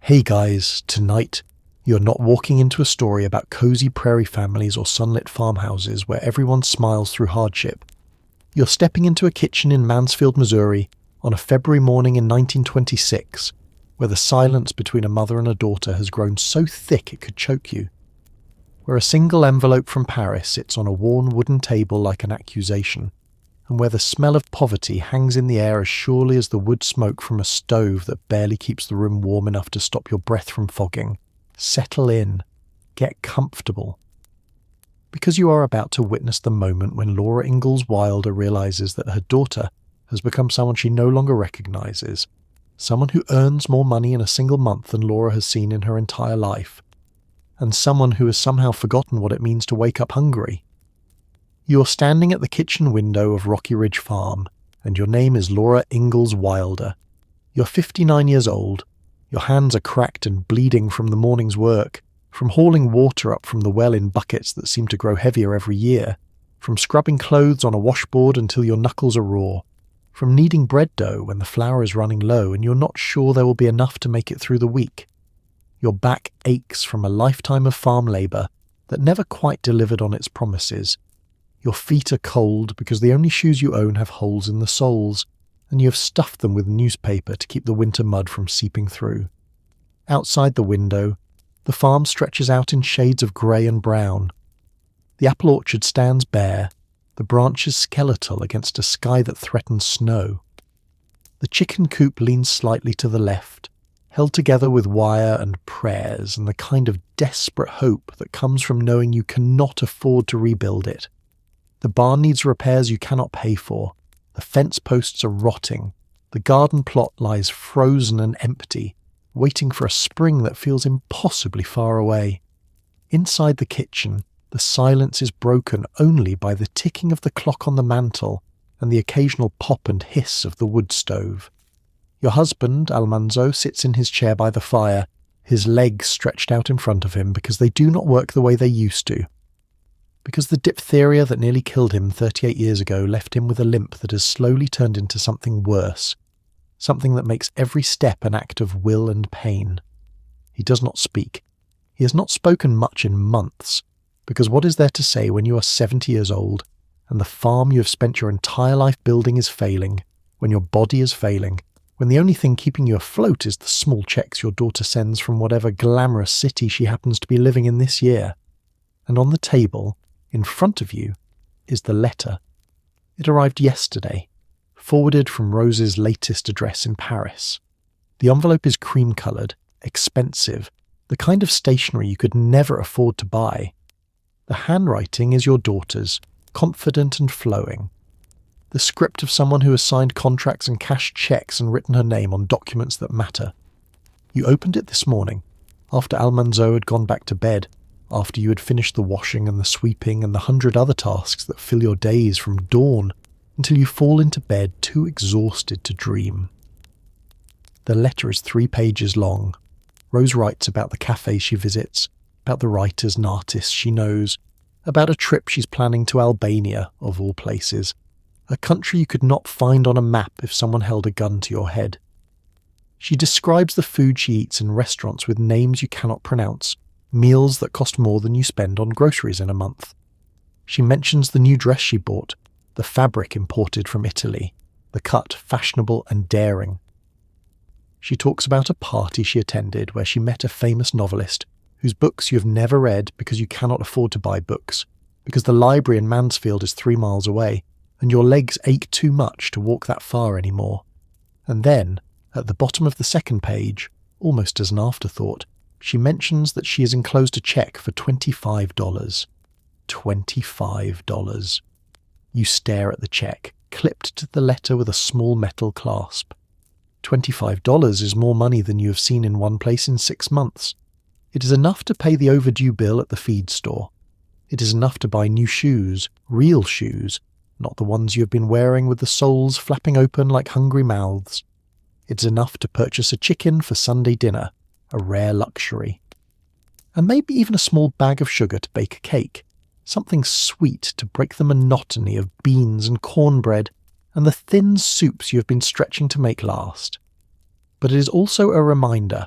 Hey guys, tonight, you're not walking into a story about cozy prairie families or sunlit farmhouses where everyone smiles through hardship. You're stepping into a kitchen in Mansfield, Missouri, on a February morning in 1926, where the silence between a mother and a daughter has grown so thick it could choke you. Where a single envelope from Paris sits on a worn wooden table like an accusation, and where the smell of poverty hangs in the air as surely as the wood smoke from a stove that barely keeps the room warm enough to stop your breath from fogging. Settle in. Get comfortable. Because you are about to witness the moment when Laura Ingalls Wilder realizes that her daughter has become someone she no longer recognizes, someone who earns more money in a single month than Laura has seen in her entire life, and someone who has somehow forgotten what it means to wake up hungry. You're standing at the kitchen window of Rocky Ridge Farm, and your name is Laura Ingalls Wilder. You're 59 years old. Your hands are cracked and bleeding from the morning's work, from hauling water up from the well in buckets that seem to grow heavier every year, from scrubbing clothes on a washboard until your knuckles are raw, from kneading bread dough when the flour is running low and you're not sure there will be enough to make it through the week. Your back aches from a lifetime of farm labour that never quite delivered on its promises. Your feet are cold because the only shoes you own have holes in the soles, and you have stuffed them with newspaper to keep the winter mud from seeping through. Outside the window, the farm stretches out in shades of grey and brown. The apple orchard stands bare, the branches skeletal against a sky that threatens snow. The chicken coop leans slightly to the left, held together with wire and prayers and the kind of desperate hope that comes from knowing you cannot afford to rebuild it. The barn needs repairs you cannot pay for. The fence posts are rotting. The garden plot lies frozen and empty, waiting for a spring that feels impossibly far away. Inside the kitchen, the silence is broken only by the ticking of the clock on the mantel and the occasional pop and hiss of the wood stove. Your husband, Almanzo, sits in his chair by the fire, his legs stretched out in front of him because they do not work the way they used to. Because the diphtheria that nearly killed him 38 years ago left him with a limp that has slowly turned into something worse, something that makes every step an act of will and pain. He does not speak. He has not spoken much in months, because what is there to say when you are 70 years old, and the farm you have spent your entire life building is failing, when your body is failing, when the only thing keeping you afloat is the small checks your daughter sends from whatever glamorous city she happens to be living in this year. And on the table, in front of you, is the letter. It arrived yesterday, forwarded from Rose's latest address in Paris. The envelope is cream-coloured, expensive, the kind of stationery you could never afford to buy. The handwriting is your daughter's, confident and flowing. The script of someone who has signed contracts and cashed cheques and written her name on documents that matter. You opened it this morning, after Almanzo had gone back to bed, after you had finished the washing and the sweeping and the 100 other tasks that fill your days from dawn until you fall into bed too exhausted to dream. The letter is 3 pages long. Rose writes about the cafes she visits, about the writers and artists she knows, about a trip she's planning to Albania, of all places, a country you could not find on a map if someone held a gun to your head. She describes the food she eats in restaurants with names you cannot pronounce, meals that cost more than you spend on groceries in a month. She mentions the new dress she bought, the fabric imported from Italy, the cut fashionable and daring. She talks about a party she attended where she met a famous novelist whose books you have never read because you cannot afford to buy books, because the library in Mansfield is 3 miles away, and your legs ache too much to walk that far anymore. And then, at the bottom of the second page, almost as an afterthought, she mentions that she has enclosed a cheque for $25. $25. You stare at the cheque, clipped to the letter with a small metal clasp. $25 is more money than you have seen in one place in 6 months. It is enough to pay the overdue bill at the feed store. It is enough to buy new shoes, real shoes, not the ones you have been wearing with the soles flapping open like hungry mouths. It's enough to purchase a chicken for Sunday dinner, a rare luxury. And maybe even a small bag of sugar to bake a cake, something sweet to break the monotony of beans and cornbread and the thin soups you have been stretching to make last. But it is also a reminder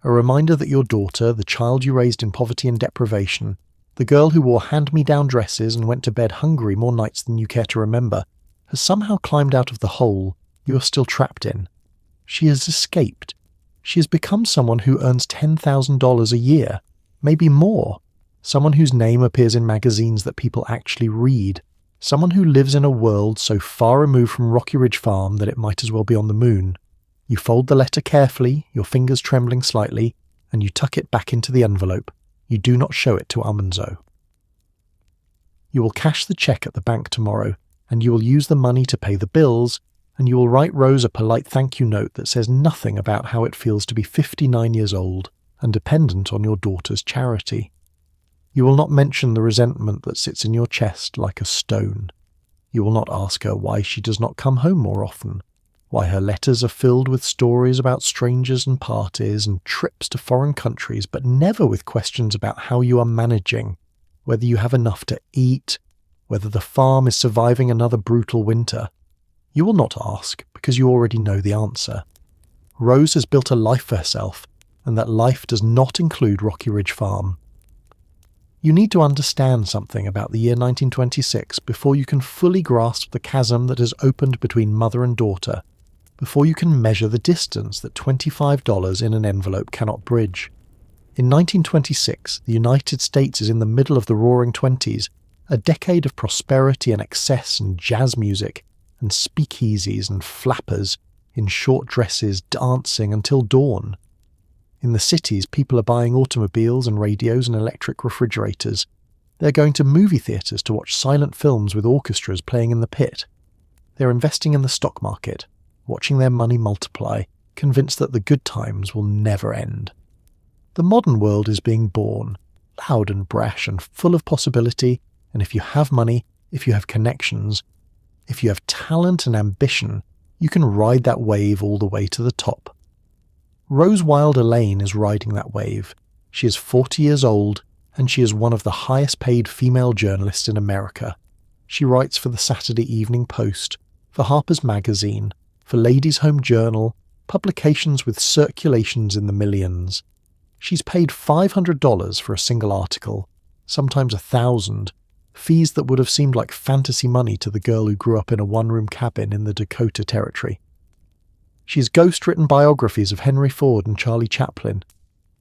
A reminder that your daughter, the child you raised in poverty and deprivation, the girl who wore hand-me-down dresses and went to bed hungry more nights than you care to remember, has somehow climbed out of the hole you are still trapped in. She has escaped. She has become someone who earns $10,000 a year, maybe more. Someone whose name appears in magazines that people actually read. Someone who lives in a world so far removed from Rocky Ridge Farm that it might as well be on the moon. You fold the letter carefully, your fingers trembling slightly, and you tuck it back into the envelope. You do not show it to Almanzo. You will cash the check at the bank tomorrow, and you will use the money to pay the bills, and you will write Rose a polite thank you note that says nothing about how it feels to be 59 years old and dependent on your daughter's charity. You will not mention the resentment that sits in your chest like a stone. You will not ask her why she does not come home more often, why her letters are filled with stories about strangers and parties and trips to foreign countries, but never with questions about how you are managing, whether you have enough to eat, whether the farm is surviving another brutal winter. You will not ask because you already know the answer. Rose has built a life for herself, and that life does not include Rocky Ridge Farm. You need to understand something about the year 1926 before you can fully grasp the chasm that has opened between mother and daughter, before you can measure the distance that $25 in an envelope cannot bridge. In 1926, the United States is in the middle of the Roaring Twenties, a decade of prosperity and excess and jazz music, and speakeasies and flappers in short dresses dancing until dawn. In the cities, people are buying automobiles and radios and electric refrigerators. They're going to movie theatres to watch silent films with orchestras playing in the pit. They're investing in the stock market, watching their money multiply, convinced that the good times will never end. The modern world is being born, loud and brash and full of possibility, and if you have money, if you have connections, if you have talent and ambition, you can ride that wave all the way to the top. Rose Wilder Lane is riding that wave. She is 40 years old, and she is one of the highest paid female journalists in America. She writes for the Saturday Evening Post, for Harper's Magazine, for Ladies' Home Journal, publications with circulations in the millions. She's paid $500 for a single article, sometimes $1,000, fees that would have seemed like fantasy money to the girl who grew up in a one-room cabin in the Dakota Territory. She has ghost-written biographies of Henry Ford and Charlie Chaplin.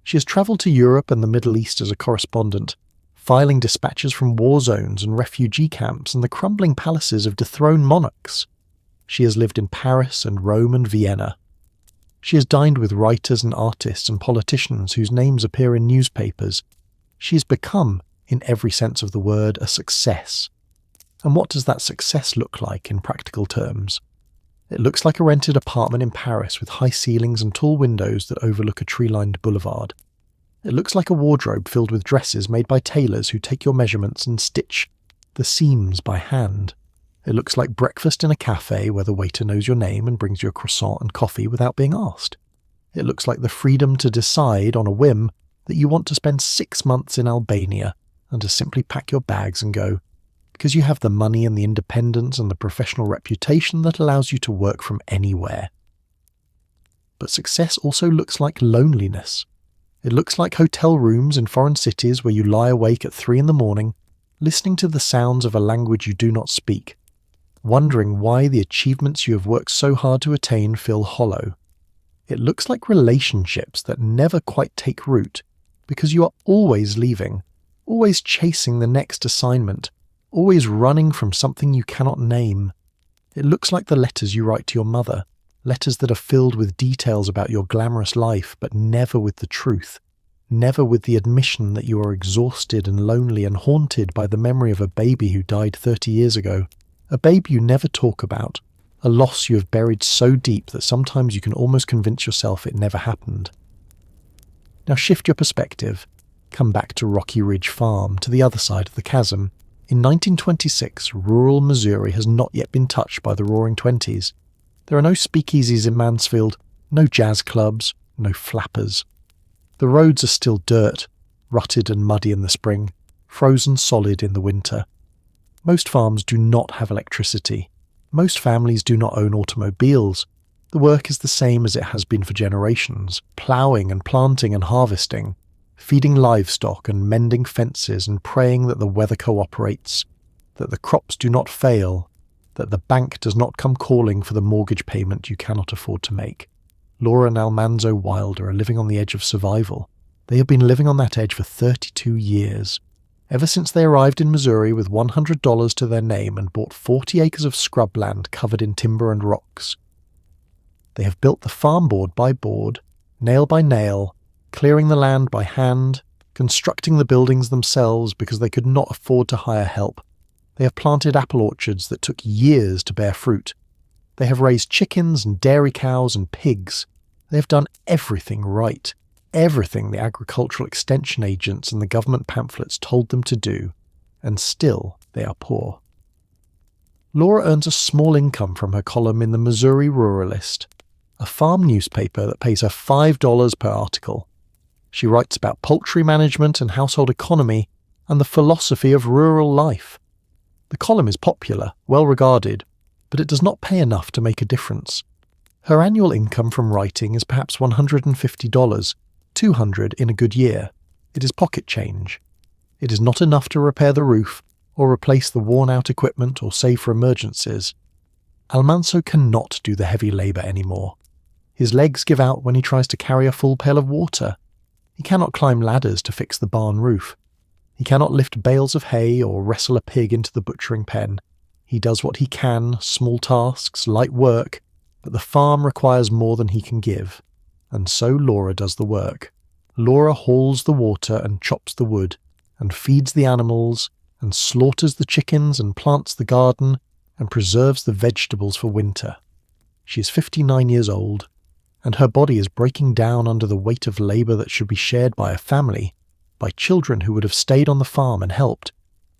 She has travelled to Europe and the Middle East as a correspondent, filing dispatches from war zones and refugee camps and the crumbling palaces of dethroned monarchs. She has lived in Paris and Rome and Vienna. She has dined with writers and artists and politicians whose names appear in newspapers. She has become, in every sense of the word, a success. And what does that success look like in practical terms? It looks like a rented apartment in Paris with high ceilings and tall windows that overlook a tree-lined boulevard. It looks like a wardrobe filled with dresses made by tailors who take your measurements and stitch the seams by hand. It looks like breakfast in a cafe where the waiter knows your name and brings you a croissant and coffee without being asked. It looks like the freedom to decide on a whim that you want to spend 6 months in Albania and to simply pack your bags and go, because you have the money and the independence and the professional reputation that allows you to work from anywhere. But success also looks like loneliness. It looks like hotel rooms in foreign cities where you lie awake at 3 a.m, listening to the sounds of a language you do not speak, wondering why the achievements you have worked so hard to attain feel hollow. It looks like relationships that never quite take root because you are always leaving, always chasing the next assignment, always running from something you cannot name. It looks like the letters you write to your mother, letters that are filled with details about your glamorous life, but never with the truth, never with the admission that you are exhausted and lonely and haunted by the memory of a baby who died 30 years ago, a baby you never talk about, a loss you have buried so deep that sometimes you can almost convince yourself it never happened. Now shift your perspective. Come back to Rocky Ridge Farm, to the other side of the chasm. In 1926, rural Missouri has not yet been touched by the Roaring Twenties. There are no speakeasies in Mansfield, no jazz clubs, no flappers. The roads are still dirt, rutted and muddy in the spring, frozen solid in the winter. Most farms do not have electricity. Most families do not own automobiles. The work is the same as it has been for generations, ploughing and planting and harvesting, feeding livestock and mending fences and praying that the weather cooperates, that the crops do not fail, that the bank does not come calling for the mortgage payment you cannot afford to make. Laura and Almanzo Wilder are living on the edge of survival. They have been living on that edge for 32 years. Ever since they arrived in Missouri with $100 to their name and bought 40 acres of scrubland covered in timber and rocks. They have built the farm board by board, nail by nail, clearing the land by hand, constructing the buildings themselves because they could not afford to hire help. They have planted apple orchards that took years to bear fruit. They have raised chickens and dairy cows and pigs. They have done everything right. Everything the agricultural extension agents and the government pamphlets told them to do, and still they are poor. Laura earns a small income from her column in the Missouri Ruralist, a farm newspaper that pays her $5 per article. She writes about poultry management and household economy and the philosophy of rural life. The column is popular, well regarded, but it does not pay enough to make a difference. Her annual income from writing is perhaps $150, $200 in a good year. It is pocket change. It is not enough to repair the roof, or replace the worn-out equipment, or save for emergencies. Almanzo cannot do the heavy labour anymore. His legs give out when he tries to carry a full pail of water. He cannot climb ladders to fix the barn roof. He cannot lift bales of hay or wrestle a pig into the butchering pen. He does what he can, small tasks, light work, but the farm requires more than he can give. And so Laura does the work. Laura hauls the water and chops the wood, and feeds the animals, and slaughters the chickens and plants the garden, and preserves the vegetables for winter. She is 59 years old, and her body is breaking down under the weight of labour that should be shared by a family, by children who would have stayed on the farm and helped.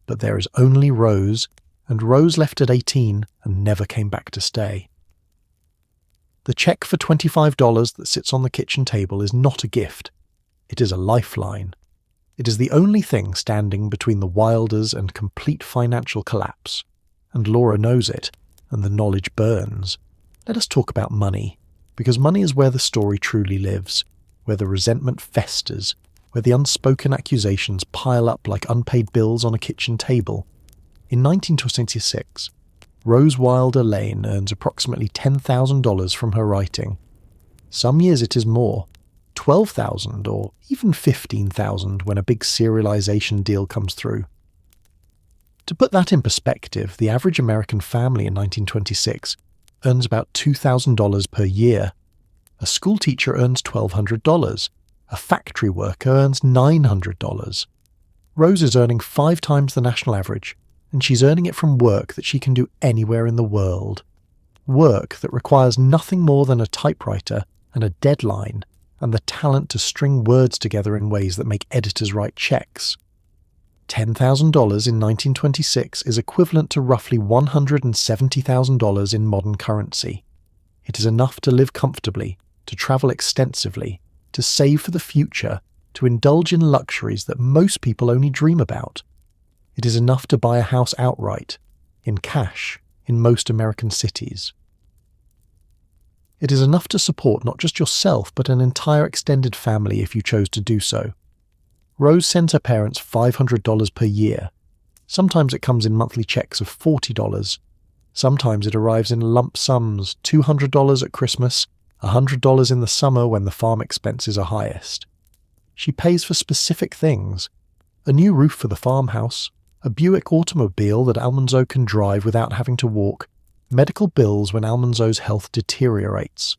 But there is only Rose, and Rose left at 18 and never came back to stay. The cheque for $25 that sits on the kitchen table is not a gift. It is a lifeline. It is the only thing standing between the Wilders and complete financial collapse. And Laura knows it, and the knowledge burns. Let us talk about money, because money is where the story truly lives, where the resentment festers, where the unspoken accusations pile up like unpaid bills on a kitchen table. In 1926, Rose Wilder Lane earns approximately $10,000 from her writing. Some years it is more, $12,000 or even $15,000 when a big serialization deal comes through. To put that in perspective, the average American family in 1926 earns about $2,000 per year. A schoolteacher earns $1,200. A factory worker earns $900. Rose is earning 5 times the national average, and she's earning it from work that she can do anywhere in the world. Work that requires nothing more than a typewriter and a deadline and the talent to string words together in ways that make editors write checks. $10,000 in 1926 is equivalent to roughly $170,000 in modern currency. It is enough to live comfortably, to travel extensively, to save for the future, to indulge in luxuries that most people only dream about. It is enough to buy a house outright, in cash, in most American cities. It is enough to support not just yourself but an entire extended family if you chose to do so. Rose sends her parents $500 per year. Sometimes it comes in monthly checks of $40. Sometimes it arrives in lump sums, $200 at Christmas, $100 in the summer when the farm expenses are highest. She pays for specific things: a new roof for the farmhouse, a Buick automobile that Almanzo can drive without having to walk, medical bills when Almanzo's health deteriorates.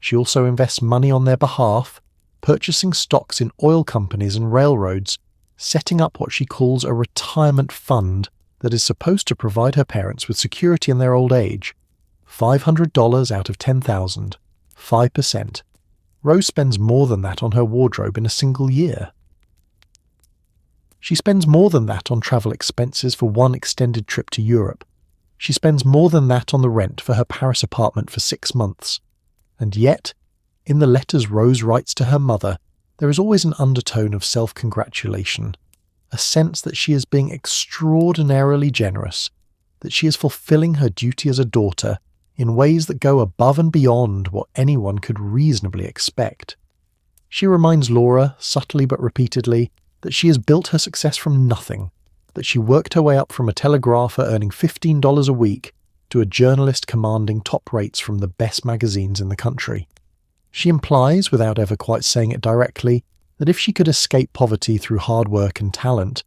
She also invests money on their behalf, purchasing stocks in oil companies and railroads, setting up what she calls a retirement fund that is supposed to provide her parents with security in their old age. $500 out of $10,000, 5%. Rose spends more than that on her wardrobe in a single year. She spends more than that on travel expenses for one extended trip to Europe. She spends more than that on the rent for her Paris apartment for 6 months. And yet, in the letters Rose writes to her mother, there is always an undertone of self-congratulation, a sense that she is being extraordinarily generous, that she is fulfilling her duty as a daughter in ways that go above and beyond what anyone could reasonably expect. She reminds Laura, subtly but repeatedly, that she has built her success from nothing, that she worked her way up from a telegrapher earning $15 a week to a journalist commanding top rates from the best magazines in the country. She implies, without ever quite saying it directly, that if she could escape poverty through hard work and talent,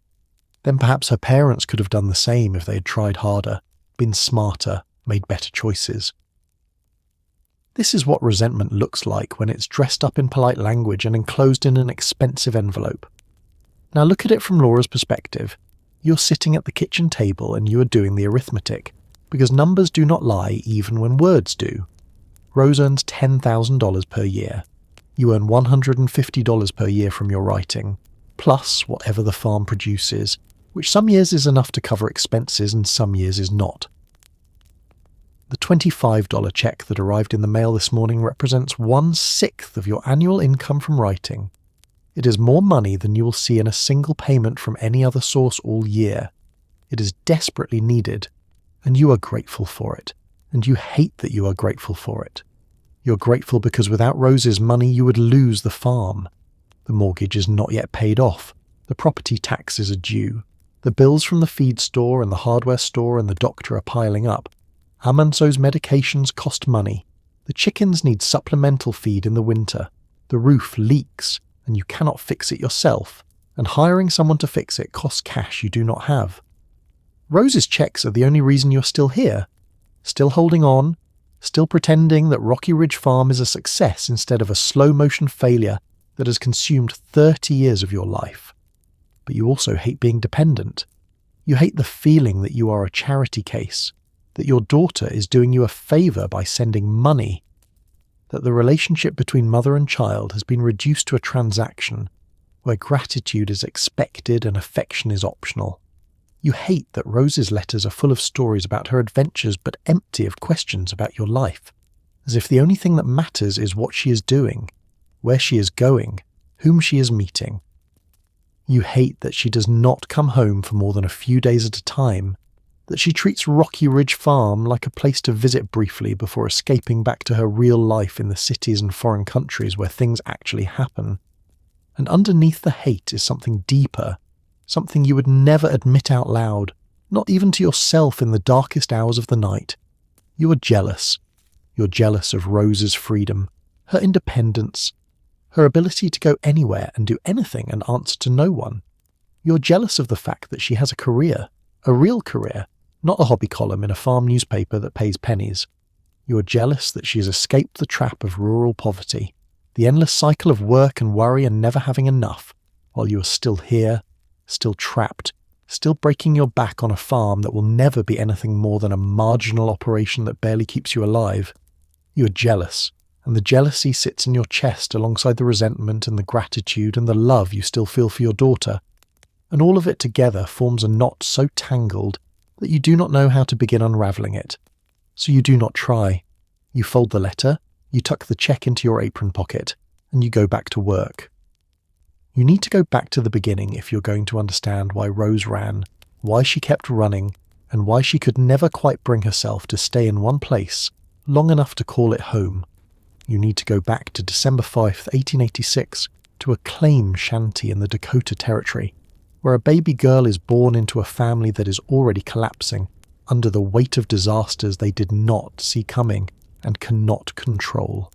then perhaps her parents could have done the same if they had tried harder, been smarter, made better choices. This is what resentment looks like when it's dressed up in polite language and enclosed in an expensive envelope. Now look at it from Laura's perspective. You're sitting at the kitchen table and you are doing the arithmetic, because numbers do not lie even when words do. Rose earns $10,000 per year. You earn $150 per year from your writing, plus whatever the farm produces, which some years is enough to cover expenses and some years is not. The $25 check that arrived in the mail this morning represents 1/6 of your annual income from writing. It is more money than you will see in a single payment from any other source all year. It is desperately needed, and you are grateful for it, and you hate that you are grateful for it. You're grateful because without Rose's money you would lose the farm. The mortgage is not yet paid off. The property taxes are due. The bills from the feed store and the hardware store and the doctor are piling up. Amanso's medications cost money. The chickens need supplemental feed in the winter. The roof leaks, and you cannot fix it yourself, and hiring someone to fix it costs cash you do not have. Rose's checks are the only reason you're still here, still holding on, still pretending that Rocky Ridge Farm is a success instead of a slow-motion failure that has consumed 30 years of your life. But you also hate being dependent. You hate the feeling that you are a charity case, that your daughter is doing you a favour by sending money, that the relationship between mother and child has been reduced to a transaction where gratitude is expected and affection is optional. You hate that Rose's letters are full of stories about her adventures but empty of questions about your life, as if the only thing that matters is what she is doing, where she is going, whom she is meeting. You hate that she does not come home for more than a few days at a time, that she treats Rocky Ridge Farm like a place to visit briefly before escaping back to her real life in the cities and foreign countries where things actually happen. And underneath the hate is something deeper, something you would never admit out loud, not even to yourself in the darkest hours of the night. You are jealous. You're jealous of Rose's freedom, her independence, her ability to go anywhere and do anything and answer to no one. You're jealous of the fact that she has a career, a real career, not a hobby column in a farm newspaper that pays pennies. You are jealous that she has escaped the trap of rural poverty, the endless cycle of work and worry and never having enough, while you are still here, still trapped, still breaking your back on a farm that will never be anything more than a marginal operation that barely keeps you alive. You are jealous, and the jealousy sits in your chest alongside the resentment and the gratitude and the love you still feel for your daughter, and all of it together forms a knot so tangled that you do not know how to begin unravelling it. So you do not try. You fold the letter, you tuck the cheque into your apron pocket, and you go back to work. You need to go back to the beginning if you're going to understand why Rose ran, why she kept running, and why she could never quite bring herself to stay in one place long enough to call it home. You need to go back to December 5th, 1886, to a claim shanty in the Dakota Territory, where a baby girl is born into a family that is already collapsing under the weight of disasters they did not see coming and cannot control.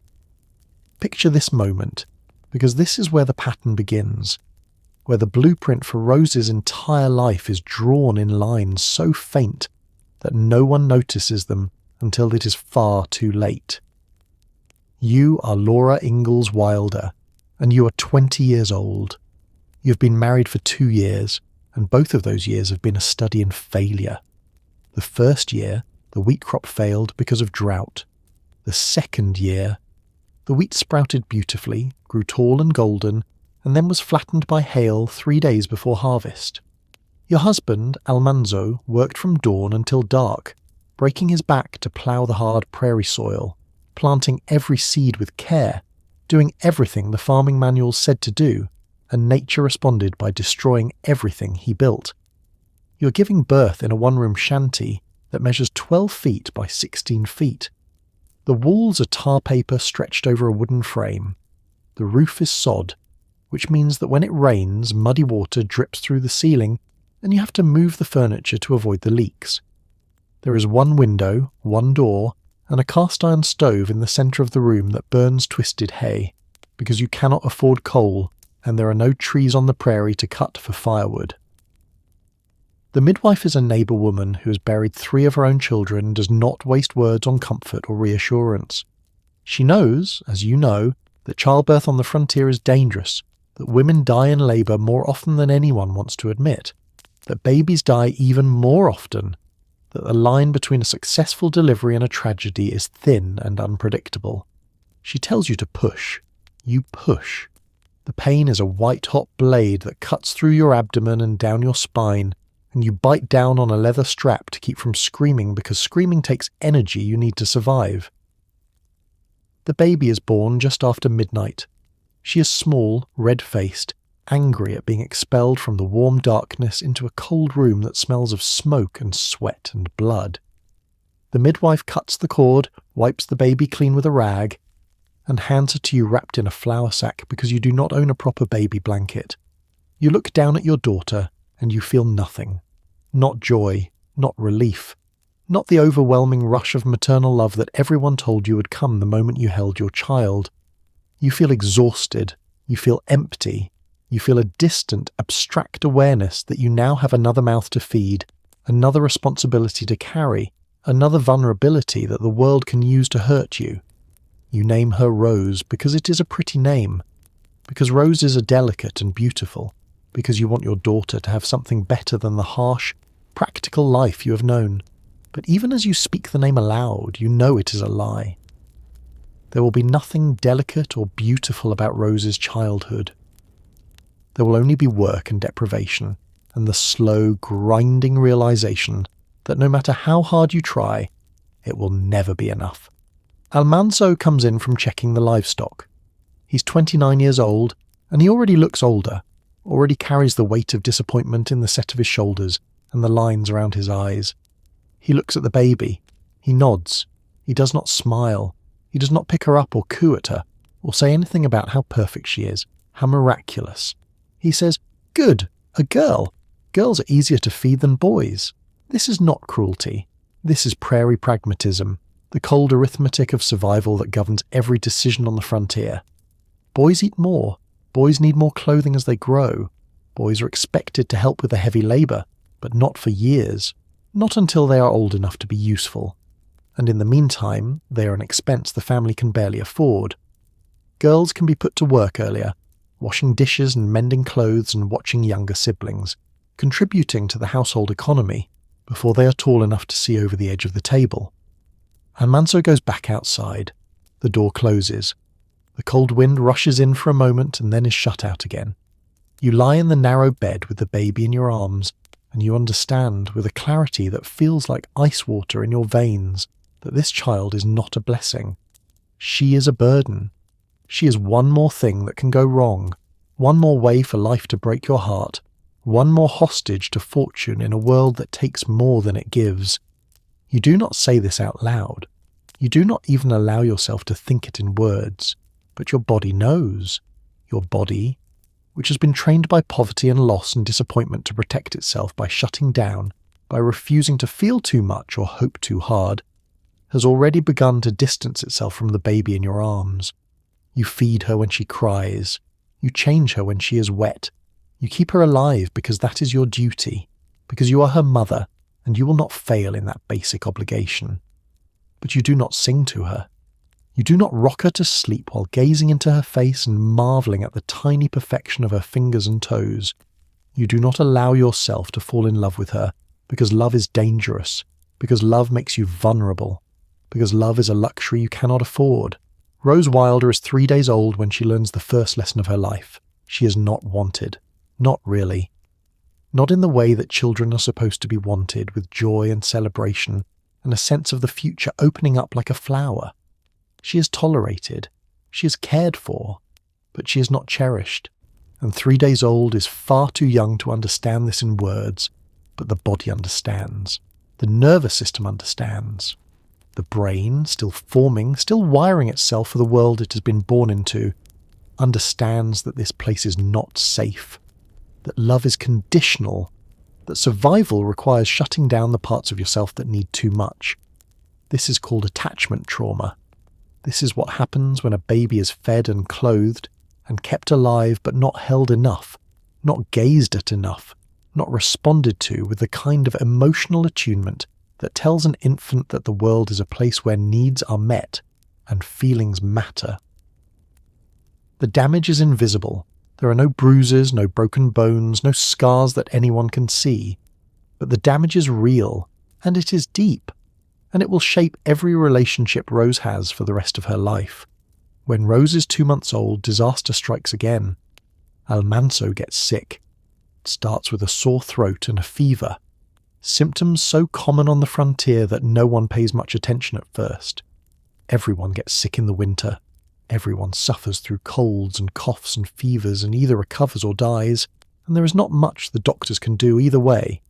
Picture this moment, because this is where the pattern begins, where the blueprint for Rose's entire life is drawn in lines so faint that no one notices them until it is far too late. You are Laura Ingalls Wilder, and you are 20 years old. You've been married for 2 years, and both of those years have been a study in failure. The first year, the wheat crop failed because of drought. The second year, the wheat sprouted beautifully, grew tall and golden, and then was flattened by hail 3 days before harvest. Your husband, Almanzo, worked from dawn until dark, breaking his back to plough the hard prairie soil, planting every seed with care, doing everything the farming manuals said to do, and nature responded by destroying everything he built. You're giving birth in a one-room shanty that measures 12 feet by 16 feet, The walls are tar paper stretched over a wooden frame. The roof is sod, which means that when it rains, muddy water drips through the ceiling and you have to move the furniture to avoid the leaks. There is one window, one door, and a cast iron stove in the centre of the room that burns twisted hay, because you cannot afford coal and there are no trees on the prairie to cut for firewood. The midwife is a neighbour woman who has buried 3 of her own children and does not waste words on comfort or reassurance. She knows, as you know, that childbirth on the frontier is dangerous, that women die in labour more often than anyone wants to admit, that babies die even more often, that the line between a successful delivery and a tragedy is thin and unpredictable. She tells you to push. You push. The pain is a white-hot blade that cuts through your abdomen and down your spine, and you bite down on a leather strap to keep from screaming because screaming takes energy you need to survive. The baby is born just after midnight. She is small, red-faced, angry at being expelled from the warm darkness into a cold room that smells of smoke and sweat and blood. The midwife cuts the cord, wipes the baby clean with a rag, and hands her to you wrapped in a flour sack because you do not own a proper baby blanket. You look down at your daughter, and you feel nothing. Not joy, not relief, not the overwhelming rush of maternal love that everyone told you would come the moment you held your child. You feel exhausted, you feel empty, you feel a distant, abstract awareness that you now have another mouth to feed, another responsibility to carry, another vulnerability that the world can use to hurt you. You name her Rose because it is a pretty name, because roses are delicate and beautiful, because you want your daughter to have something better than the harsh, practical life you have known. But even as you speak the name aloud, you know it is a lie. There will be nothing delicate or beautiful about Rose's childhood. There will only be work and deprivation, and the slow, grinding realization that no matter how hard you try, it will never be enough. Almanzo comes in from checking the livestock. He's 29 years old, and he already looks older, already carries the weight of disappointment in the set of his shoulders and the lines around his eyes. He looks at the baby. He nods. He does not smile. He does not pick her up or coo at her, or say anything about how perfect she is, how miraculous. He says, "Good, a girl. Girls are easier to feed than boys. This is not cruelty. This is prairie pragmatism, the cold arithmetic of survival that governs every decision on the frontier. Boys eat more. Boys need more clothing as they grow. Boys are expected to help with the heavy labour, but not for years, not until they are old enough to be useful. And in the meantime, they are an expense the family can barely afford. Girls can be put to work earlier, washing dishes and mending clothes and watching younger siblings, contributing to the household economy before they are tall enough to see over the edge of the table." Almanzo goes back outside. The door closes. The cold wind rushes in for a moment and then is shut out again. You lie in the narrow bed with the baby in your arms, and you understand with a clarity that feels like ice water in your veins that this child is not a blessing. She is a burden. She is one more thing that can go wrong, one more way for life to break your heart, one more hostage to fortune in a world that takes more than it gives. You do not say this out loud. You do not even allow yourself to think it in words. But your body knows. Your body, which has been trained by poverty and loss and disappointment to protect itself by shutting down, by refusing to feel too much or hope too hard, has already begun to distance itself from the baby in your arms. You feed her when she cries. You change her when she is wet. You keep her alive because that is your duty, because you are her mother, and you will not fail in that basic obligation. But you do not sing to her. You do not rock her to sleep while gazing into her face and marvelling at the tiny perfection of her fingers and toes. You do not allow yourself to fall in love with her, because love is dangerous, because love makes you vulnerable, because love is a luxury you cannot afford. Rose Wilder is 3 days old when she learns the first lesson of her life. She is not wanted. Not really. Not in the way that children are supposed to be wanted, with joy and celebration, and a sense of the future opening up like a flower. She is tolerated, she is cared for, but she is not cherished, and 3 days old is far too young to understand this in words, but the body understands. The nervous system understands. The brain, still forming, still wiring itself for the world it has been born into, understands that this place is not safe, that love is conditional, that survival requires shutting down the parts of yourself that need too much. This is called attachment trauma. This is what happens when a baby is fed and clothed and kept alive but not held enough, not gazed at enough, not responded to with the kind of emotional attunement that tells an infant that the world is a place where needs are met and feelings matter. The damage is invisible. There are no bruises, no broken bones, no scars that anyone can see. But the damage is real, and it is deep, and it will shape every relationship Rose has for the rest of her life. When Rose is 2 months old, disaster strikes again. Almanzo gets sick. It starts with a sore throat and a fever. Symptoms so common on the frontier that no one pays much attention at first. Everyone gets sick in the winter. Everyone suffers through colds and coughs and fevers and either recovers or dies, and there is not much the doctors can do either way.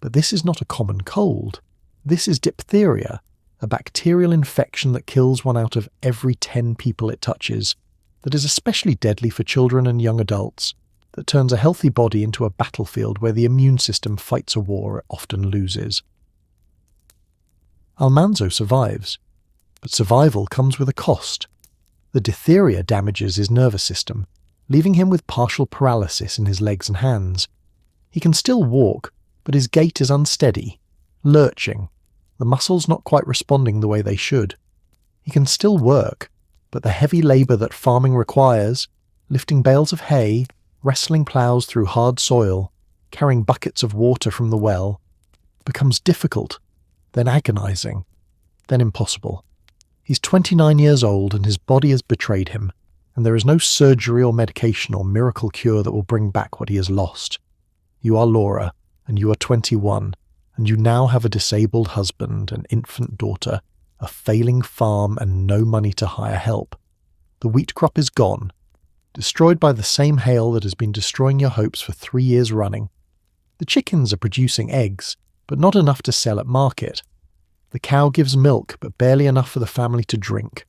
But this is not a common cold. This is diphtheria, a bacterial infection that kills 1 out of every 10 people it touches, that is especially deadly for children and young adults, that turns a healthy body into a battlefield where the immune system fights a war it often loses. Almanzo survives, but survival comes with a cost. The diphtheria damages his nervous system, leaving him with partial paralysis in his legs and hands. He can still walk, but his gait is unsteady, lurching, the muscles not quite responding the way they should. He can still work, but the heavy labour that farming requires, lifting bales of hay, wrestling ploughs through hard soil, carrying buckets of water from the well, becomes difficult, then agonising, then impossible. He's 29 years old and his body has betrayed him, and there is no surgery or medication or miracle cure that will bring back what he has lost. You are Laura, and you are 21, and you now have a disabled husband, an infant daughter, a failing farm, and no money to hire help. The wheat crop is gone, destroyed by the same hail that has been destroying your hopes for 3 years running. The chickens are producing eggs, but not enough to sell at market. The cow gives milk, but barely enough for the family to drink.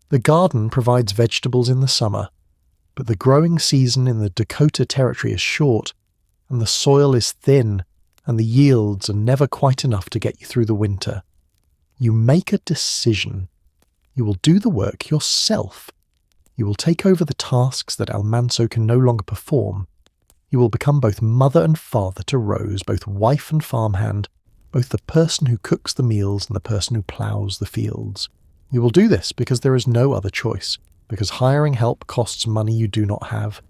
The garden provides vegetables in the summer, but the growing season in the Dakota Territory is short, and the soil is thin, and the yields are never quite enough to get you through the winter. You make a decision. You will do the work yourself. You will take over the tasks that Almanzo can no longer perform. You will become both mother and father to Rose, both wife and farmhand, both the person who cooks the meals and the person who ploughs the fields. You will do this because there is no other choice, because hiring help costs money you do not have,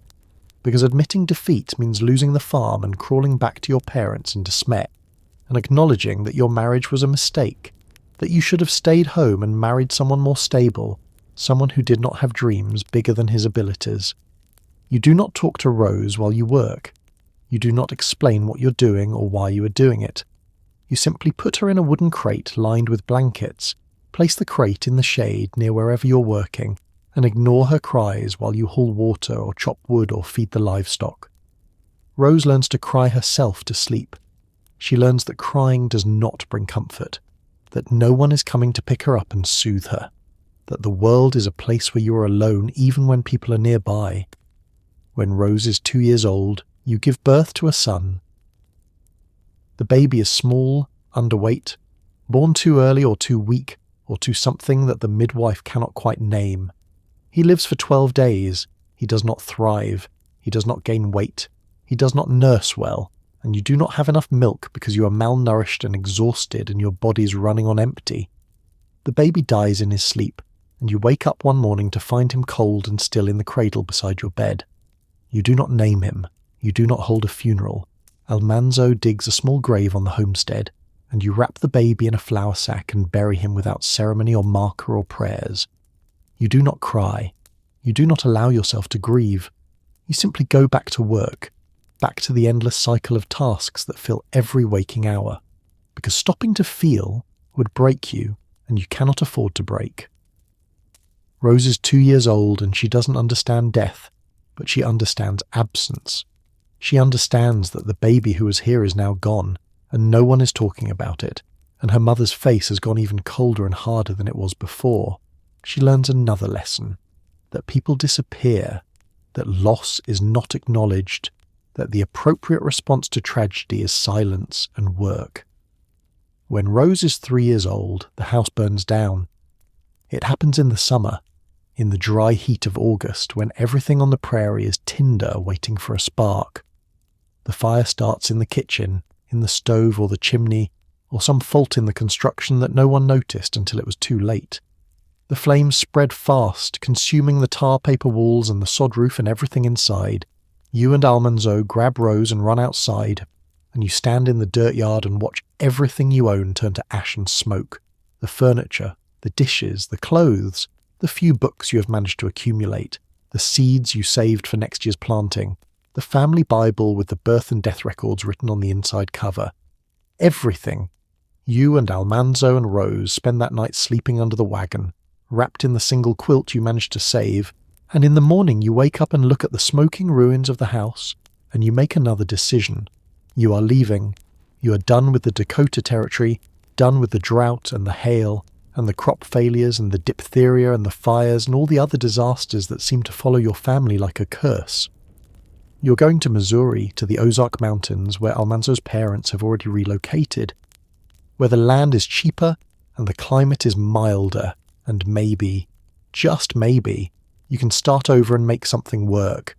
because admitting defeat means losing the farm and crawling back to your parents in dismay, and acknowledging that your marriage was a mistake, that you should have stayed home and married someone more stable, someone who did not have dreams bigger than his abilities. You do not talk to Rose while you work. You do not explain what you're doing or why you are doing it. You simply put her in a wooden crate lined with blankets, place the crate in the shade near wherever you're working, and ignore her cries while you haul water or chop wood or feed the livestock. Rose learns to cry herself to sleep. She learns that crying does not bring comfort, that no one is coming to pick her up and soothe her, that the world is a place where you are alone even when people are nearby. When Rose is 2 years old, you give birth to a son. The baby is small, underweight, born too early or too weak, or to something that the midwife cannot quite name. He lives for 12 days. He does not thrive. He does not gain weight. He does not nurse well, and you do not have enough milk because you are malnourished and exhausted and your body is running on empty. The baby dies in his sleep, and you wake up one morning to find him cold and still in the cradle beside your bed. You do not name him. You do not hold a funeral. Almanzo digs a small grave on the homestead, and you wrap the baby in a flour sack and bury him without ceremony or marker or prayers. You do not cry. You do not allow yourself to grieve. You simply go back to work, back to the endless cycle of tasks that fill every waking hour, because stopping to feel would break you, and you cannot afford to break. Rose is 2 years old and she doesn't understand death, but she understands absence. She understands that the baby who was here is now gone, and no one is talking about it, and her mother's face has gone even colder and harder than it was before, she learns another lesson: that people disappear, that loss is not acknowledged, that the appropriate response to tragedy is silence and work. When Rose is 3 years old, the house burns down. It happens in the summer, in the dry heat of August, when everything on the prairie is tinder waiting for a spark. The fire starts in the kitchen, in the stove or the chimney, or some fault in the construction that no one noticed until it was too late. The flames spread fast, consuming the tar paper walls and the sod roof and everything inside. You and Almanzo grab Rose and run outside, and you stand in the dirt yard and watch everything you own turn to ash and smoke. The furniture, the dishes, the clothes, the few books you have managed to accumulate, the seeds you saved for next year's planting, the family Bible with the birth and death records written on the inside cover. Everything. You and Almanzo and Rose spend that night sleeping under the wagon, wrapped in the single quilt you managed to save, and in the morning you wake up and look at the smoking ruins of the house, and you make another decision. You are leaving. You are done with the Dakota Territory, done with the drought and the hail, and the crop failures and the diphtheria and the fires and all the other disasters that seem to follow your family like a curse. You're going to Missouri, to the Ozark Mountains, where Almanzo's parents have already relocated, where the land is cheaper and the climate is milder, and maybe, just maybe, you can start over and make something work.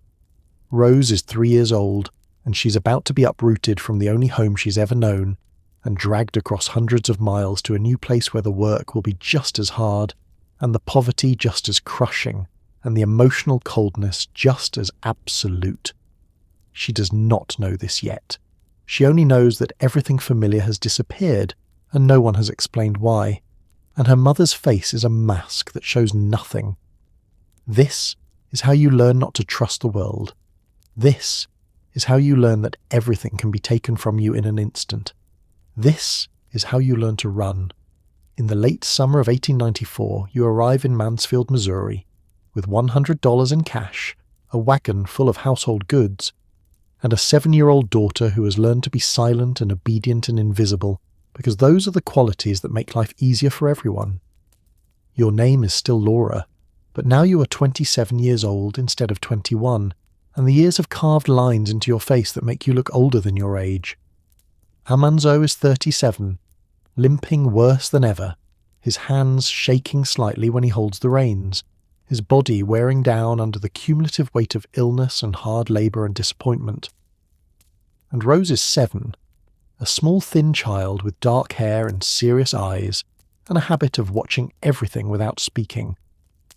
Rose is 3 years old, and she's about to be uprooted from the only home she's ever known and dragged across hundreds of miles to a new place where the work will be just as hard, and the poverty just as crushing, and the emotional coldness just as absolute. She does not know this yet. She only knows that everything familiar has disappeared, and no one has explained why, and her mother's face is a mask that shows nothing. This is how you learn not to trust the world. This is how you learn that everything can be taken from you in an instant. This is how you learn to run. In the late summer of 1894, you arrive in Mansfield, Missouri, with $100 in cash, a wagon full of household goods, and a 7-year-old daughter who has learned to be silent and obedient and invisible, because those are the qualities that make life easier for everyone. Your name is still Laura, but now you are 27 years old instead of 21, and the years have carved lines into your face that make you look older than your age. Almanzo is 37, limping worse than ever, his hands shaking slightly when he holds the reins, his body wearing down under the cumulative weight of illness and hard labour and disappointment. And Rose is 7, a small thin child with dark hair and serious eyes, and a habit of watching everything without speaking,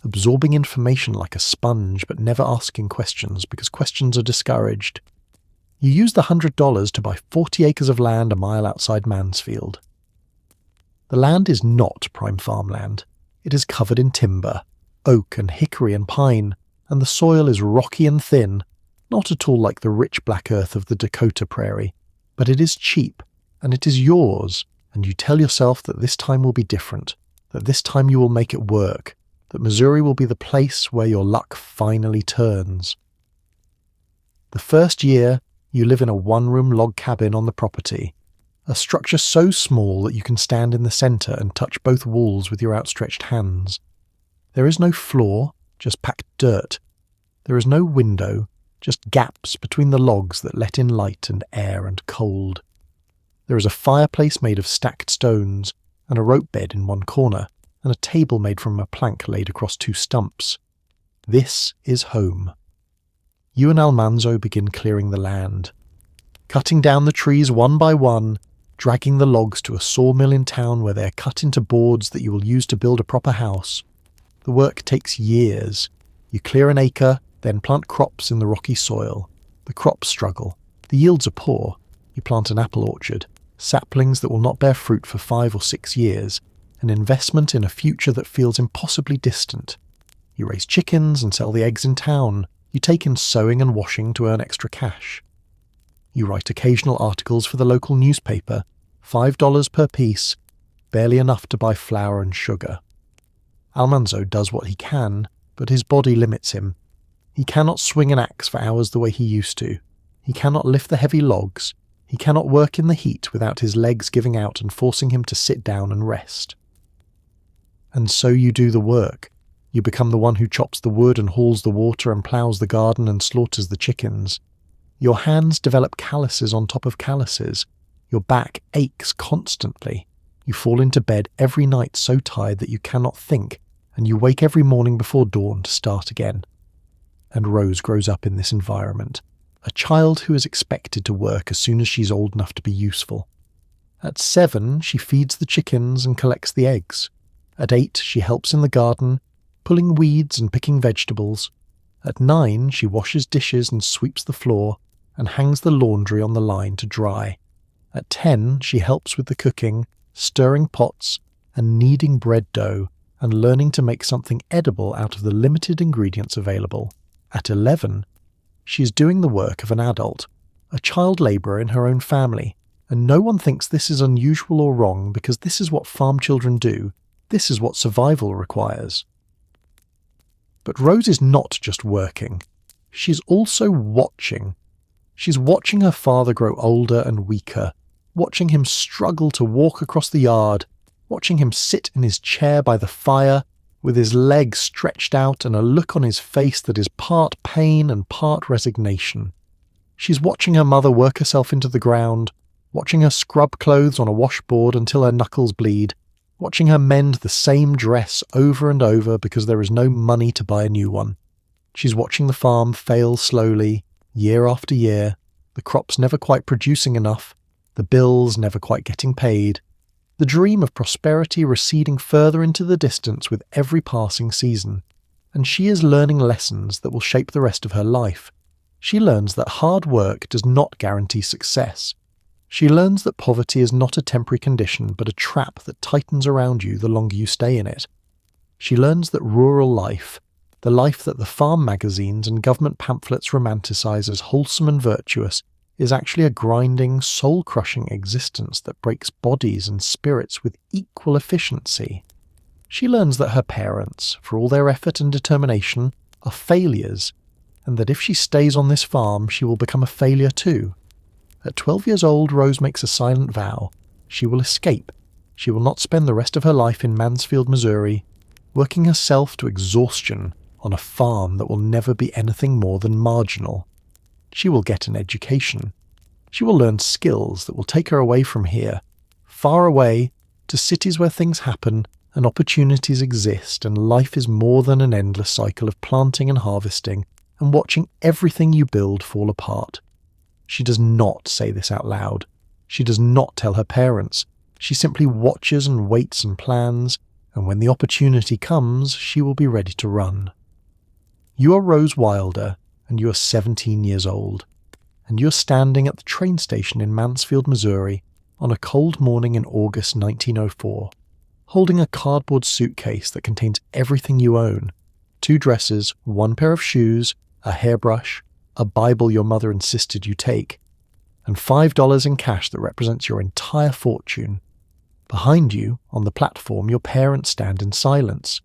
absorbing information like a sponge but never asking questions because questions are discouraged. You use the $100 to buy 40 acres of land a mile outside Mansfield. The land is not prime farmland. It is covered in timber, oak and hickory and pine, and the soil is rocky and thin, not at all like the rich black earth of the Dakota Prairie, but it is cheap, and it is yours, and you tell yourself that this time will be different, that this time you will make it work, that Missouri will be the place where your luck finally turns. The first year, you live in a one-room log cabin on the property, a structure so small that you can stand in the centre and touch both walls with your outstretched hands. There is no floor, just packed dirt. There is no window, just gaps between the logs that let in light and air and cold. There is a fireplace made of stacked stones, and a rope bed in one corner, and a table made from a plank laid across 2 stumps. This is home. You and Almanzo begin clearing the land, cutting down the trees one by one, dragging the logs to a sawmill in town where they are cut into boards that you will use to build a proper house. The work takes years. You clear an acre, then plant crops in the rocky soil. The crops struggle. The yields are poor. You plant an apple orchard, saplings that will not bear fruit for 5 or 6 years, an investment in a future that feels impossibly distant. You raise chickens and sell the eggs in town. You take in sewing and washing to earn extra cash. You write occasional articles for the local newspaper, $5 per piece, barely enough to buy flour and sugar. Almanzo does what he can, but his body limits him. He cannot swing an axe for hours the way he used to. He cannot lift the heavy logs. He cannot work in the heat without his legs giving out and forcing him to sit down and rest. And so you do the work. You become the one who chops the wood and hauls the water and ploughs the garden and slaughters the chickens. Your hands develop calluses on top of calluses. Your back aches constantly. You fall into bed every night so tired that you cannot think, and you wake every morning before dawn to start again. And Rose grows up in this environment, a child who is expected to work as soon as she's old enough to be useful. At 7, she feeds the chickens and collects the eggs. At 8, she helps in the garden, pulling weeds and picking vegetables. At 9, she washes dishes and sweeps the floor, and hangs the laundry on the line to dry. At 10, she helps with the cooking, stirring pots, and kneading bread dough, and learning to make something edible out of the limited ingredients available. At 11, she is doing the work of an adult, a child labourer in her own family, and no one thinks this is unusual or wrong because this is what farm children do, this is what survival requires. But Rose is not just working, she's also watching. She's watching her father grow older and weaker, watching him struggle to walk across the yard, watching him sit in his chair by the fire, with his legs stretched out and a look on his face that is part pain and part resignation. She's watching her mother work herself into the ground, watching her scrub clothes on a washboard until her knuckles bleed, watching her mend the same dress over and over because there is no money to buy a new one. She's watching the farm fail slowly, year after year, the crops never quite producing enough, the bills never quite getting paid, the dream of prosperity receding further into the distance with every passing season. And she is learning lessons that will shape the rest of her life. She learns that hard work does not guarantee success. She learns that poverty is not a temporary condition but a trap that tightens around you the longer you stay in it. She learns that rural life, the life that the farm magazines and government pamphlets romanticize as wholesome and virtuous, is actually a grinding, soul-crushing existence that breaks bodies and spirits with equal efficiency. She learns that her parents, for all their effort and determination, are failures, and that if she stays on this farm she will become a failure too. At 12 years old, Rose makes a silent vow. She will escape. She will not spend the rest of her life in Mansfield, Missouri, working herself to exhaustion on a farm that will never be anything more than marginal. She will get an education. She will learn skills that will take her away from here, far away, to cities where things happen and opportunities exist and life is more than an endless cycle of planting and harvesting and watching everything you build fall apart. She does not say this out loud. She does not tell her parents. She simply watches and waits and plans, and when the opportunity comes, she will be ready to run. You are Rose Wilder, and you are 17 years old, and you are standing at the train station in Mansfield, Missouri, on a cold morning in August 1904, holding a cardboard suitcase that contains everything you own: 2 dresses, 1 pair of shoes, a hairbrush, a Bible your mother insisted you take, and $5 in cash that represents your entire fortune. Behind you, on the platform, your parents stand in silence.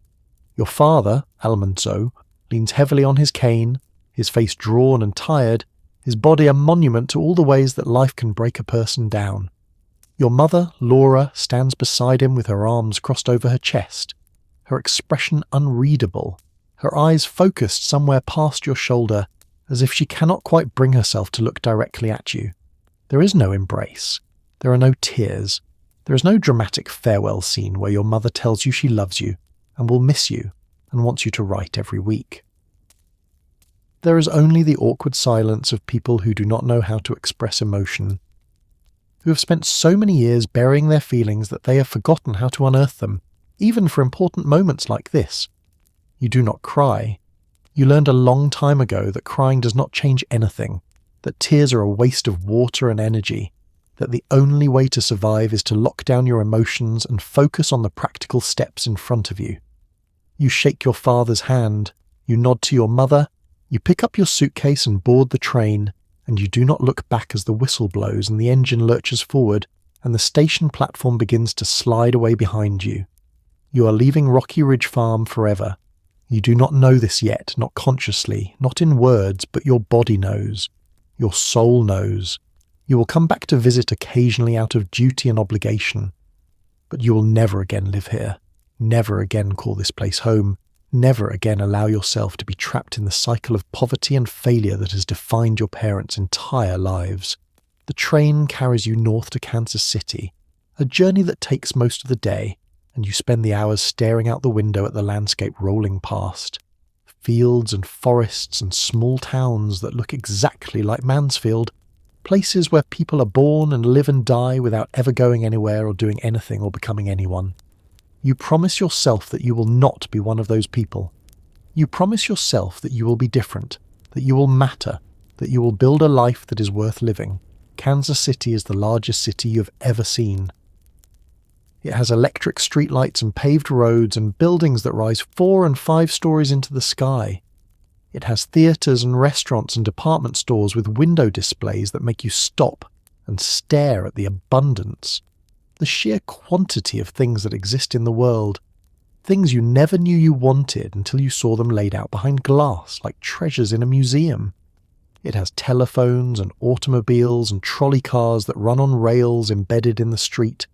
Your father, Almanzo, leans heavily on his cane, his face drawn and tired, his body a monument to all the ways that life can break a person down. Your mother, Laura, stands beside him with her arms crossed over her chest, her expression unreadable, her eyes focused somewhere past your shoulder, as if she cannot quite bring herself to look directly at you. There is no embrace. There are no tears. There is no dramatic farewell scene where your mother tells you she loves you and will miss you and wants you to write every week. There is only the awkward silence of people who do not know how to express emotion, who have spent so many years burying their feelings that they have forgotten how to unearth them, even for important moments like this. You do not cry. You learned a long time ago that crying does not change anything, that tears are a waste of water and energy, that the only way to survive is to lock down your emotions and focus on the practical steps in front of you. You shake your father's hand, you nod to your mother, you pick up your suitcase and board the train, and you do not look back as the whistle blows and the engine lurches forward and the station platform begins to slide away behind you. You are leaving Rocky Ridge Farm forever. You do not know this yet, not consciously, not in words, but your body knows. Your soul knows. You will come back to visit occasionally out of duty and obligation, but you will never again live here, never again call this place home, never again allow yourself to be trapped in the cycle of poverty and failure that has defined your parents' entire lives. The train carries you north to Kansas City, a journey that takes most of the day, and you spend the hours staring out the window at the landscape rolling past. Fields and forests and small towns that look exactly like Mansfield, places where people are born and live and die without ever going anywhere or doing anything or becoming anyone. You promise yourself that you will not be one of those people. You promise yourself that you will be different, that you will matter, that you will build a life that is worth living. Kansas City is the largest city you have ever seen. It has electric streetlights and paved roads and buildings that rise 4 and 5 stories into the sky. It has theatres and restaurants and department stores with window displays that make you stop and stare at the abundance, the sheer quantity of things that exist in the world, things you never knew you wanted until you saw them laid out behind glass like treasures in a museum. It has telephones and automobiles and trolley cars that run on rails embedded in the street.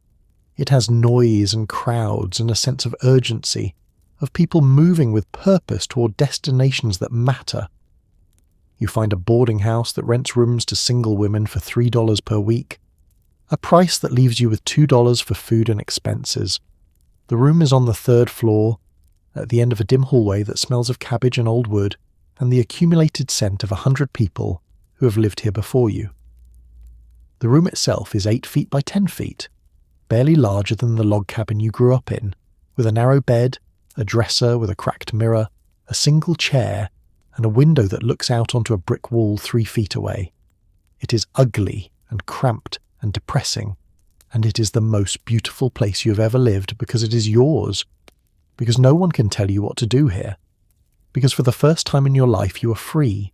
It has noise and crowds and a sense of urgency, of people moving with purpose toward destinations that matter. You find a boarding house that rents rooms to single women for $3 per week, a price that leaves you with $2 for food and expenses. The room is on the 3rd floor, at the end of a dim hallway that smells of cabbage and old wood, and the accumulated scent of 100 people who have lived here before you. The room itself is 8 feet by 10 feet, barely larger than the log cabin you grew up in, with a narrow bed, a dresser with a cracked mirror, a single chair, and a window that looks out onto a brick wall 3 feet away. It is ugly and cramped and depressing, and it is the most beautiful place you have ever lived because it is yours, because no one can tell you what to do here, because for the first time in your life you are free.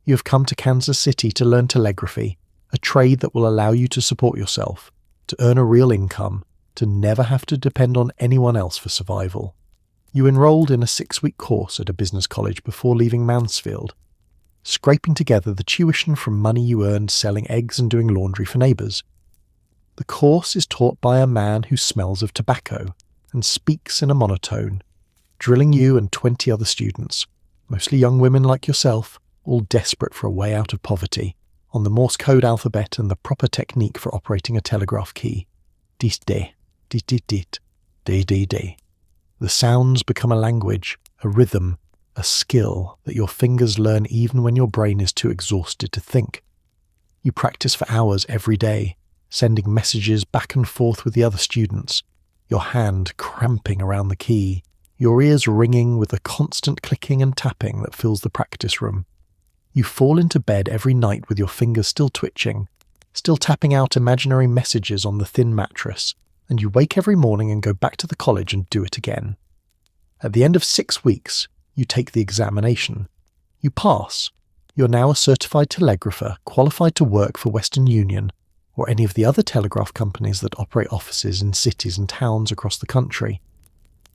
You have come to Kansas City to learn telegraphy, a trade that will allow you to support yourself, to earn a real income, to never have to depend on anyone else for survival. You enrolled in a 6-week course at a business college before leaving Mansfield, scraping together the tuition from money you earned selling eggs and doing laundry for neighbours. The course is taught by a man who smells of tobacco and speaks in a monotone, drilling you and 20 other students, mostly young women like yourself, all desperate for a way out of poverty, on the Morse code alphabet and the proper technique for operating a telegraph key. Dis-de, dit-dit-dit, de-de-de. The sounds become a language, a rhythm, a skill that your fingers learn even when your brain is too exhausted to think. You practice for hours every day, sending messages back and forth with the other students, your hand cramping around the key, your ears ringing with the constant clicking and tapping that fills the practice room. You fall into bed every night with your fingers still twitching, still tapping out imaginary messages on the thin mattress, and you wake every morning and go back to the college and do it again. At the end of 6 weeks, you take the examination. You pass. You're now a certified telegrapher, qualified to work for Western Union, or any of the other telegraph companies that operate offices in cities and towns across the country.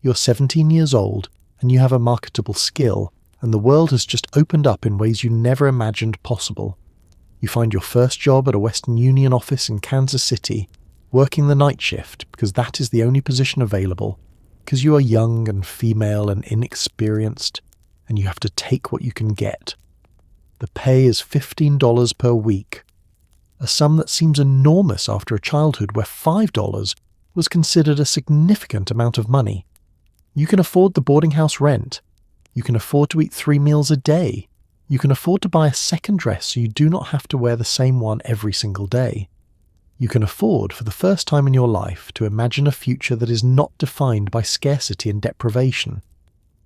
You're 17 years old, and you have a marketable skill, and the world has just opened up in ways you never imagined possible. You find your first job at a Western Union office in Kansas City, working the night shift because that is the only position available, because you are young and female and inexperienced, and you have to take what you can get. The pay is $15 per week, a sum that seems enormous after a childhood where $5 was considered a significant amount of money. You can afford the boarding house rent. You can afford to eat 3 meals a day. You can afford to buy a second dress so you do not have to wear the same one every single day. You can afford, for the first time in your life, to imagine a future that is not defined by scarcity and deprivation.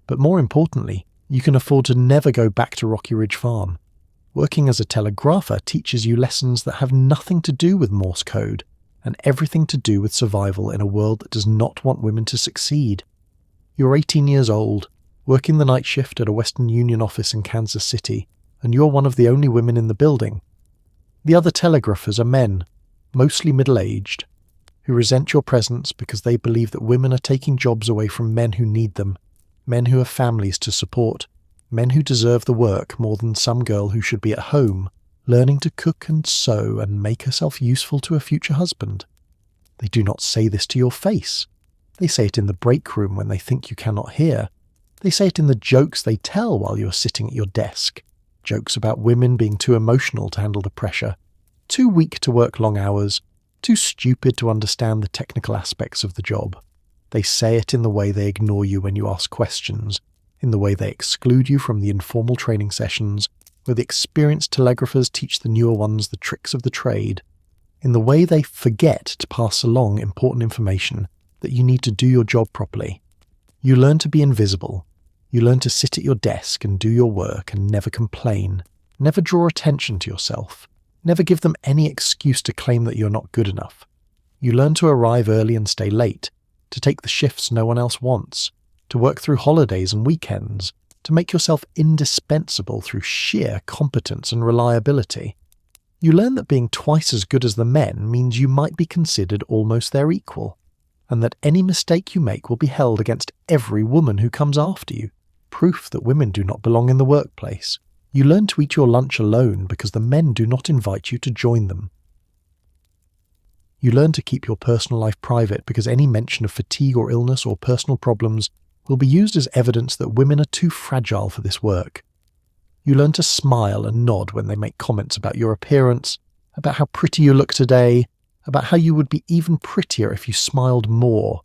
But more importantly, you can afford to never go back to Rocky Ridge Farm. Working as a telegrapher teaches you lessons that have nothing to do with Morse code and everything to do with survival in a world that does not want women to succeed. You're 18 years old, working the night shift at a Western Union office in Kansas City, and you're one of the only women in the building. The other telegraphers are men, mostly middle-aged, who resent your presence because they believe that women are taking jobs away from men who need them, men who have families to support, men who deserve the work more than some girl who should be at home, learning to cook and sew and make herself useful to a future husband. They do not say this to your face. They say it in the break room when they think you cannot hear. They say it in the jokes they tell while you are sitting at your desk. Jokes about women being too emotional to handle the pressure, too weak to work long hours, too stupid to understand the technical aspects of the job. They say it in the way they ignore you when you ask questions, in the way they exclude you from the informal training sessions, where the experienced telegraphers teach the newer ones the tricks of the trade, in the way they forget to pass along important information that you need to do your job properly. You learn to be invisible. You learn to sit at your desk and do your work and never complain, never draw attention to yourself, never give them any excuse to claim that you're not good enough. You learn to arrive early and stay late, to take the shifts no one else wants, to work through holidays and weekends, to make yourself indispensable through sheer competence and reliability. You learn that being twice as good as the men means you might be considered almost their equal, and that any mistake you make will be held against every woman who comes after you, proof that women do not belong in the workplace. You learn to eat your lunch alone because the men do not invite you to join them. You learn to keep your personal life private because any mention of fatigue or illness or personal problems will be used as evidence that women are too fragile for this work. You learn to smile and nod when they make comments about your appearance, about how pretty you look today, about how you would be even prettier if you smiled more.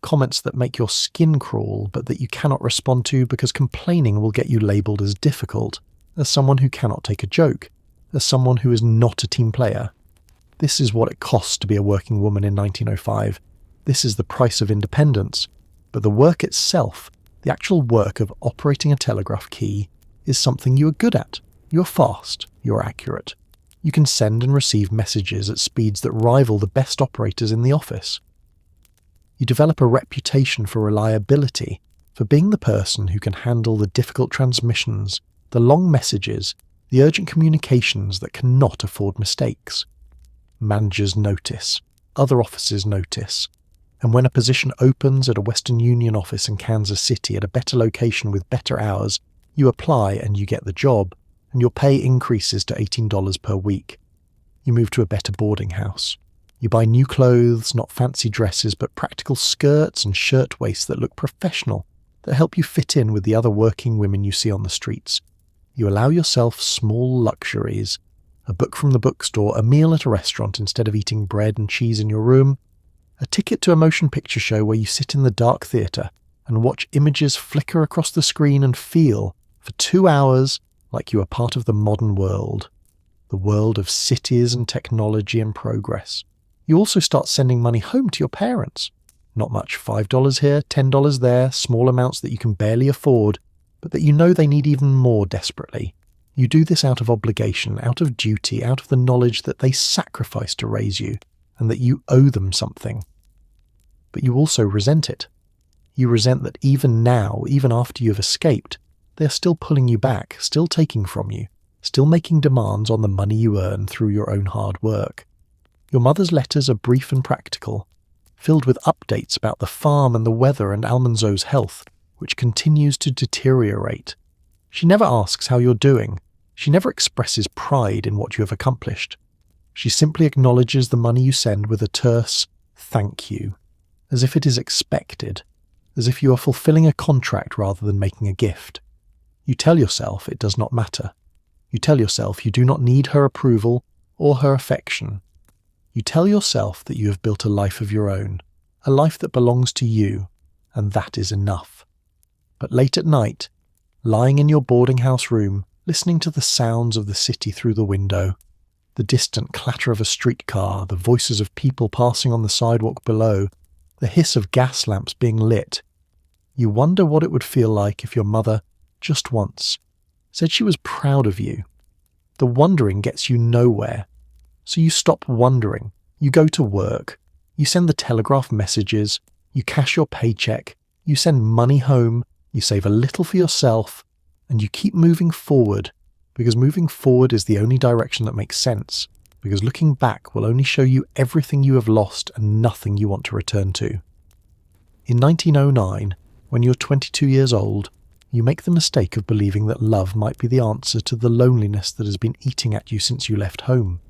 Comments that make your skin crawl but that you cannot respond to because complaining will get you labelled as difficult, as someone who cannot take a joke, as someone who is not a team player. This is what it costs to be a working woman in 1905. This is the price of independence. But the work itself, the actual work of operating a telegraph key, is something you are good at. You're fast. You're accurate. You can send and receive messages at speeds that rival the best operators in the office. You develop a reputation for reliability, for being the person who can handle the difficult transmissions, the long messages, the urgent communications that cannot afford mistakes. Managers notice. Other officers notice. And when a position opens at a Western Union office in Kansas City at a better location with better hours, you apply and you get the job, and your pay increases to $18 per week. You move to a better boarding house. You buy new clothes, not fancy dresses, but practical skirts and shirtwaists that look professional, that help you fit in with the other working women you see on the streets. You allow yourself small luxuries, a book from the bookstore, a meal at a restaurant instead of eating bread and cheese in your room, a ticket to a motion picture show where you sit in the dark theatre and watch images flicker across the screen and feel, for 2 hours, like you are part of the modern world, the world of cities and technology and progress. You also start sending money home to your parents. Not much, $5 here, $10 there, small amounts that you can barely afford, but that you know they need even more desperately. You do this out of obligation, out of duty, out of the knowledge that they sacrificed to raise you, and that you owe them something. But you also resent it. You resent that even now, even after you have escaped, they are still pulling you back, still taking from you, still making demands on the money you earn through your own hard work. Your mother's letters are brief and practical, filled with updates about the farm and the weather and Almanzo's health, which continues to deteriorate. She never asks how you're doing. She never expresses pride in what you have accomplished. She simply acknowledges the money you send with a terse thank you, as if it is expected, as if you are fulfilling a contract rather than making a gift. You tell yourself it does not matter. You tell yourself you do not need her approval or her affection. You tell yourself that you have built a life of your own, a life that belongs to you, and that is enough. But late at night, lying in your boarding house room, listening to the sounds of the city through the window, the distant clatter of a streetcar, the voices of people passing on the sidewalk below, the hiss of gas lamps being lit, you wonder what it would feel like if your mother, just once, said she was proud of you. The wondering gets you nowhere. So you stop wondering. You go to work. You send the telegraph messages. You cash your paycheck. You send money home. You save a little for yourself. And you keep moving forward, because moving forward is the only direction that makes sense, because looking back will only show you everything you have lost and nothing you want to return to. In 1909, when you're 22 years old, You make the mistake of believing that love might be the answer to the loneliness that has been eating at you since you left home.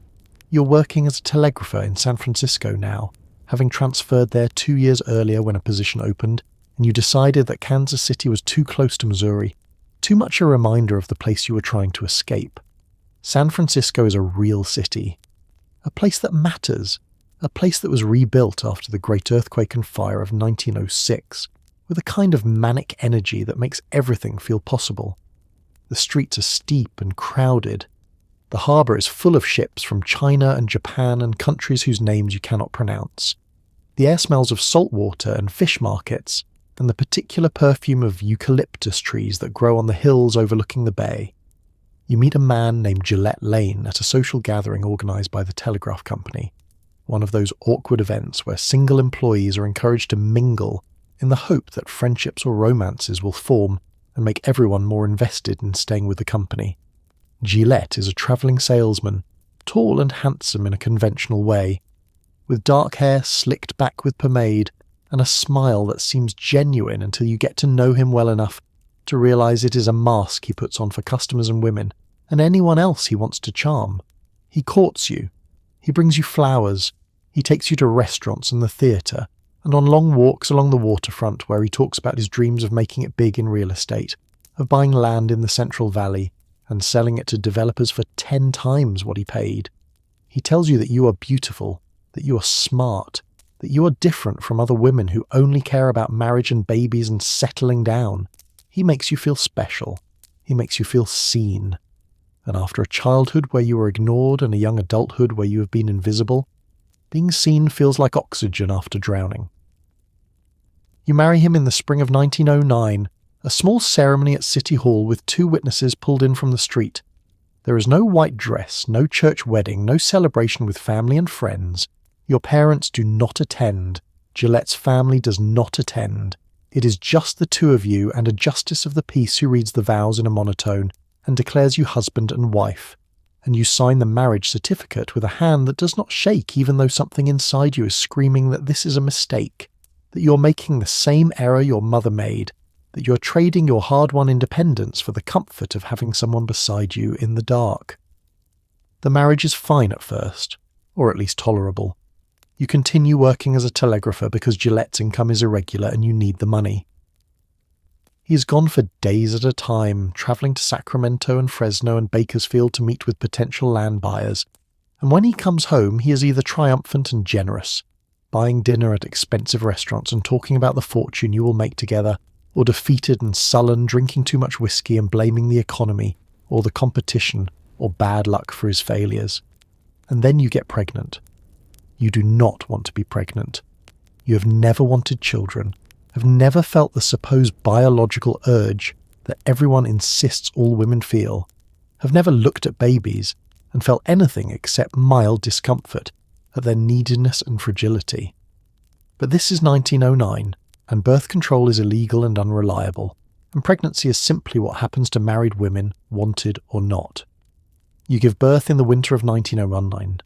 You're working as a telegrapher in San Francisco now, having transferred there 2 years earlier when a position opened, and you decided that Kansas City was too close to Missouri, too much a reminder of the place you were trying to escape. San Francisco is a real city, a place that matters, a place that was rebuilt after the great earthquake and fire of 1906, with a kind of manic energy that makes everything feel possible. The streets are steep and crowded. The harbour is full of ships from China and Japan and countries whose names you cannot pronounce. The air smells of salt water and fish markets, and the particular perfume of eucalyptus trees that grow on the hills overlooking the bay. You meet a man named Gillette Lane at a social gathering organised by the Telegraph Company, one of those awkward events where single employees are encouraged to mingle in the hope that friendships or romances will form and make everyone more invested in staying with the company. Gillette is a travelling salesman, tall and handsome in a conventional way, with dark hair slicked back with pomade and a smile that seems genuine until you get to know him well enough to realise it is a mask he puts on for customers and women, and anyone else he wants to charm. He courts you. He brings you flowers. He takes you to restaurants and the theatre, and on long walks along the waterfront where he talks about his dreams of making it big in real estate, of buying land in the Central Valley and selling it to developers for 10 times what he paid. He tells you that you are beautiful, that you are smart, that you are different from other women who only care about marriage and babies and settling down. He makes you feel special. He makes you feel seen. And after a childhood where you were ignored and a young adulthood where you have been invisible, being seen feels like oxygen after drowning. You marry him in the spring of 1909, a small ceremony at City Hall with 2 witnesses pulled in from the street. There is no white dress, no church wedding, no celebration with family and friends. Your parents do not attend. Gillette's family does not attend. It is just the 2 of you and a justice of the peace who reads the vows in a monotone and declares you husband and wife, and you sign the marriage certificate with a hand that does not shake even though something inside you is screaming that this is a mistake, that you're making the same error your mother made, that you're trading your hard-won independence for the comfort of having someone beside you in the dark. The marriage is fine at first, or at least tolerable. You continue working as a telegrapher because Gillette's income is irregular and you need the money. He is gone for days at a time, travelling to Sacramento and Fresno and Bakersfield to meet with potential land buyers, and when he comes home he is either triumphant and generous, buying dinner at expensive restaurants and talking about the fortune you will make together, or defeated and sullen, drinking too much whiskey and blaming the economy, or the competition, or bad luck for his failures. And then you get pregnant. You do not want to be pregnant. You have never wanted children, have never felt the supposed biological urge that everyone insists all women feel, have never looked at babies and felt anything except mild discomfort at their neediness and fragility. But this is 1909, and birth control is illegal and unreliable, and pregnancy is simply what happens to married women, wanted or not. You give birth in the winter of 1909,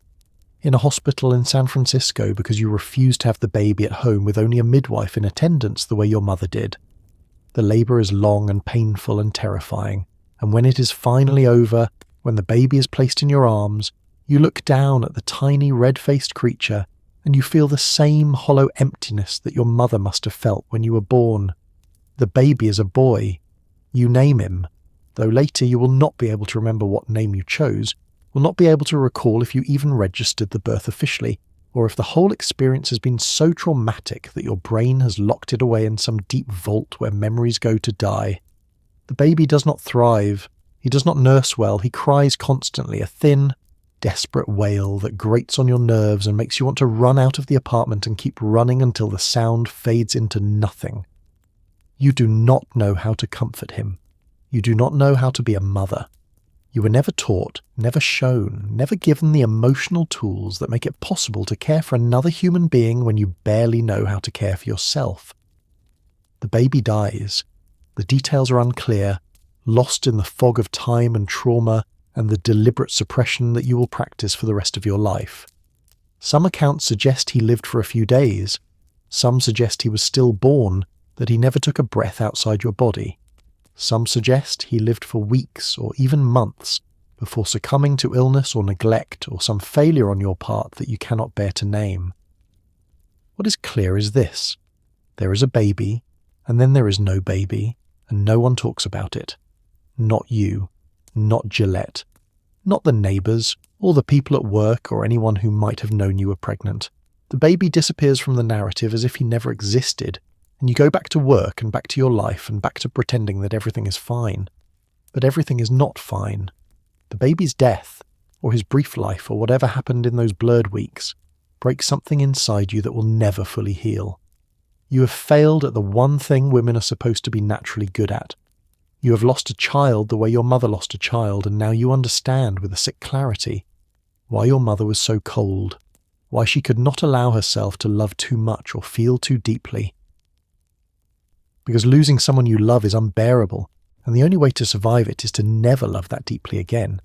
in a hospital in San Francisco because you refuse to have the baby at home with only a midwife in attendance the way your mother did. The labour is long and painful and terrifying, and when it is finally over, when the baby is placed in your arms, you look down at the tiny red-faced creature and you feel the same hollow emptiness that your mother must have felt when you were born. The baby is a boy. You name him, though later you will not be able to remember what name you chose, will not be able to recall if you even registered the birth officially, or if the whole experience has been so traumatic that your brain has locked it away in some deep vault where memories go to die. The baby does not thrive. He does not nurse well. He cries constantly, a thin, desperate wail that grates on your nerves and makes you want to run out of the apartment and keep running until the sound fades into nothing. You do not know how to comfort him. You do not know how to be a mother. You were never taught, never shown, never given the emotional tools that make it possible to care for another human being when you barely know how to care for yourself. The baby dies. The details are unclear, lost in the fog of time and trauma and the deliberate suppression that you will practice for the rest of your life. Some accounts suggest he lived for a few days. Some suggest he was still born, that he never took a breath outside your body. Some suggest he lived for weeks or even months before succumbing to illness or neglect or some failure on your part that you cannot bear to name. What is clear is this: there is a baby, and then there is no baby, and no one talks about it. Not you, not Gillette, not the neighbours, or the people at work or anyone who might have known you were pregnant. The baby disappears from the narrative as if he never existed, and you go back to work and back to your life and back to pretending that everything is fine. But everything is not fine. The baby's death, or his brief life, or whatever happened in those blurred weeks, breaks something inside you that will never fully heal. You have failed at the one thing women are supposed to be naturally good at. You have lost a child the way your mother lost a child, and now you understand with a sick clarity why your mother was so cold, why she could not allow herself to love too much or feel too deeply. Because losing someone you love is unbearable, and the only way to survive it is to never love that deeply again.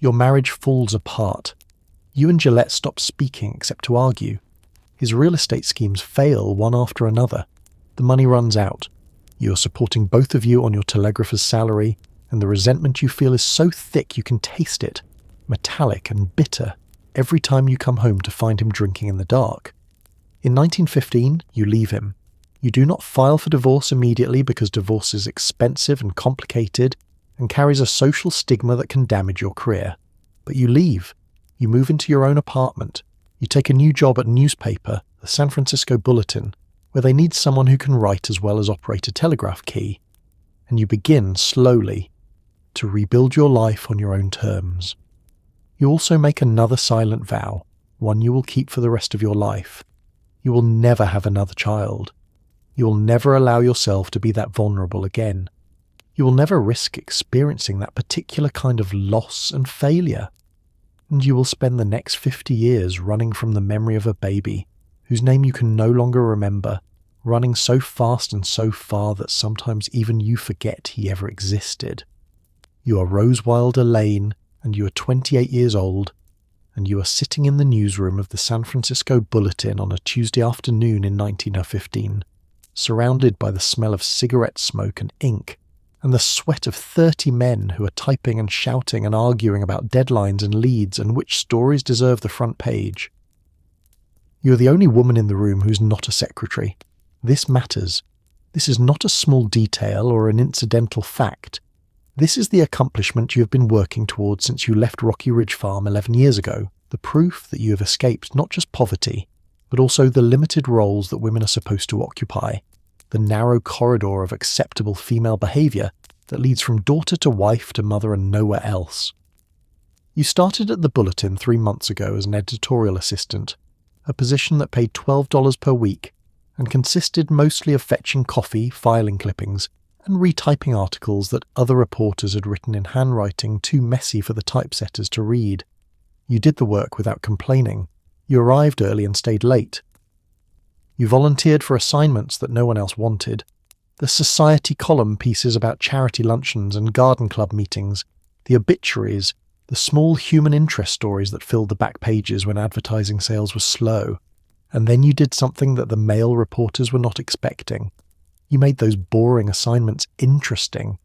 Your marriage falls apart. You and Gillette stop speaking except to argue. His real estate schemes fail one after another. The money runs out. You are supporting both of you on your Telegrapher's salary, and the resentment you feel is so thick you can taste it, metallic and bitter, every time you come home to find him drinking in the dark. In 1915, you leave him. You do not file for divorce immediately because divorce is expensive and complicated and carries a social stigma that can damage your career. But you leave. You move into your own apartment. You take a new job at newspaper, the San Francisco Bulletin, where they need someone who can write as well as operate a telegraph key. And you begin, slowly, to rebuild your life on your own terms. You also make another silent vow, one you will keep for the rest of your life. You will never have another child. You will never allow yourself to be that vulnerable again. You will never risk experiencing that particular kind of loss and failure. And you will spend the next 50 years running from the memory of a baby, whose name you can no longer remember, running so fast and so far that sometimes even you forget he ever existed. You are Rose Wilder Lane, and you are 28 years old, and you are sitting in the newsroom of the San Francisco Bulletin on a Tuesday afternoon in 1915, surrounded by the smell of cigarette smoke and ink, and the sweat of 30 men who are typing and shouting and arguing about deadlines and leads and which stories deserve the front page. You are the only woman in the room who's not a secretary. This matters. This is not a small detail or an incidental fact. This is the accomplishment you have been working towards since you left Rocky Ridge Farm 11 years ago, the proof that you have escaped not just poverty, but also the limited roles that women are supposed to occupy, the narrow corridor of acceptable female behaviour that leads from daughter to wife to mother and nowhere else. You started at the Bulletin 3 months ago as an editorial assistant, a position that paid $12 per week and consisted mostly of fetching coffee, filing clippings, and retyping articles that other reporters had written in handwriting too messy for the typesetters to read. You did the work without complaining. You arrived early and stayed late. You volunteered for assignments that no one else wanted. The society column pieces about charity luncheons and garden club meetings, the obituaries, the small human interest stories that filled the back pages when advertising sales were slow. And then you did something that the male reporters were not expecting. You made those boring assignments interesting.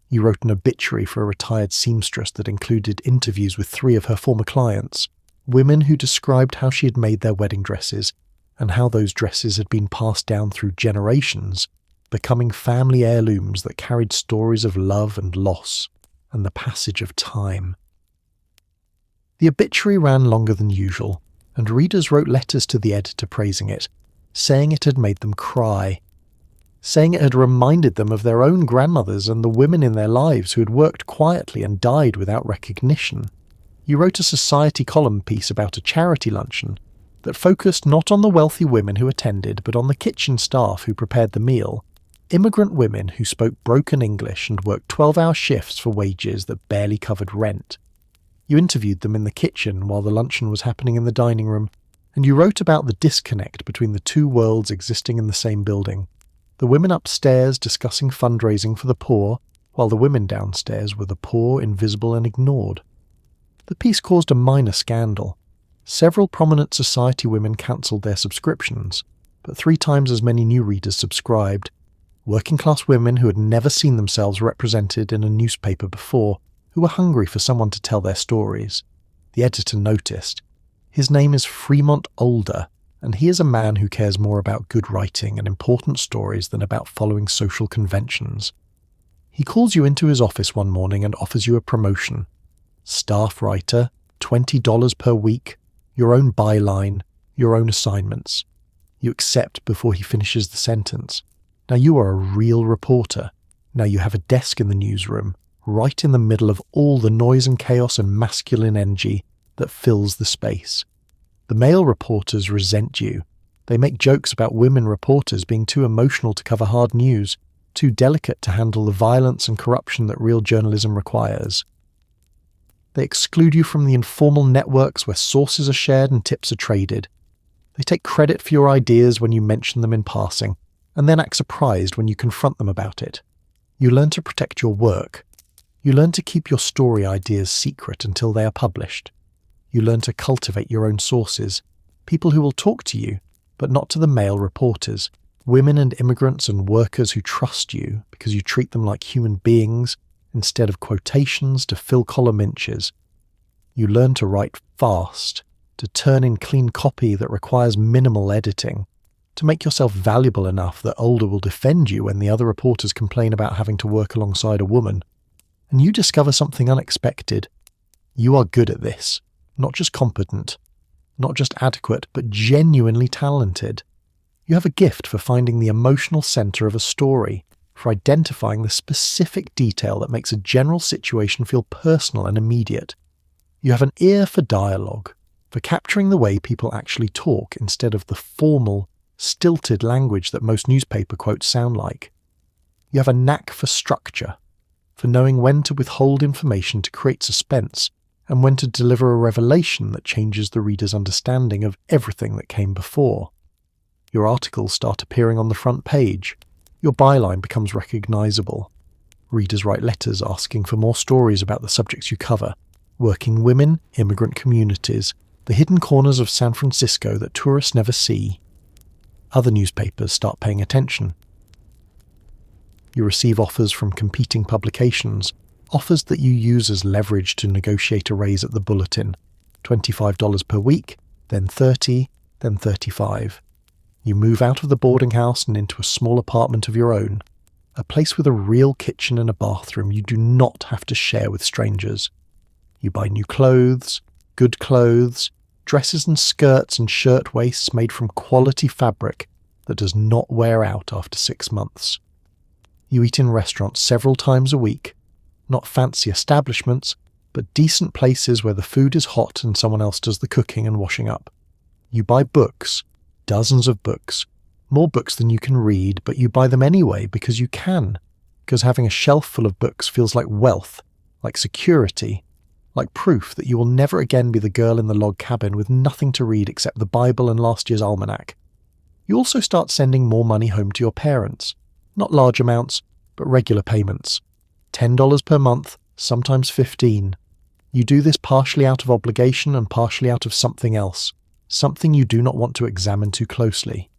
You wrote an obituary for a retired seamstress that included interviews with 3 of her former clients, women who described how she had made their wedding dresses and how those dresses had been passed down through generations, becoming family heirlooms that carried stories of love and loss and the passage of time. The obituary ran longer than usual, and readers wrote letters to the editor praising it, saying it had made them cry, saying it had reminded them of their own grandmothers and the women in their lives who had worked quietly and died without recognition. You wrote a society column piece about a charity luncheon that focused not on the wealthy women who attended, but on the kitchen staff who prepared the meal, immigrant women who spoke broken English and worked 12-hour shifts for wages that barely covered rent. You interviewed them in the kitchen while the luncheon was happening in the dining room, and you wrote about the disconnect between the two worlds existing in the same building. The women upstairs discussing fundraising for the poor, while the women downstairs were the poor, invisible and ignored. The piece caused a minor scandal. Several prominent society women cancelled their subscriptions, but 3 times as many new readers subscribed. Working-class women who had never seen themselves represented in a newspaper before, who were hungry for someone to tell their stories. The editor noticed. His name is Fremont Older, and he is a man who cares more about good writing and important stories than about following social conventions. He calls you into his office one morning and offers you a promotion. Staff writer, $20 per week, your own byline, your own assignments. You accept before he finishes the sentence. Now you are a real reporter. Now you have a desk in the newsroom, right in the middle of all the noise and chaos and masculine energy that fills the space. The male reporters resent you. They make jokes about women reporters being too emotional to cover hard news, too delicate to handle the violence and corruption that real journalism requires. They exclude you from the informal networks where sources are shared and tips are traded. They take credit for your ideas when you mention them in passing, and then act surprised when you confront them about it. You learn to protect your work. You learn to keep your story ideas secret until they are published. You learn to cultivate your own sources, people who will talk to you, but not to the male reporters, women and immigrants and workers who trust you because you treat them like human beings instead of quotations to fill column inches. You learn to write fast, to turn in clean copy that requires minimal editing, to make yourself valuable enough that Older will defend you when the other reporters complain about having to work alongside a woman. And you discover something unexpected. You are good at this, not just competent, not just adequate, but genuinely talented. You have a gift for finding the emotional center of a story, for identifying the specific detail that makes a general situation feel personal and immediate. You have an ear for dialogue, for capturing the way people actually talk instead of the formal, stilted language that most newspaper quotes sound like. You have a knack for structure, for knowing when to withhold information to create suspense and when to deliver a revelation that changes the reader's understanding of everything that came before. Your articles start appearing on the front page. Your byline becomes recognizable. Readers write letters asking for more stories about the subjects you cover: working women, immigrant communities, the hidden corners of San Francisco that tourists never see. Other newspapers start paying attention. You receive offers from competing publications, offers that you use as leverage to negotiate a raise at the Bulletin. $25 per week, then $30, then $35. You move out of the boarding house and into a small apartment of your own, a place with a real kitchen and a bathroom you do not have to share with strangers. You buy new clothes, good clothes, dresses and skirts and shirtwaists made from quality fabric that does not wear out after 6 months. You eat in restaurants several times a week, not fancy establishments, but decent places where the food is hot and someone else does the cooking and washing up. You buy books, dozens of books, more books than you can read, but you buy them anyway because you can, because having a shelf full of books feels like wealth, like security, like proof that you will never again be the girl in the log cabin with nothing to read except the Bible and last year's almanac. You also start sending more money home to your parents, not large amounts, but regular payments. $10 per month, sometimes $15. You do this partially out of obligation and partially out of something else, something you do not want to examine too closely.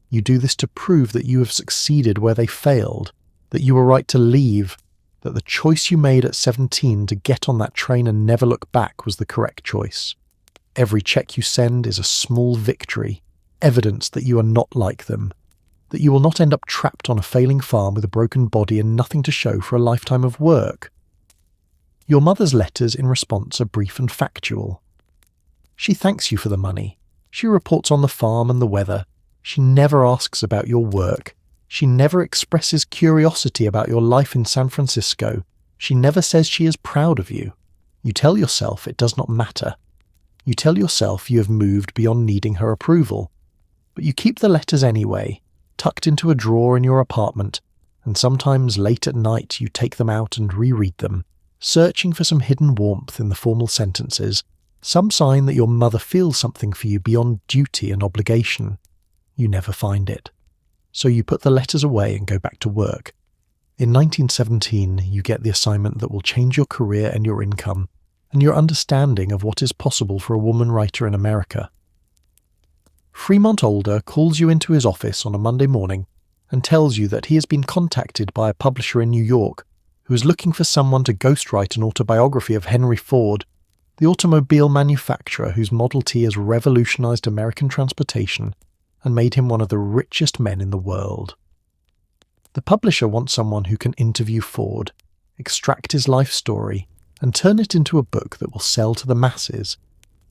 You do this to prove that you have succeeded where they failed, that you were right to leave, that the choice you made at 17 to get on that train and never look back was the correct choice. Every check you send is a small victory, evidence that you are not like them, that you will not end up trapped on a failing farm with a broken body and nothing to show for a lifetime of work. Your mother's letters in response are brief and factual. She thanks you for the money. She reports on the farm and the weather. She never asks about your work. She never expresses curiosity about your life in San Francisco. She never says she is proud of you. You tell yourself it does not matter. You tell yourself you have moved beyond needing her approval. But you keep the letters anyway, tucked into a drawer in your apartment, and sometimes late at night you take them out and reread them, searching for some hidden warmth in the formal sentences, some sign that your mother feels something for you beyond duty and obligation. You never find it. So you put the letters away and go back to work. In 1917, you get the assignment that will change your career and your income, and your understanding of what is possible for a woman writer in America. Fremont Older calls you into his office on a Monday morning and tells you that he has been contacted by a publisher in New York who is looking for someone to ghostwrite an autobiography of Henry Ford, the automobile manufacturer whose Model T has revolutionized American transportation and made him one of the richest men in the world. The publisher wants someone who can interview Ford, extract his life story, and turn it into a book that will sell to the masses.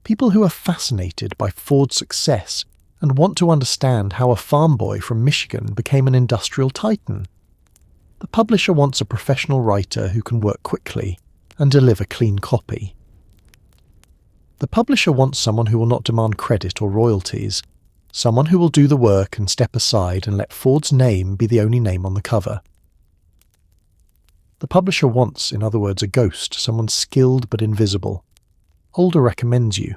People who are fascinated by Ford's success and want to understand how a farm boy from Michigan became an industrial titan. The publisher wants a professional writer who can work quickly and deliver clean copy. The publisher wants someone who will not demand credit or royalties, someone who will do the work and step aside and let Ford's name be the only name on the cover. The publisher wants, in other words, a ghost, someone skilled but invisible. Older recommends you.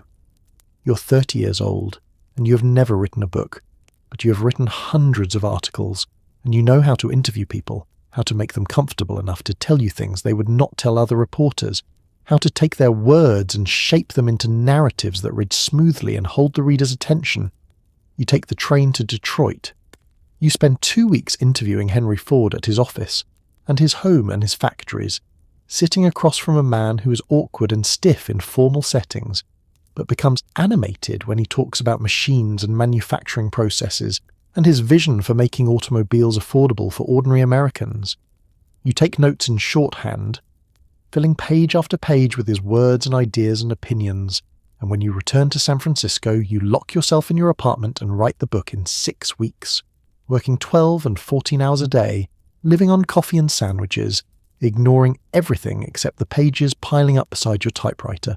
You're 30 years old, and you have never written a book, but you have written hundreds of articles, and you know how to interview people, how to make them comfortable enough to tell you things they would not tell other reporters, how to take their words and shape them into narratives that read smoothly and hold the reader's attention. You take the train to Detroit. You spend 2 weeks interviewing Henry Ford at his office, and his home and his factories, sitting across from a man who is awkward and stiff in formal settings, but becomes animated when he talks about machines and manufacturing processes and his vision for making automobiles affordable for ordinary Americans. You take notes in shorthand, filling page after page with his words and ideas and opinions, and when you return to San Francisco, you lock yourself in your apartment and write the book in 6 weeks, working 12 and 14 hours a day, living on coffee and sandwiches, ignoring everything except the pages piling up beside your typewriter.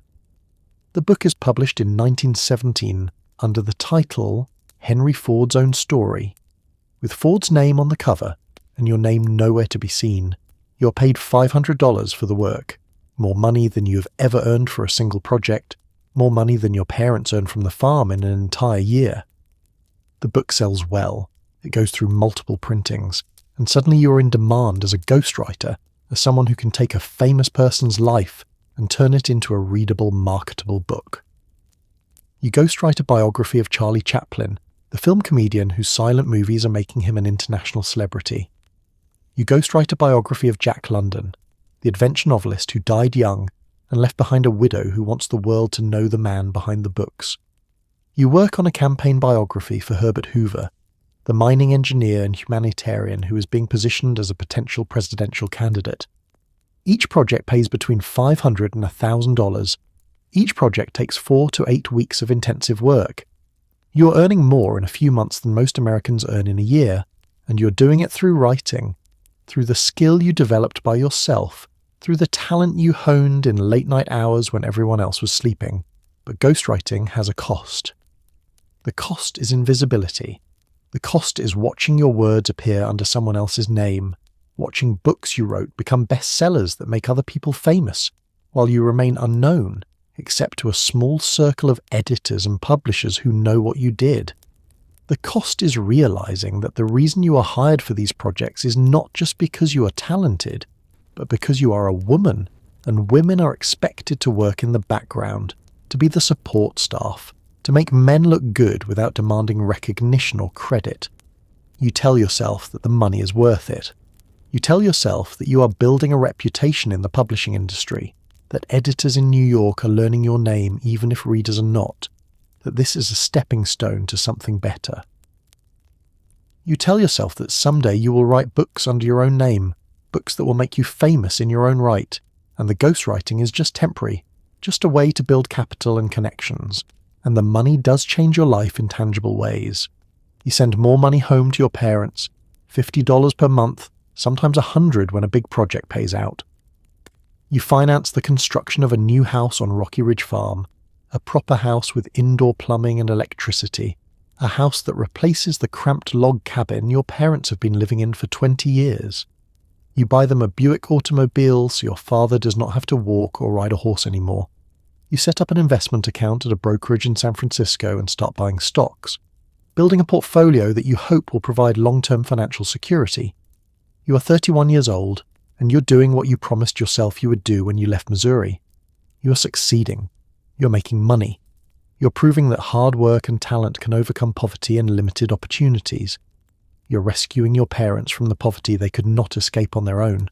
The book is published in 1917 under the title Henry Ford's Own Story, with Ford's name on the cover and your name nowhere to be seen. You're paid $500 for the work, more money than you have ever earned for a single project, more money than your parents earned from the farm in an entire year. The book sells well, it goes through multiple printings, and suddenly you're in demand as a ghostwriter, as someone who can take a famous person's life and turn it into a readable, marketable book. You ghostwrite a biography of Charlie Chaplin, the film comedian whose silent movies are making him an international celebrity. You ghostwrite a biography of Jack London, the adventure novelist who died young and left behind a widow who wants the world to know the man behind the books. You work on a campaign biography for Herbert Hoover, the mining engineer and humanitarian who is being positioned as a potential presidential candidate. Each project pays between $500 and $1,000. Each project takes 4 to 8 weeks of intensive work. You're earning more in a few months than most Americans earn in a year, and you're doing it through writing, through the skill you developed by yourself, through the talent you honed in late-night hours when everyone else was sleeping. But ghostwriting has a cost. The cost is invisibility. The cost is watching your words appear under someone else's name, watching books you wrote become bestsellers that make other people famous, while you remain unknown, except to a small circle of editors and publishers who know what you did. The cost is realizing that the reason you are hired for these projects is not just because you are talented, but because you are a woman, and women are expected to work in the background, to be the support staff, to make men look good without demanding recognition or credit. You tell yourself that the money is worth it. You tell yourself that you are building a reputation in the publishing industry, that editors in New York are learning your name even if readers are not, that this is a stepping stone to something better. You tell yourself that someday you will write books under your own name, books that will make you famous in your own right, and the ghostwriting is just temporary, just a way to build capital and connections, and the money does change your life in tangible ways. You send more money home to your parents, $50 per month, sometimes $100 when a big project pays out. You finance the construction of a new house on Rocky Ridge Farm, a proper house with indoor plumbing and electricity, a house that replaces the cramped log cabin your parents have been living in for 20 years. You buy them a Buick automobile so your father does not have to walk or ride a horse anymore. You set up an investment account at a brokerage in San Francisco and start buying stocks, building a portfolio that you hope will provide long-term financial security. You are 31 years old, and you're doing what you promised yourself you would do when you left Missouri. You are succeeding. You're making money. You're proving that hard work and talent can overcome poverty and limited opportunities. You're rescuing your parents from the poverty they could not escape on their own.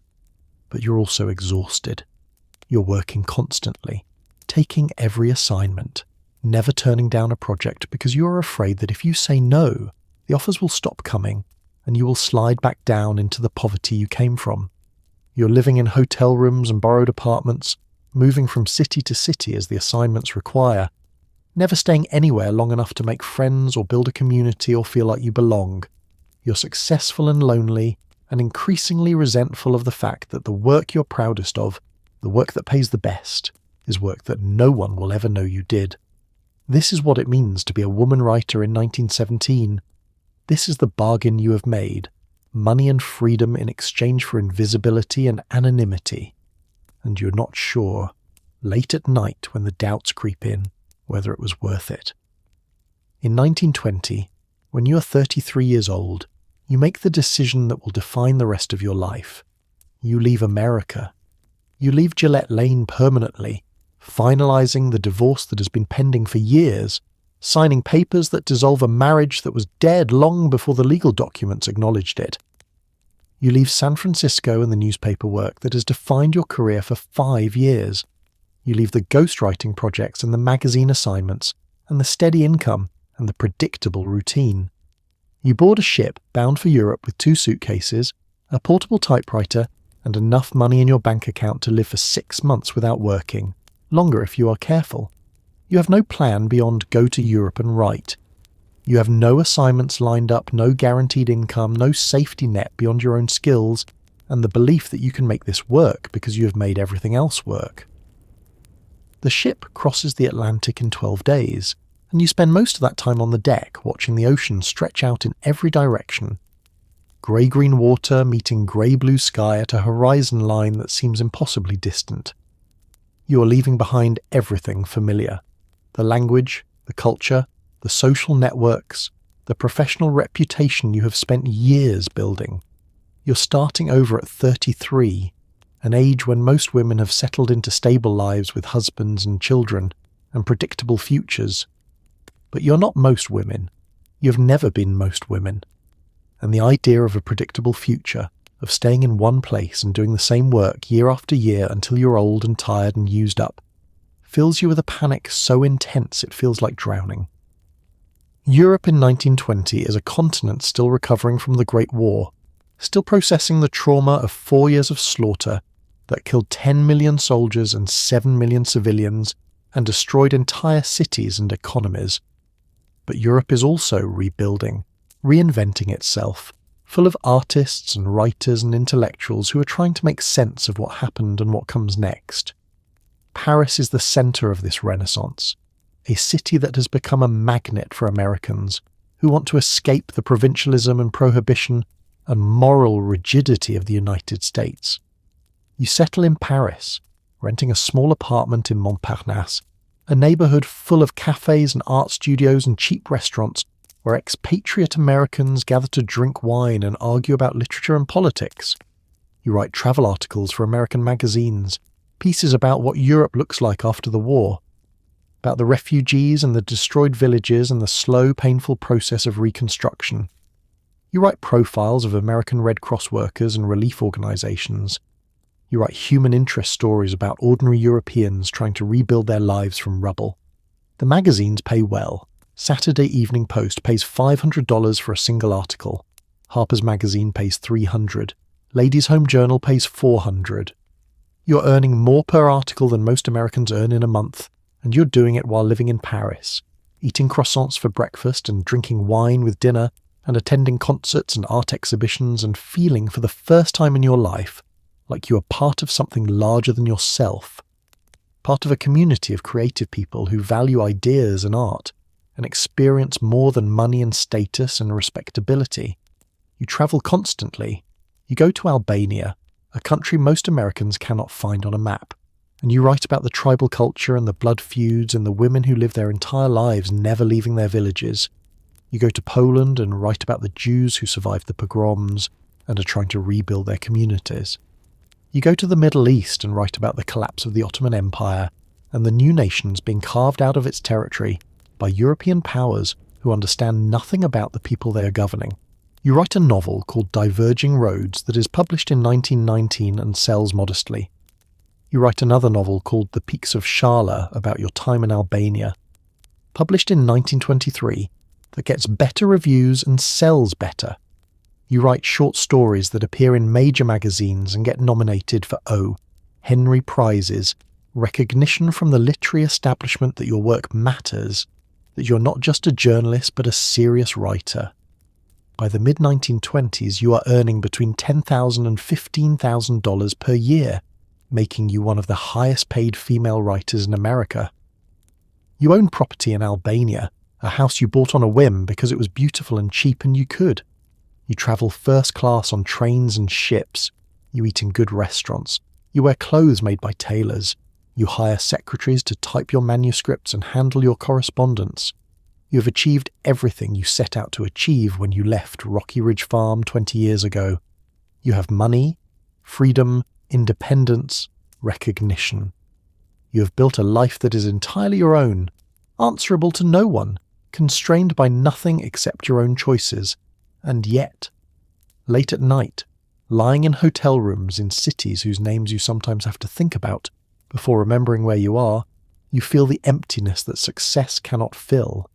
But you're also exhausted. You're working constantly, taking every assignment, never turning down a project because you are afraid that if you say no, the offers will stop coming and you will slide back down into the poverty you came from. You're living in hotel rooms and borrowed apartments, moving from city to city as the assignments require, never staying anywhere long enough to make friends or build a community or feel like you belong. You're successful and lonely and increasingly resentful of the fact that the work you're proudest of, the work that pays the best, is work that no one will ever know you did. This is what it means to be a woman writer in 1917. This is the bargain you have made, money and freedom in exchange for invisibility and anonymity. And you're not sure, late at night when the doubts creep in, whether it was worth it. In 1920, when you are 33 years old, you make the decision that will define the rest of your life. You leave America. You leave Gillette Lane permanently, finalizing the divorce that has been pending for years, signing papers that dissolve a marriage that was dead long before the legal documents acknowledged it. You leave San Francisco and the newspaper work that has defined your career for 5 years. You leave the ghostwriting projects and the magazine assignments and the steady income and the predictable routine. You board a ship bound for Europe with 2 suitcases, a portable typewriter, and enough money in your bank account to live for 6 months without working, longer if you are careful. You have no plan beyond go to Europe and write. You have no assignments lined up, no guaranteed income, no safety net beyond your own skills, and the belief that you can make this work because you have made everything else work. The ship crosses the Atlantic in 12 days, and you spend most of that time on the deck watching the ocean stretch out in every direction. Grey-green water meeting grey-blue sky at a horizon line that seems impossibly distant. You are leaving behind everything familiar. The language, the culture, the social networks, the professional reputation you have spent years building. You're starting over at 33, an age when most women have settled into stable lives with husbands and children and predictable futures. But you're not most women. You've never been most women. And the idea of a predictable future, of staying in one place and doing the same work year after year until you're old and tired and used up, fills you with a panic so intense it feels like drowning. Europe in 1920 is a continent still recovering from the Great War, still processing the trauma of 4 years of slaughter that killed 10 million soldiers and 7 million civilians and destroyed entire cities and economies. But Europe is also rebuilding, reinventing itself, full of artists and writers and intellectuals who are trying to make sense of what happened and what comes next. Paris is the centre of this renaissance, a city that has become a magnet for Americans who want to escape the provincialism and prohibition and moral rigidity of the United States. You settle in Paris, renting a small apartment in Montparnasse, a neighbourhood full of cafes and art studios and cheap restaurants where expatriate Americans gather to drink wine and argue about literature and politics. You write travel articles for American magazines, pieces about what Europe looks like after the war, about the refugees and the destroyed villages and the slow, painful process of reconstruction. You write profiles of American Red Cross workers and relief organizations. You write human interest stories about ordinary Europeans trying to rebuild their lives from rubble. The magazines pay well. Saturday Evening Post pays $500 for a single article. Harper's Magazine pays $300. Ladies' Home Journal pays $400. You're earning more per article than most Americans earn in a month, and you're doing it while living in Paris, eating croissants for breakfast and drinking wine with dinner, and attending concerts and art exhibitions and feeling for the first time in your life like you are part of something larger than yourself, part of a community of creative people who value ideas and art and experience more than money and status and respectability. You travel constantly. You go to Albania, a country most Americans cannot find on a map, and you write about the tribal culture and the blood feuds and the women who live their entire lives never leaving their villages. You go to Poland and write about the Jews who survived the pogroms and are trying to rebuild their communities. You go to the Middle East and write about the collapse of the Ottoman Empire and the new nations being carved out of its territory by European powers who understand nothing about the people they are governing. You write a novel called Diverging Roads that is published in 1919 and sells modestly. You write another novel called The Peaks of Shala about your time in Albania, published in 1923, that gets better reviews and sells better. You write short stories that appear in major magazines and get nominated for Henry Prizes, recognition from the literary establishment that your work matters, that you're not just a journalist but a serious writer. By the mid-1920s, you are earning between $10,000 and $15,000 per year, making you one of the highest-paid female writers in America. You own property in Albania, a house you bought on a whim because it was beautiful and cheap and you could. You travel first class on trains and ships. You eat in good restaurants. You wear clothes made by tailors. You hire secretaries to type your manuscripts and handle your correspondence. You have achieved everything you set out to achieve when you left Rocky Ridge Farm 20 years ago. You have money, freedom, independence, recognition. You have built a life that is entirely your own, answerable to no one, constrained by nothing except your own choices. And yet, late at night, lying in hotel rooms in cities whose names you sometimes have to think about before remembering where you are, you feel the emptiness that success cannot fill.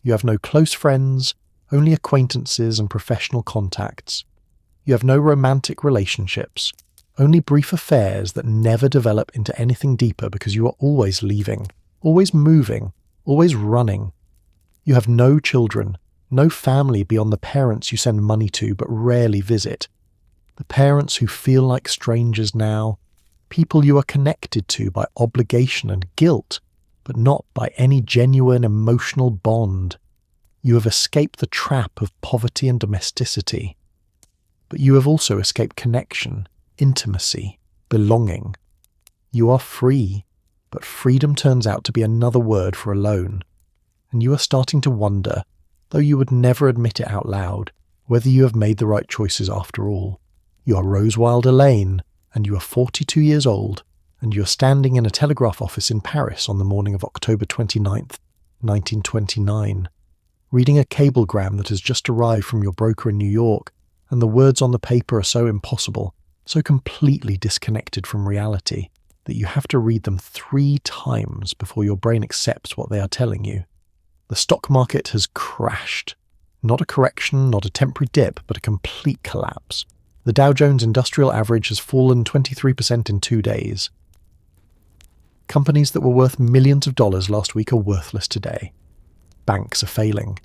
You have no close friends, only acquaintances and professional contacts. You have no romantic relationships, only brief affairs that never develop into anything deeper because you are always leaving, always moving, always running. You have no children, no family beyond the parents you send money to but rarely visit. The parents who feel like strangers now, people you are connected to by obligation and guilt, but not by any genuine emotional bond. You have escaped the trap of poverty and domesticity. But you have also escaped connection, intimacy, belonging. You are free, but freedom turns out to be another word for alone. And you are starting to wonder, though you would never admit it out loud, whether you have made the right choices after all. You are Rose Wilder Lane, and you are 42 years old, and you are standing in a telegraph office in Paris on the morning of October 29th, 1929, reading a cablegram that has just arrived from your broker in New York, and the words on the paper are so impossible, so completely disconnected from reality, that you have to read them 3 times before your brain accepts what they are telling you. The stock market has crashed. Not a correction, not a temporary dip, but a complete collapse. The Dow Jones Industrial Average has fallen 23% in 2 days. Companies that were worth millions of dollars last week are worthless today. Banks are failing.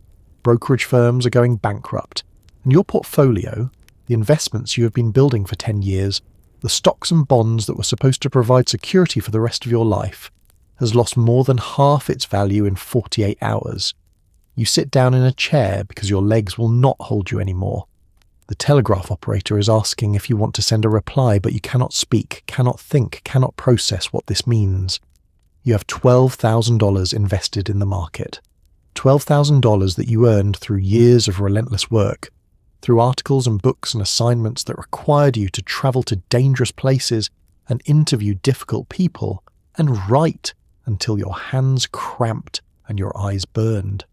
Brokerage firms are going bankrupt. And your portfolio, the investments you have been building for 10 years, the stocks and bonds that were supposed to provide security for the rest of your life, has lost more than half its value in 48 hours. You sit down in a chair because your legs will not hold you anymore. The telegraph operator is asking if you want to send a reply, but you cannot speak, cannot think, cannot process what this means. You have $12,000 invested in the market. $12,000 that you earned through years of relentless work, through articles and books and assignments that required you to travel to dangerous places and interview difficult people and write until your hands cramped and your eyes burned.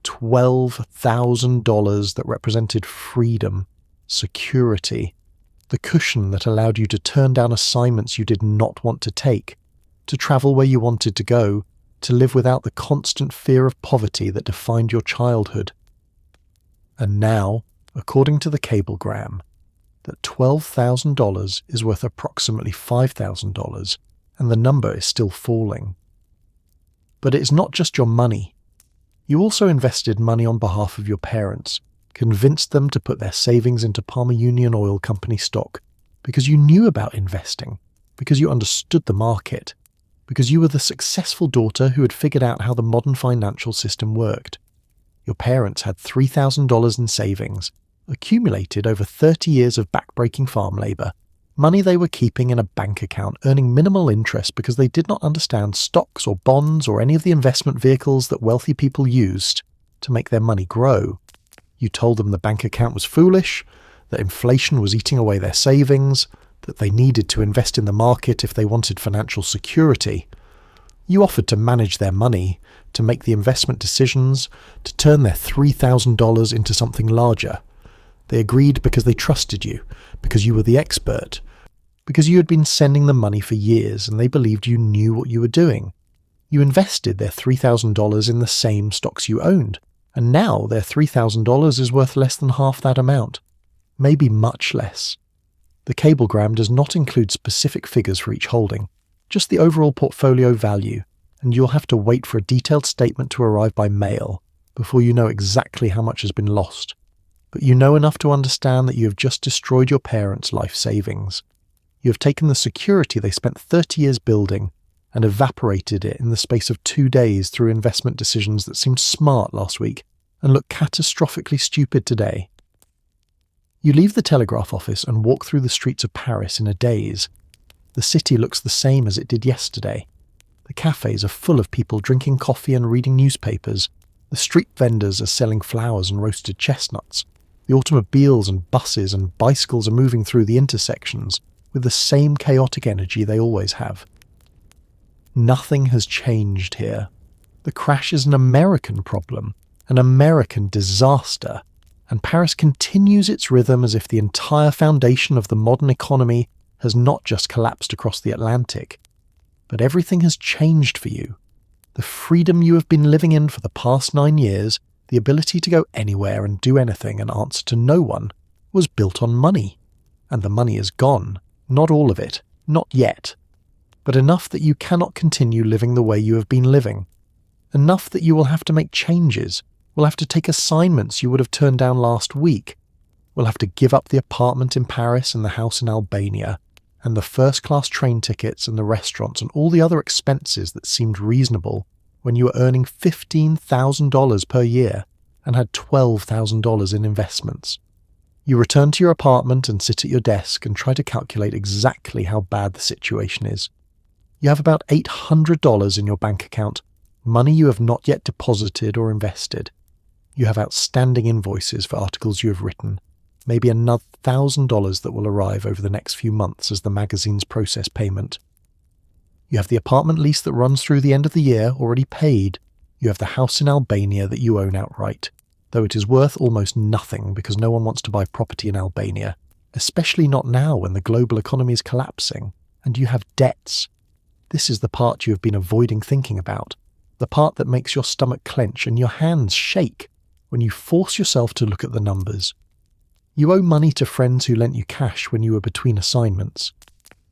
$12,000 that represented freedom, security, the cushion that allowed you to turn down assignments you did not want to take, to travel where you wanted to go, to live without the constant fear of poverty that defined your childhood. And now, according to the cablegram, that $12,000 is worth approximately $5,000, and the number is still falling. But it's not just your money. You also invested money on behalf of your parents, convinced them to put their savings into Palmer Union Oil Company stock, because you knew about investing, because you understood the market, because you were the successful daughter who had figured out how the modern financial system worked. Your parents had $3,000 in savings, accumulated over 30 years of backbreaking farm labour, money they were keeping in a bank account earning minimal interest because they did not understand stocks or bonds or any of the investment vehicles that wealthy people used to make their money grow. You told them the bank account was foolish, that inflation was eating away their savings, that they needed to invest in the market if they wanted financial security. You offered to manage their money, to make the investment decisions, to turn their $3,000 into something larger. They agreed because they trusted you, because you were the expert, because you had been sending them money for years and they believed you knew what you were doing. You invested their $3,000 in the same stocks you owned, and now their $3,000 is worth less than half that amount, maybe much less. The cablegram does not include specific figures for each holding, just the overall portfolio value, and you'll have to wait for a detailed statement to arrive by mail before you know exactly how much has been lost. But you know enough to understand that you have just destroyed your parents' life savings. You have taken the security they spent 30 years building and evaporated it in the space of 2 days through investment decisions that seemed smart last week and look catastrophically stupid today. You leave the telegraph office and walk through the streets of Paris in a daze. The city looks the same as it did yesterday. The cafes are full of people drinking coffee and reading newspapers. The street vendors are selling flowers and roasted chestnuts. The automobiles and buses and bicycles are moving through the intersections with the same chaotic energy they always have. Nothing has changed here. The crash is an American problem, an American disaster, and Paris continues its rhythm as if the entire foundation of the modern economy has not just collapsed across the Atlantic, but everything has changed for you. The freedom you have been living in for the past 9 years, the ability to go anywhere and do anything and answer to no one, was built on money. And the money is gone. Not all of it. Not yet. But enough that you cannot continue living the way you have been living. Enough that you will have to make changes, will have to take assignments you would have turned down last week, will have to give up the apartment in Paris and the house in Albania, and the first-class train tickets and the restaurants and all the other expenses that seemed reasonable when you were earning $15,000 per year and had $12,000 in investments. You return to your apartment and sit at your desk and try to calculate exactly how bad the situation is. You have about $800 in your bank account, money you have not yet deposited or invested. You have outstanding invoices for articles you have written, maybe another $1,000 that will arrive over the next few months as the magazines process payment. You have the apartment lease that runs through the end of the year already paid. You have the house in Albania that you own outright, though it is worth almost nothing because no one wants to buy property in Albania, especially not now when the global economy is collapsing, and you have debts. This is the part you have been avoiding thinking about, the part that makes your stomach clench and your hands shake when you force yourself to look at the numbers. You owe money to friends who lent you cash when you were between assignments.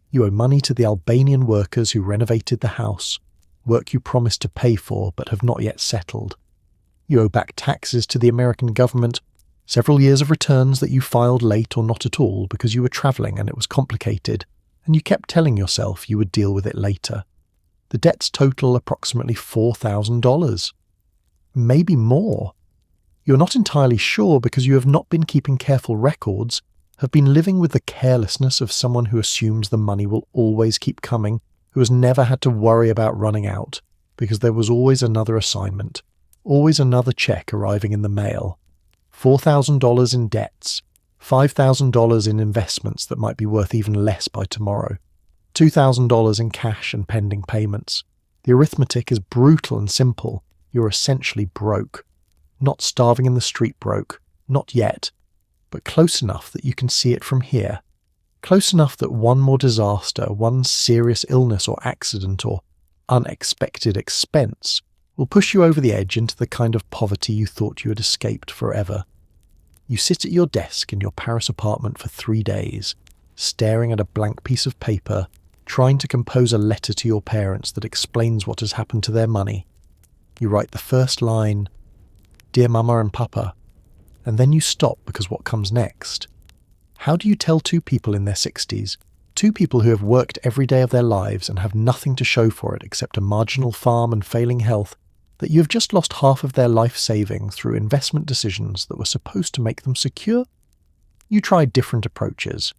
You owe money to the Albanian workers who renovated the house, work you promised to pay for but have not yet settled. You owe back taxes to the American government, several years of returns that you filed late or not at all because you were travelling and it was complicated, and you kept telling yourself you would deal with it later. The debts total approximately $4,000. Maybe more. You're not entirely sure because you have not been keeping careful records, have been living with the carelessness of someone who assumes the money will always keep coming, who has never had to worry about running out, because there was always another assignment, always another check arriving in the mail. $4,000 in debts, $5,000 in investments that might be worth even less by tomorrow, $2,000 in cash and pending payments. The arithmetic is brutal and simple. You're essentially broke. Not starving in the street broke, not yet, but close enough that you can see it from here. Close enough that one more disaster, one serious illness or accident or unexpected expense will push you over the edge into the kind of poverty you thought you had escaped forever. You sit at your desk in your Paris apartment for 3 days, staring at a blank piece of paper, trying to compose a letter to your parents that explains what has happened to their money. You write the first line, "Dear Mama and Papa," and then you stop because what comes next? How do you tell two people in their 60s, two people who have worked every day of their lives and have nothing to show for it except a marginal farm and failing health, that you have just lost half of their life savings through investment decisions that were supposed to make them secure? You try different approaches.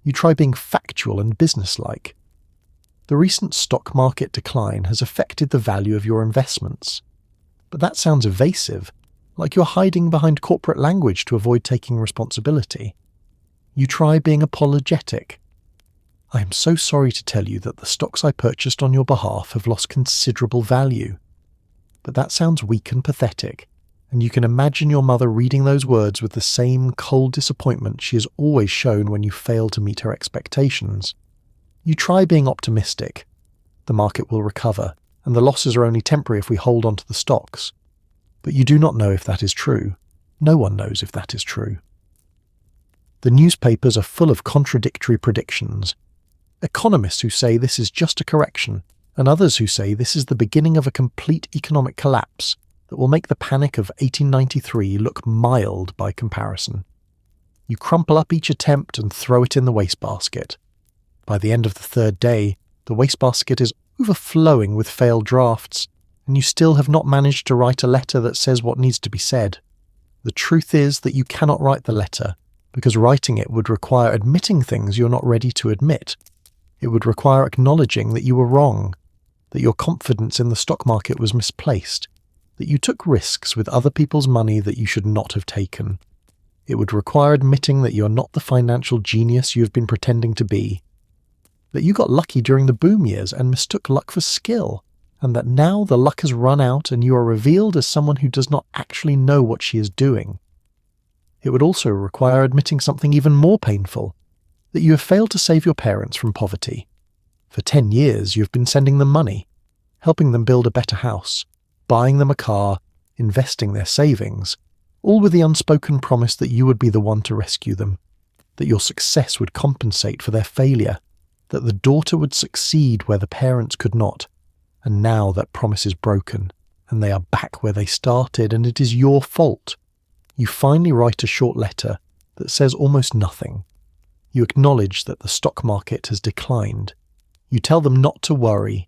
You try being factual and businesslike. The recent stock market decline has affected the value of your investments. But that sounds evasive, like you're hiding behind corporate language to avoid taking responsibility. You try being apologetic. I am so sorry to tell you that the stocks I purchased on your behalf have lost considerable value. But that sounds weak and pathetic, and you can imagine your mother reading those words with the same cold disappointment she has always shown when you fail to meet her expectations. You try being optimistic. The market will recover, and the losses are only temporary if we hold on to the stocks. But you do not know if that is true. No one knows if that is true. The newspapers are full of contradictory predictions. Economists who say this is just a correction, and others who say this is the beginning of a complete economic collapse that will make the panic of 1893 look mild by comparison. You crumple up each attempt and throw it in the wastebasket. By the end of the third day, the wastebasket is overflowing with failed drafts, and you still have not managed to write a letter that says what needs to be said. The truth is that you cannot write the letter, because writing it would require admitting things you're not ready to admit. It would require acknowledging that you were wrong, that your confidence in the stock market was misplaced, that you took risks with other people's money that you should not have taken. It would require admitting that you're not the financial genius you have been pretending to be, that you got lucky during the boom years and mistook luck for skill, and that now the luck has run out and you are revealed as someone who does not actually know what she is doing. It would also require admitting something even more painful, that you have failed to save your parents from poverty. For 10 years you have been sending them money, helping them build a better house, buying them a car, investing their savings, all with the unspoken promise that you would be the one to rescue them, that your success would compensate for their failure, that the daughter would succeed where the parents could not. And now that promise is broken, and they are back where they started, and it is your fault. You finally write a short letter that says almost nothing. You acknowledge that the stock market has declined. You tell them not to worry,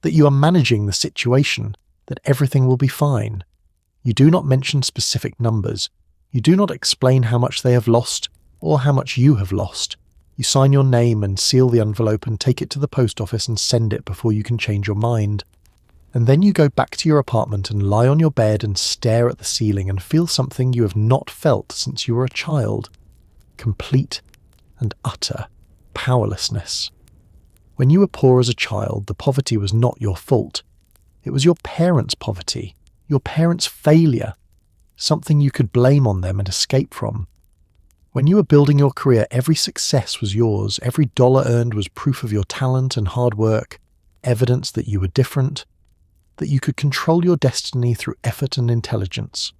that you are managing the situation, that everything will be fine. You do not mention specific numbers. You do not explain how much they have lost or how much you have lost. You sign your name and seal the envelope and take it to the post office and send it before you can change your mind. And then you go back to your apartment and lie on your bed and stare at the ceiling and feel something you have not felt since you were a child. Complete and utter powerlessness. When you were poor as a child, the poverty was not your fault. It was your parents' poverty, your parents' failure, something you could blame on them and escape from. When you were building your career, every success was yours. Every dollar earned was proof of your talent and hard work, evidence that you were different, that you could control your destiny through effort and intelligence.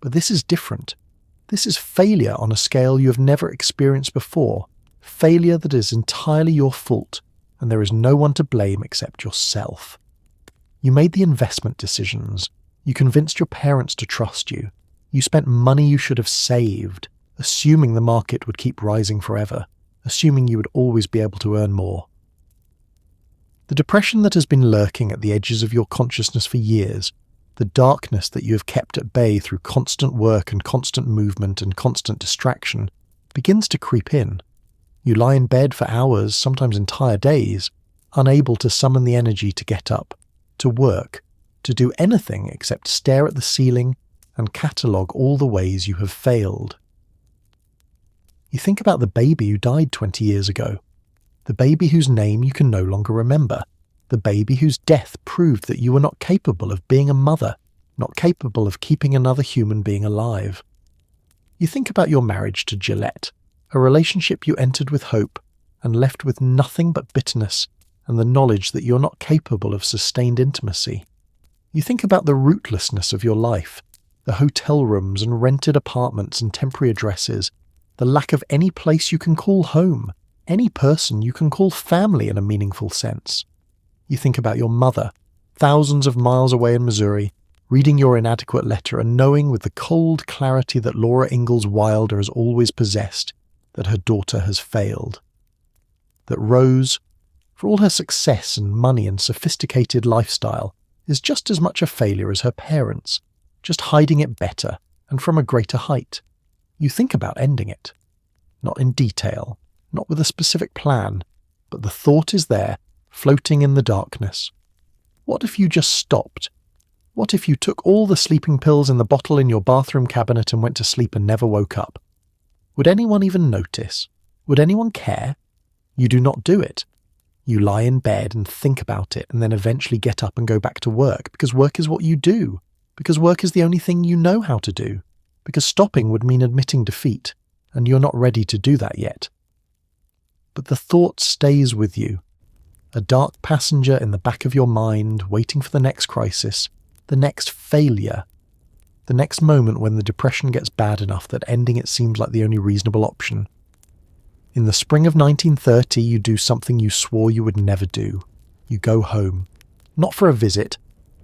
But this is different. This is failure on a scale you have never experienced before, failure that is entirely your fault, and there is no one to blame except yourself. You made the investment decisions. You convinced your parents to trust you. You spent money you should have saved, assuming the market would keep rising forever, assuming you would always be able to earn more. The depression that has been lurking at the edges of your consciousness for years, the darkness that you have kept at bay through constant work and constant movement and constant distraction, begins to creep in. You lie in bed for hours, sometimes entire days, unable to summon the energy to get up, to work, to do anything except stare at the ceiling and catalogue all the ways you have failed. You think about the baby who died 20 years ago, the baby whose name you can no longer remember, the baby whose death proved that you were not capable of being a mother, not capable of keeping another human being alive. You think about your marriage to Gillette, a relationship you entered with hope and left with nothing but bitterness and the knowledge that you're not capable of sustained intimacy. You think about the rootlessness of your life, the hotel rooms and rented apartments and temporary addresses, the lack of any place you can call home, any person you can call family in a meaningful sense. You think about your mother, thousands of miles away in Missouri, reading your inadequate letter and knowing with the cold clarity that Laura Ingalls Wilder has always possessed that her daughter has failed. That Rose, for all her success and money and sophisticated lifestyle, is just as much a failure as her parents, just hiding it better and from a greater height. You think about ending it. Not in detail, not with a specific plan, but the thought is there, floating in the darkness. What if you just stopped? What if you took all the sleeping pills in the bottle in your bathroom cabinet and went to sleep and never woke up? Would anyone even notice? Would anyone care? You do not do it. You lie in bed and think about it and then eventually get up and go back to work because work is what you do, because work is the only thing you know how to do, because stopping would mean admitting defeat, and you're not ready to do that yet. But the thought stays with you, a dark passenger in the back of your mind waiting for the next crisis, the next failure, the next moment when the depression gets bad enough that ending it seems like the only reasonable option. In the spring of 1930, you do something you swore you would never do. You go home. Not for a visit,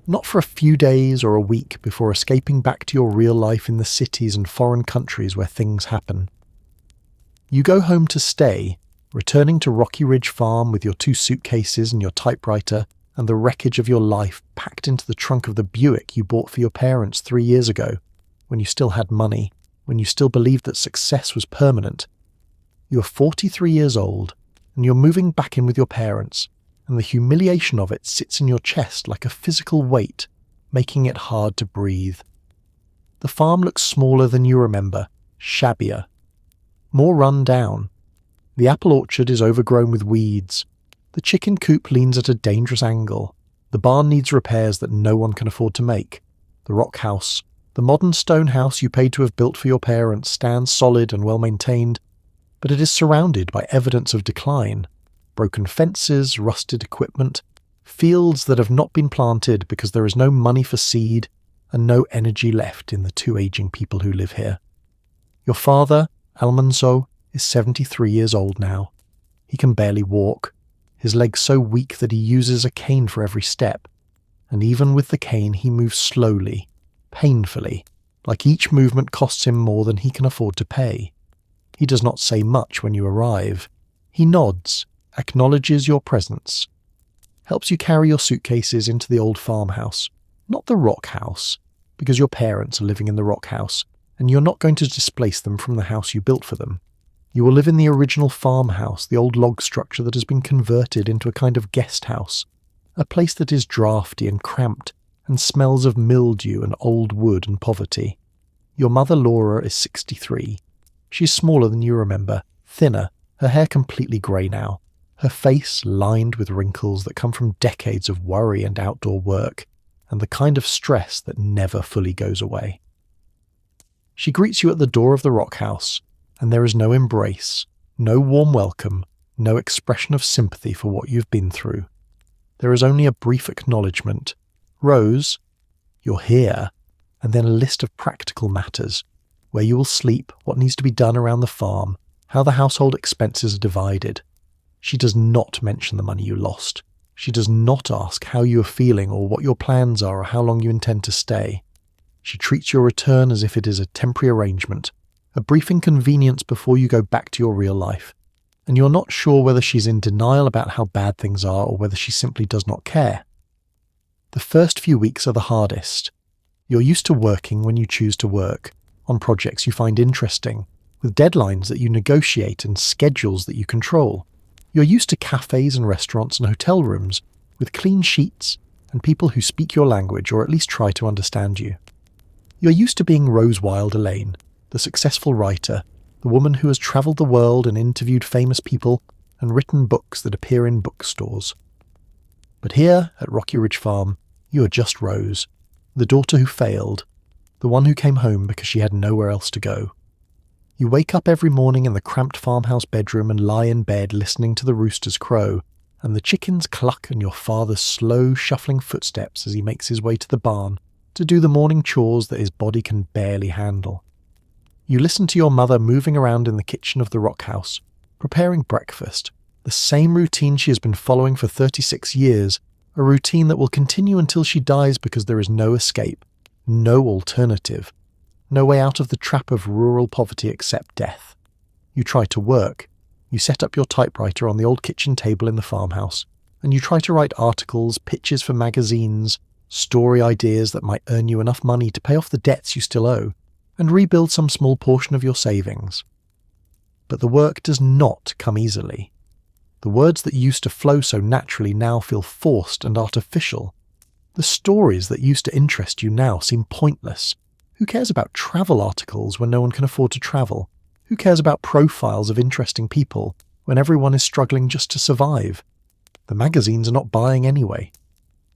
not for a few days or a week before escaping back to your real life in the cities and foreign countries where things happen. You go home to stay, returning to Rocky Ridge Farm with your 2 suitcases and your typewriter and the wreckage of your life packed into the trunk of the Buick you bought for your parents 3 years ago, when you still had money, when you still believed that success was permanent. You are 43 years old, and you're moving back in with your parents, and the humiliation of it sits in your chest like a physical weight, making it hard to breathe. The farm looks smaller than you remember, shabbier, more run down. The apple orchard is overgrown with weeds. The chicken coop leans at a dangerous angle. The barn needs repairs that no one can afford to make. The rock house, the modern stone house you paid to have built for your parents, stands solid and well maintained, but it is surrounded by evidence of decline. Broken fences, rusted equipment, fields that have not been planted because there is no money for seed and no energy left in the 2 aging people who live here. Your father, Almanzo, is 73 years old now. He can barely walk, his legs so weak that he uses a cane for every step, and even with the cane he moves slowly, painfully, like each movement costs him more than he can afford to pay. He does not say much when you arrive. He nods, acknowledges your presence, helps you carry your suitcases into the old farmhouse, not the rock house, because your parents are living in the rock house, and you're not going to displace them from the house you built for them. You will live in the original farmhouse, the old log structure that has been converted into a kind of guest house, a place that is drafty and cramped and smells of mildew and old wood and poverty. Your mother Laura is 63. She's smaller than you remember, thinner, her hair completely grey now, her face lined with wrinkles that come from decades of worry and outdoor work, and the kind of stress that never fully goes away. She greets you at the door of the rock house, and there is no embrace, no warm welcome, no expression of sympathy for what you've been through. There is only a brief acknowledgement. Rose, you're here, and then a list of practical matters, where you will sleep, what needs to be done around the farm, how the household expenses are divided. She does not mention the money you lost. She does not ask how you are feeling or what your plans are or how long you intend to stay. She treats your return as if it is a temporary arrangement, a brief inconvenience before you go back to your real life, and you're not sure whether she's in denial about how bad things are or whether she simply does not care. The first few weeks are the hardest. You're used to working when you choose to work, on projects you find interesting, with deadlines that you negotiate and schedules that you control. You're used to cafes and restaurants and hotel rooms, with clean sheets and people who speak your language or at least try to understand you. You're used to being Rose Wilder Lane, the successful writer, the woman who has travelled the world and interviewed famous people and written books that appear in bookstores. But here, at Rocky Ridge Farm, you are just Rose, the daughter who failed, the one who came home because she had nowhere else to go. You wake up every morning in the cramped farmhouse bedroom and lie in bed listening to the roosters crow, and the chickens cluck and your father's slow, shuffling footsteps as he makes his way to the barn to do the morning chores that his body can barely handle. You listen to your mother moving around in the kitchen of the rock house, preparing breakfast, the same routine she has been following for 36 years, a routine that will continue until she dies because there is no escape, no alternative, no way out of the trap of rural poverty except death. You try to work. You set up your typewriter on the old kitchen table in the farmhouse, and you try to write articles, pitches for magazines, story ideas that might earn you enough money to pay off the debts you still owe, and rebuild some small portion of your savings. But the work does not come easily. The words that used to flow so naturally now feel forced and artificial. The stories that used to interest you now seem pointless. Who cares about travel articles when no one can afford to travel? Who cares about profiles of interesting people when everyone is struggling just to survive. The magazines are not buying anyway.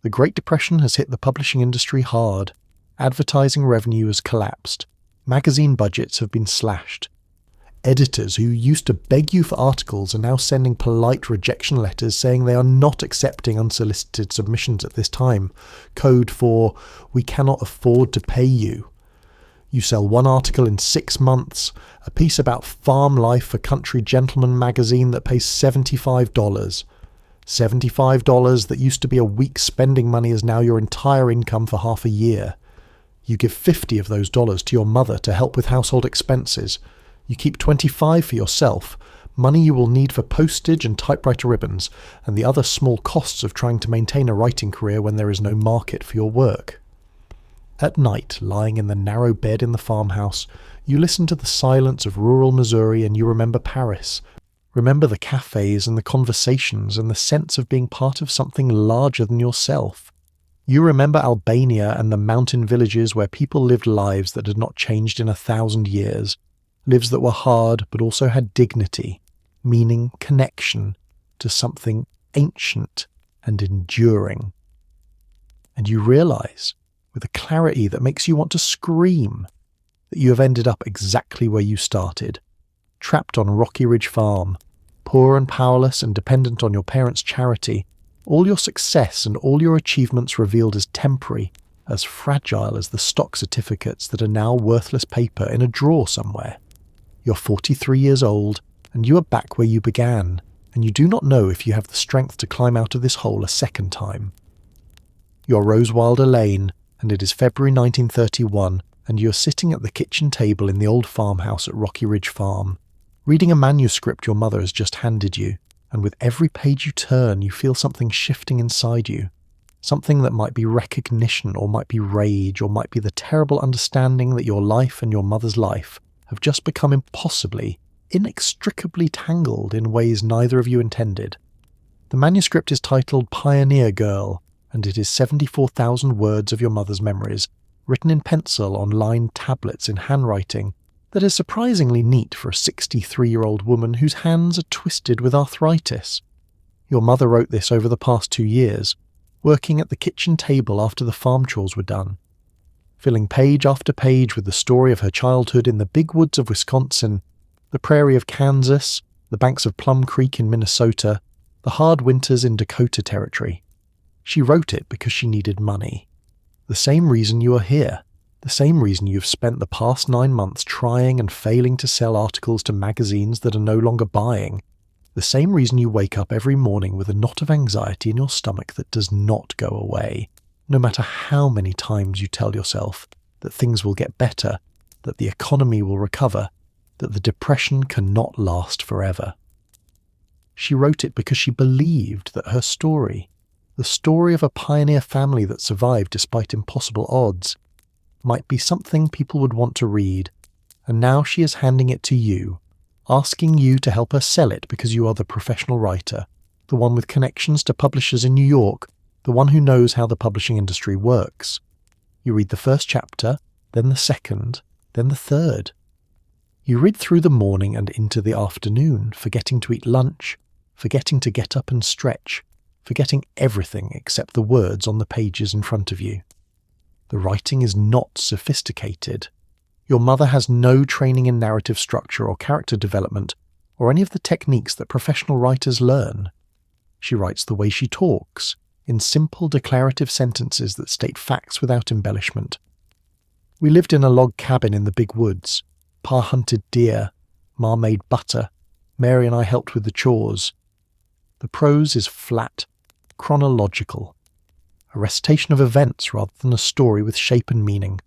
The Great Depression has hit the publishing industry hard. Advertising revenue has collapsed. Magazine budgets have been slashed. Editors who used to beg you for articles are now sending polite rejection letters saying they are not accepting unsolicited submissions at this time. Code for, "We cannot afford to pay you." You sell one article in 6 months, a piece about farm life for Country Gentleman magazine that pays $75. $75 that used to be a week's spending money is now your entire income for half a year. You give 50 of those dollars to your mother to help with household expenses. You keep 25 for yourself, money you will need for postage and typewriter ribbons, and the other small costs of trying to maintain a writing career when there is no market for your work. At night, lying in the narrow bed in the farmhouse, you listen to the silence of rural Missouri and you remember Paris. Remember the cafes and the conversations and the sense of being part of something larger than yourself. You remember Albania and the mountain villages where people lived lives that had not changed in 1,000 years. Lives that were hard but also had dignity, meaning, connection to something ancient and enduring. And you realize, with a clarity that makes you want to scream, that you have ended up exactly where you started, trapped on Rocky Ridge Farm, poor and powerless and dependent on your parents' charity, all your success and all your achievements revealed as temporary, as fragile as the stock certificates that are now worthless paper in a drawer somewhere. You're 43 years old, and you are back where you began, and you do not know if you have the strength to climb out of this hole a second time. You're Rose Wilder Lane, and it is February 1931, and you're sitting at the kitchen table in the old farmhouse at Rocky Ridge Farm, reading a manuscript your mother has just handed you, and with every page you turn you feel something shifting inside you, something that might be recognition or might be rage or might be the terrible understanding that your life and your mother's life have just become impossibly, inextricably tangled in ways neither of you intended. The manuscript is titled Pioneer Girl, and it is 74,000 words of your mother's memories, written in pencil on lined tablets in handwriting that is surprisingly neat for a 63-year-old woman whose hands are twisted with arthritis. Your mother wrote this over the past 2 years, working at the kitchen table after the farm chores were done, filling page after page with the story of her childhood in the big woods of Wisconsin, the prairie of Kansas, the banks of Plum Creek in Minnesota, the hard winters in Dakota Territory. She wrote it because she needed money. The same reason you are here, the same reason you've spent the past 9 months trying and failing to sell articles to magazines that are no longer buying, the same reason you wake up every morning with a knot of anxiety in your stomach that does not go away, no matter how many times you tell yourself that things will get better, that the economy will recover, that the depression cannot last forever. She wrote it because she believed that her story, the story of a pioneer family that survived despite impossible odds, might be something people would want to read, and now she is handing it to you, asking you to help her sell it because you are the professional writer, the one with connections to publishers in New York, the one who knows how the publishing industry works. You read the first chapter, then the second, then the third. You read through the morning and into the afternoon, forgetting to eat lunch, forgetting to get up and stretch, forgetting everything except the words on the pages in front of you. The writing is not sophisticated. Your mother has no training in narrative structure or character development, or any of the techniques that professional writers learn. She writes the way she talks, in simple declarative sentences that state facts without embellishment. We lived in a log cabin in the big woods. Pa hunted deer. Ma made butter. Mary and I helped with the chores. The prose is flat, chronological, a recitation of events rather than a story with shape and meaning.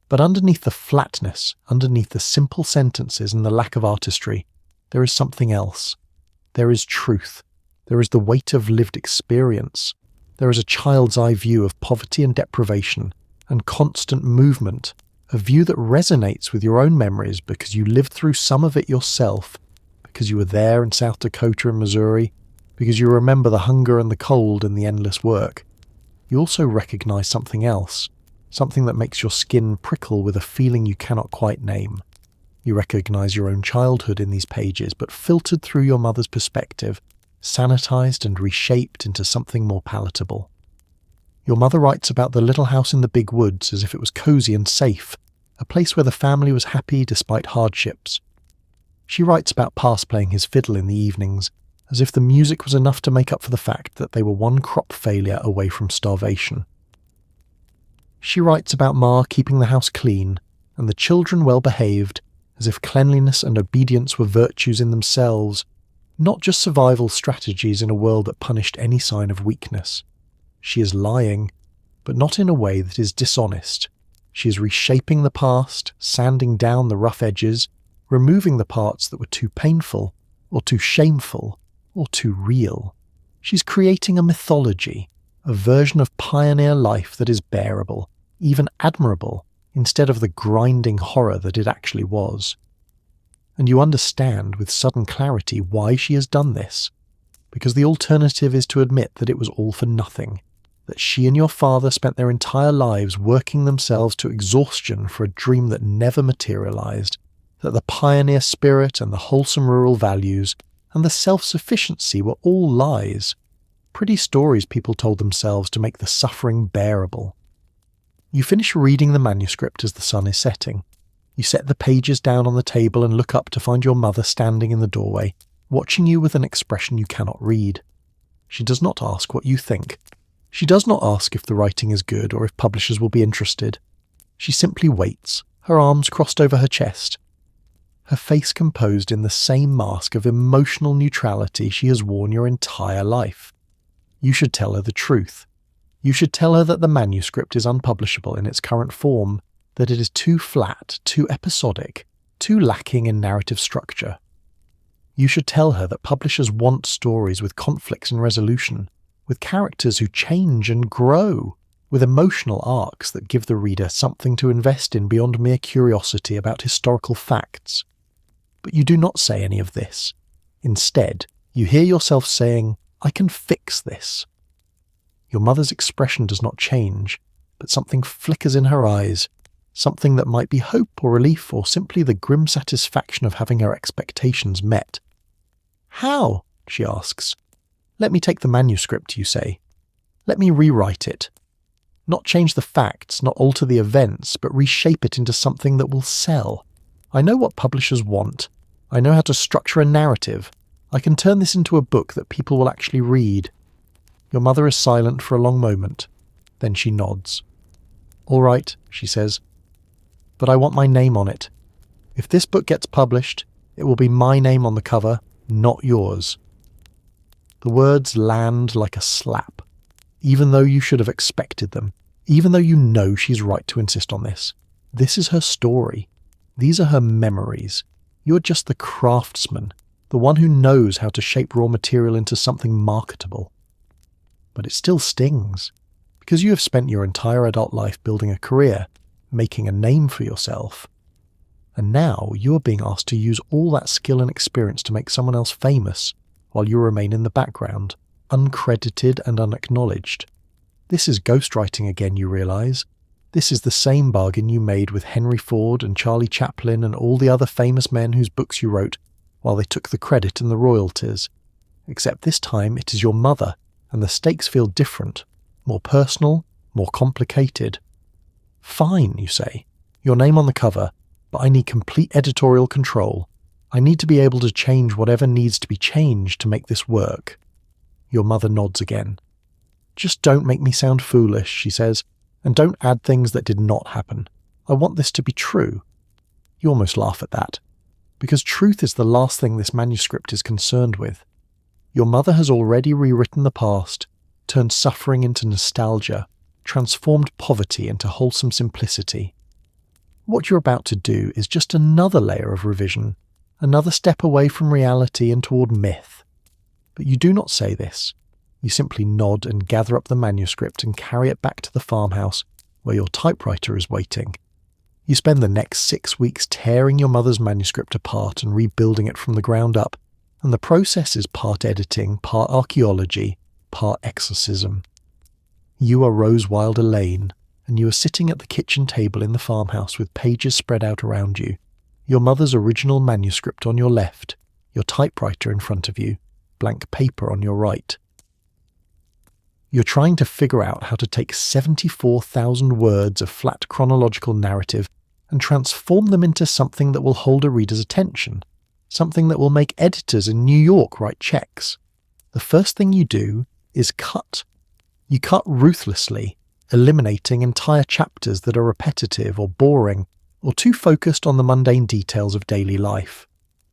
But underneath the flatness, underneath the simple sentences and the lack of artistry, there is something else. There is truth. There is the weight of lived experience. There is a child's eye view of poverty and deprivation, and constant movement, a view that resonates with your own memories because you lived through some of it yourself, because you were there in South Dakota and Missouri, because you remember the hunger and the cold and the endless work. You also recognize something else, something that makes your skin prickle with a feeling you cannot quite name. You recognize your own childhood in these pages, but filtered through your mother's perspective, sanitized and reshaped into something more palatable. Your mother writes about the little house in the big woods as if it was cozy and safe, a place where the family was happy despite hardships. She writes about Past playing his fiddle in the evenings, as if the music was enough to make up for the fact that they were one crop failure away from starvation. She writes about Ma keeping the house clean, and the children well behaved, as if cleanliness and obedience were virtues in themselves, not just survival strategies in a world that punished any sign of weakness. She is lying, but not in a way that is dishonest. She is reshaping the past, sanding down the rough edges, removing the parts that were too painful, or too shameful, or too real. She's creating a mythology, a version of pioneer life that is bearable, even admirable, instead of the grinding horror that it actually was. And you understand with sudden clarity why she has done this, because the alternative is to admit that it was all for nothing, that she and your father spent their entire lives working themselves to exhaustion for a dream that never materialized, that the pioneer spirit and the wholesome rural values and the self-sufficiency were all lies, pretty stories people told themselves to make the suffering bearable. You finish reading the manuscript as the sun is setting. You set the pages down on the table and look up to find your mother standing in the doorway, watching you with an expression you cannot read. She does not ask what you think. She does not ask if the writing is good or if publishers will be interested. She simply waits, her arms crossed over her chest, her face composed in the same mask of emotional neutrality she has worn your entire life. You should tell her the truth. You should tell her that the manuscript is unpublishable in its current form, that it is too flat, too episodic, too lacking in narrative structure. You should tell her that publishers want stories with conflicts and resolution, with characters who change and grow, with emotional arcs that give the reader something to invest in beyond mere curiosity about historical facts. But you do not say any of this. Instead, you hear yourself saying, "I can fix this." Your mother's expression does not change, but something flickers in her eyes, something that might be hope or relief or simply the grim satisfaction of having her expectations met. "How?" she asks. "Let me take the manuscript," you say. "Let me rewrite it. Not change the facts, not alter the events, but reshape it into something that will sell. I know what publishers want. I know how to structure a narrative. I can turn this into a book that people will actually read." Your mother is silent for a long moment. Then she nods. "All right," she says. "But I want my name on it. If this book gets published, it will be my name on the cover, not yours." The words land like a slap, even though you should have expected them, even though you know she's right to insist on this. This is her story. These are her memories. You're just the craftsman, the one who knows how to shape raw material into something marketable. But it still stings, because you have spent your entire adult life building a career, making a name for yourself. And now you are being asked to use all that skill and experience to make someone else famous, while you remain in the background, uncredited and unacknowledged. This is ghostwriting again, you realize. This is the same bargain you made with Henry Ford and Charlie Chaplin and all the other famous men whose books you wrote, while they took the credit and the royalties. Except this time it is your mother, and the stakes feel different, more personal, more complicated. "Fine," you say. "Your name on the cover, but I need complete editorial control. I need to be able to change whatever needs to be changed to make this work." Your mother nods again. "Just don't make me sound foolish," she says, "and don't add things that did not happen. I want this to be true." You almost laugh at that, because truth is the last thing this manuscript is concerned with. Your mother has already rewritten the past, turned suffering into nostalgia, transformed poverty into wholesome simplicity. What you're about to do is just another layer of revision, another step away from reality and toward myth. But you do not say this. You simply nod and gather up the manuscript and carry it back to the farmhouse where your typewriter is waiting. You spend the next 6 weeks tearing your mother's manuscript apart and rebuilding it from the ground up, and the process is part editing, part archaeology, part exorcism. You are Rose Wilder Lane, and you are sitting at the kitchen table in the farmhouse with pages spread out around you. Your mother's original manuscript on your left, your typewriter in front of you, blank paper on your right. You're trying to figure out how to take 74,000 words of flat chronological narrative and transform them into something that will hold a reader's attention, something that will make editors in New York write checks. The first thing you do is cut. You cut ruthlessly, eliminating entire chapters that are repetitive or boring or too focused on the mundane details of daily life.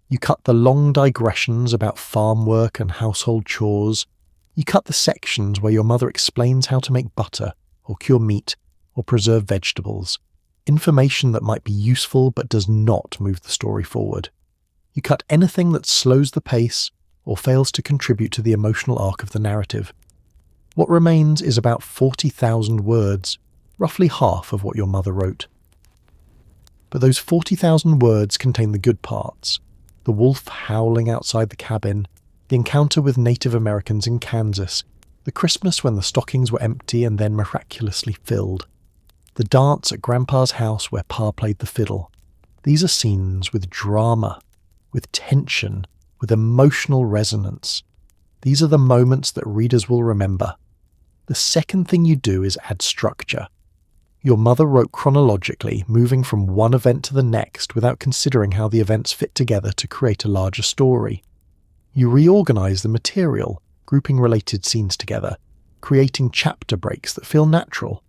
You cut the long digressions about farm work and household chores. You cut the sections where your mother explains how to make butter, or cure meat, or preserve vegetables. Information that might be useful but does not move the story forward. You cut anything that slows the pace or fails to contribute to the emotional arc of the narrative. What remains is about 40,000 words, roughly half of what your mother wrote. But those 40,000 words contain the good parts: the wolf howling outside the cabin, the encounter with Native Americans in Kansas, the Christmas when the stockings were empty and then miraculously filled, the dance at Grandpa's house where Pa played the fiddle. These are scenes with drama, with tension, with emotional resonance. These are the moments that readers will remember. The second thing you do is add structure. Your mother wrote chronologically, moving from one event to the next without considering how the events fit together to create a larger story. You reorganize the material, grouping related scenes together, creating chapter breaks that feel natural,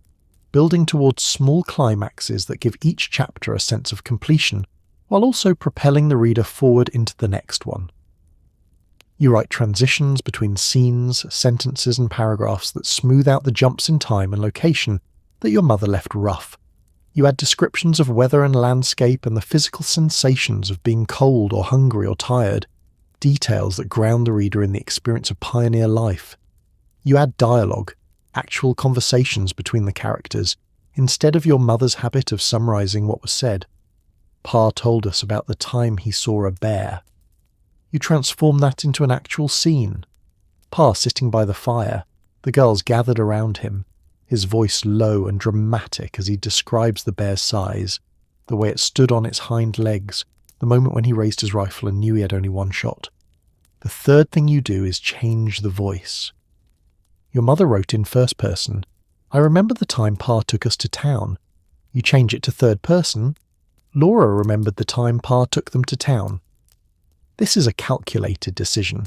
building towards small climaxes that give each chapter a sense of completion, while also propelling the reader forward into the next one. You write transitions between scenes, sentences and paragraphs that smooth out the jumps in time and location that your mother left rough. You add descriptions of weather and landscape and the physical sensations of being cold or hungry or tired, details that ground the reader in the experience of pioneer life. You add dialogue, actual conversations between the characters, instead of your mother's habit of summarizing what was said. Pa told us about the time he saw a bear. You transform that into an actual scene. Pa sitting by the fire, the girls gathered around him, his voice low and dramatic as he describes the bear's size, the way it stood on its hind legs, the moment when he raised his rifle and knew he had only one shot. The third thing you do is change the voice. Your mother wrote in first person, "I remember the time Pa took us to town." You change it to third person, "Laura remembered the time Pa took them to town." This is a calculated decision.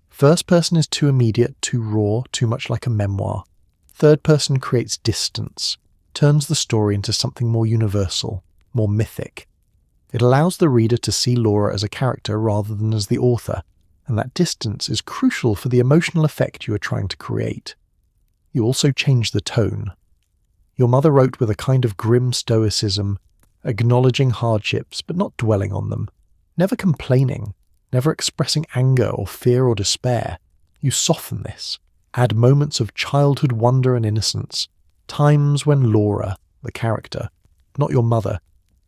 First person is too immediate, too raw, too much like a memoir. Third person creates distance, turns the story into something more universal, more mythic. It allows the reader to see Laura as a character rather than as the author, and that distance is crucial for the emotional effect you are trying to create. You also change the tone. Your mother wrote with a kind of grim stoicism, acknowledging hardships but not dwelling on them, never complaining, never expressing anger or fear or despair. You soften this, add moments of childhood wonder and innocence, times when Laura, the character, not your mother,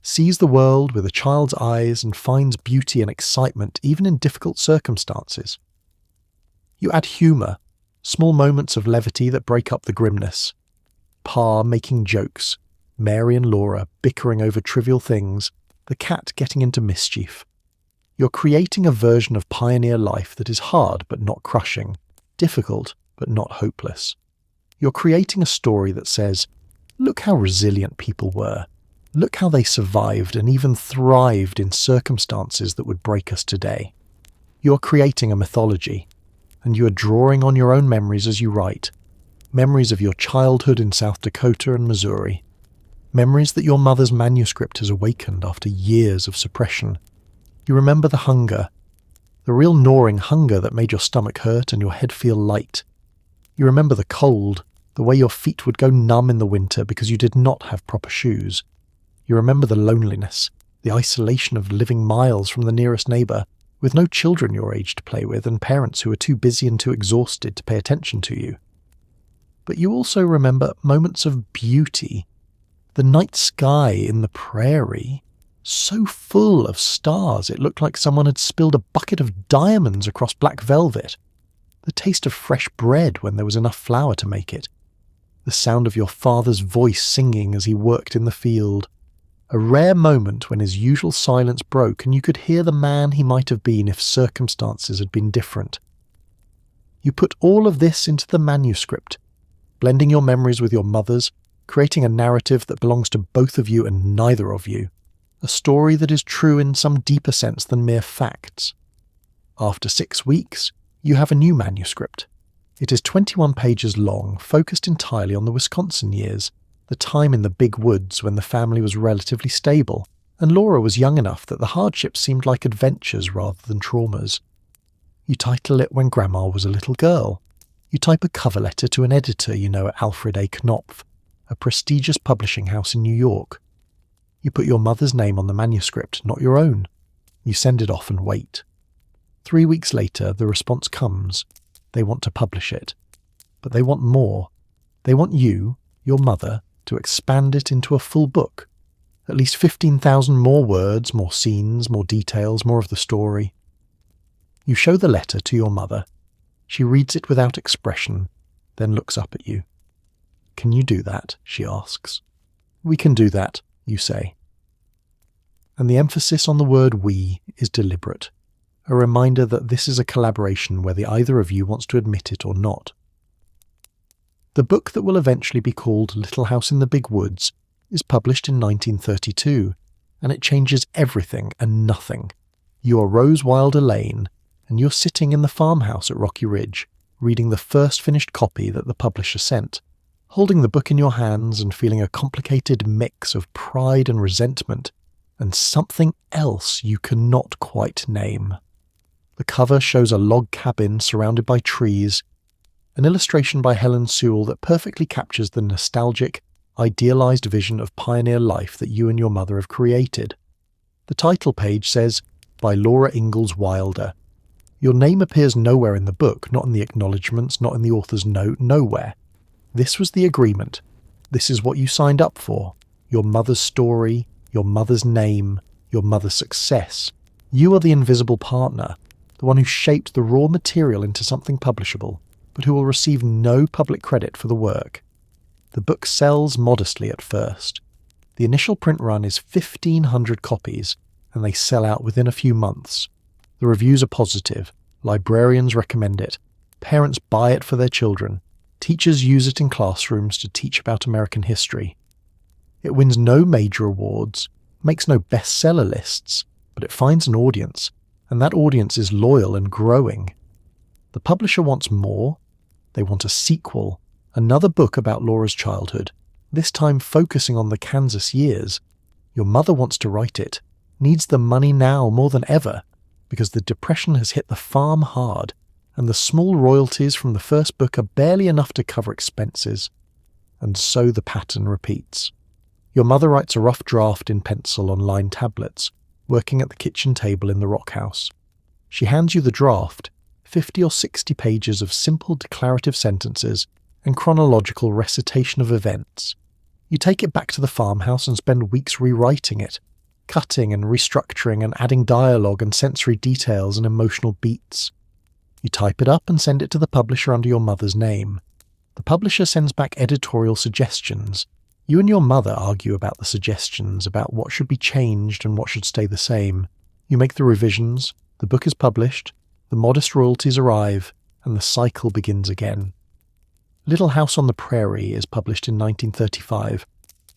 sees the world with a child's eyes and finds beauty and excitement even in difficult circumstances. You add humour, small moments of levity that break up the grimness. Pa making jokes, Mary and Laura bickering over trivial things, the cat getting into mischief. You're creating a version of pioneer life that is hard but not crushing, difficult but not hopeless. You're creating a story that says, look how resilient people were. Look how they survived and even thrived in circumstances that would break us today. You're creating a mythology, and you are drawing on your own memories as you write. Memories of your childhood in South Dakota and Missouri. Memories that your mother's manuscript has awakened after years of suppression. You remember the hunger, the real gnawing hunger that made your stomach hurt and your head feel light. You remember the cold, the way your feet would go numb in the winter because you did not have proper shoes. You remember the loneliness, the isolation of living miles from the nearest neighbour, with no children your age to play with and parents who are too busy and too exhausted to pay attention to you. But you also remember moments of beauty. The night sky in the Prairie, so full of stars it looked like someone had spilled a bucket of diamonds across black velvet. The taste of fresh bread when there was enough flour to make it. The sound of your father's voice singing as he worked in the field. A rare moment when his usual silence broke and you could hear the man he might have been if circumstances had been different. You put all of this into the manuscript, blending your memories with your mother's, creating a narrative that belongs to both of you and neither of you, a story that is true in some deeper sense than mere facts. After 6 weeks, you have a new manuscript. It is 21 pages long, focused entirely on the Wisconsin years, the time in the big woods when the family was relatively stable, and Laura was young enough that the hardships seemed like adventures rather than traumas. You title it When Grandma Was a Little Girl. You type a cover letter to an editor you know at Alfred A. Knopf, a prestigious publishing house in New York. You put your mother's name on the manuscript, not your own. You send it off and wait. 3 weeks later, the response comes. They want to publish it. But they want more. They want you, your mother, to expand it into a full book. At least 15,000 more words, more scenes, more details, more of the story. You show the letter to your mother. She reads it without expression, then looks up at you. "Can you do that?" she asks. "We can do that," you say. And the emphasis on the word "we" is deliberate, a reminder that this is a collaboration whether either of you wants to admit it or not. The book that will eventually be called Little House in the Big Woods is published in 1932, and it changes everything and nothing. You are Rose Wilder Lane, and you're sitting in the farmhouse at Rocky Ridge, reading the first finished copy that the publisher sent, holding the book in your hands and feeling a complicated mix of pride and resentment, and something else you cannot quite name. The cover shows a log cabin surrounded by trees, an illustration by Helen Sewell that perfectly captures the nostalgic, idealized vision of pioneer life that you and your mother have created. The title page says, by Laura Ingalls Wilder. Your name appears nowhere in the book, not in the acknowledgements, not in the author's note, nowhere. This was the agreement. This is what you signed up for. Your mother's story, your mother's name, your mother's success. You are the invisible partner, the one who shaped the raw material into something publishable, but who will receive no public credit for the work. The book sells modestly at first. The initial print run is 1,500 copies, and they sell out within a few months. The reviews are positive. Librarians recommend it. Parents buy it for their children. Teachers use it in classrooms to teach about American history. It wins no major awards, makes no bestseller lists, but it finds an audience, and that audience is loyal and growing. The publisher wants more. They want a sequel, another book about Laura's childhood, this time focusing on the Kansas years. Your mother wants to write it, needs the money now more than ever, because the Depression has hit the farm hard, and the small royalties from the first book are barely enough to cover expenses. And so the pattern repeats. Your mother writes a rough draft in pencil on lined tablets, working at the kitchen table in the rock house. She hands you the draft, 50 or 60 pages of simple declarative sentences and chronological recitation of events. You take it back to the farmhouse and spend weeks rewriting it, cutting and restructuring and adding dialogue and sensory details and emotional beats. You type it up and send it to the publisher under your mother's name. The publisher sends back editorial suggestions. You and your mother argue about the suggestions, about what should be changed and what should stay the same. You make the revisions, the book is published, the modest royalties arrive, and the cycle begins again. Little House on the Prairie is published in 1935,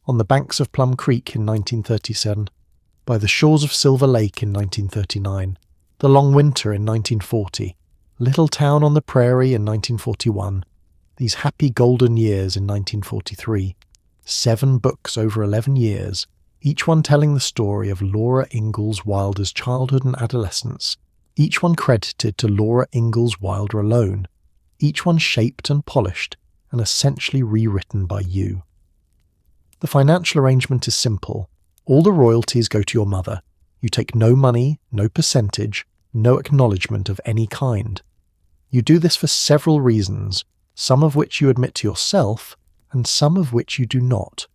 On the Banks of Plum Creek in 1937, By the Shores of Silver Lake in 1939, The Long Winter in 1940, Little Town on the Prairie in 1941, These Happy Golden Years in 1943. 7 books over 11 years, each one telling the story of Laura Ingalls Wilder's childhood and adolescence, each one credited to Laura Ingalls Wilder alone, each one shaped and polished and essentially rewritten by you. The financial arrangement is simple. All the royalties go to your mother. You take no money, no percentage, no acknowledgement of any kind. You do this for several reasons, some of which you admit to yourself, and some of which you do not.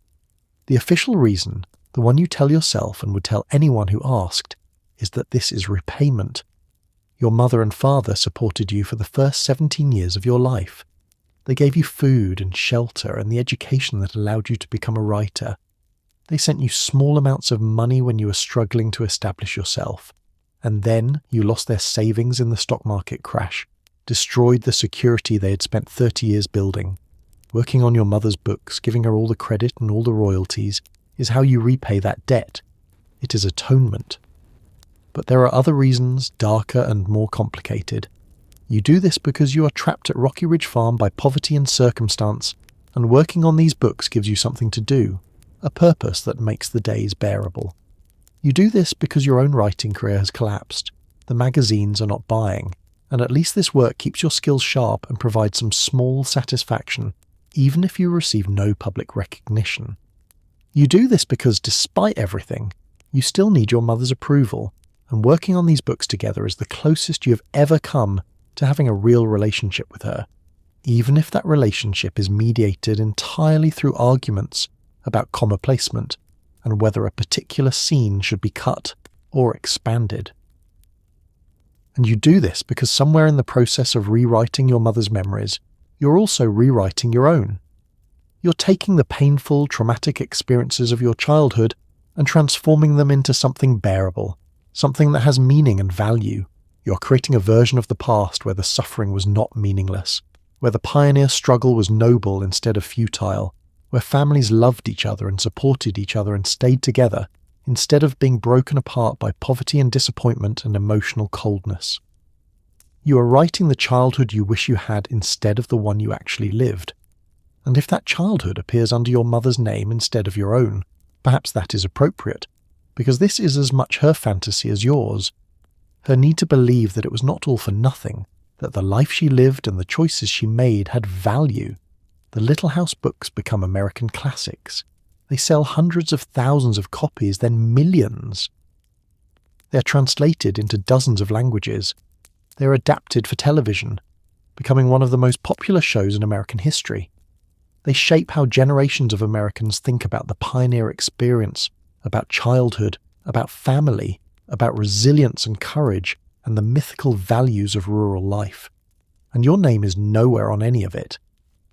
The official reason, the one you tell yourself and would tell anyone who asked, is that this is repayment. Your mother and father supported you for the first 17 years of your life. They gave you food and shelter and the education that allowed you to become a writer. They sent you small amounts of money when you were struggling to establish yourself, and then you lost their savings in the stock market crash, destroyed the security they had spent 30 years building. Working on your mother's books, giving her all the credit and all the royalties, is how you repay that debt. It is atonement. But there are other reasons, darker and more complicated. You do this because you are trapped at Rocky Ridge Farm by poverty and circumstance, and working on these books gives you something to do, a purpose that makes the days bearable. You do this because your own writing career has collapsed, the magazines are not buying, and at least this work keeps your skills sharp and provides some small satisfaction, even if you receive no public recognition. You do this because, despite everything, you still need your mother's approval, and working on these books together is the closest you have ever come to having a real relationship with her, even if that relationship is mediated entirely through arguments about comma placement and whether a particular scene should be cut or expanded. And you do this because somewhere in the process of rewriting your mother's memories, you're also rewriting your own. You're taking the painful, traumatic experiences of your childhood and transforming them into something bearable, something that has meaning and value. You're creating a version of the past where the suffering was not meaningless, where the pioneer struggle was noble instead of futile, where families loved each other and supported each other and stayed together, instead of being broken apart by poverty and disappointment and emotional coldness. You are writing the childhood you wish you had instead of the one you actually lived. And if that childhood appears under your mother's name instead of your own, perhaps that is appropriate, because this is as much her fantasy as yours. Her need to believe that it was not all for nothing, that the life she lived and the choices she made had value. The Little House books become American classics. They sell hundreds of thousands of copies, then millions. They are translated into dozens of languages. They are adapted for television, becoming one of the most popular shows in American history. They shape how generations of Americans think about the pioneer experience, about childhood, about family, about resilience and courage, and the mythical values of rural life. And your name is nowhere on any of it,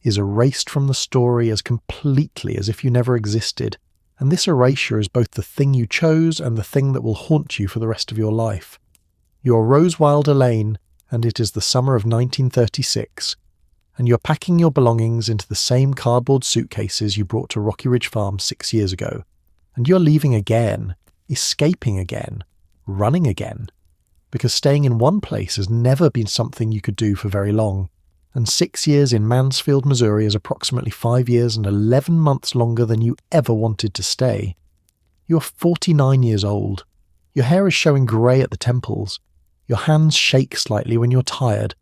is erased from the story as completely as if you never existed, and this erasure is both the thing you chose and the thing that will haunt you for the rest of your life. You are Rose Wilder Lane, and it is the summer of 1936, and you're packing your belongings into the same cardboard suitcases you brought to Rocky Ridge Farm 6 years ago, and you're leaving again, escaping again, running again, because staying in one place has never been something you could do for very long, and 6 years in Mansfield, Missouri is approximately 5 years and 11 months longer than you ever wanted to stay. You're 49 years old. Your hair is showing grey at the temples. Your hands shake slightly when you're tired.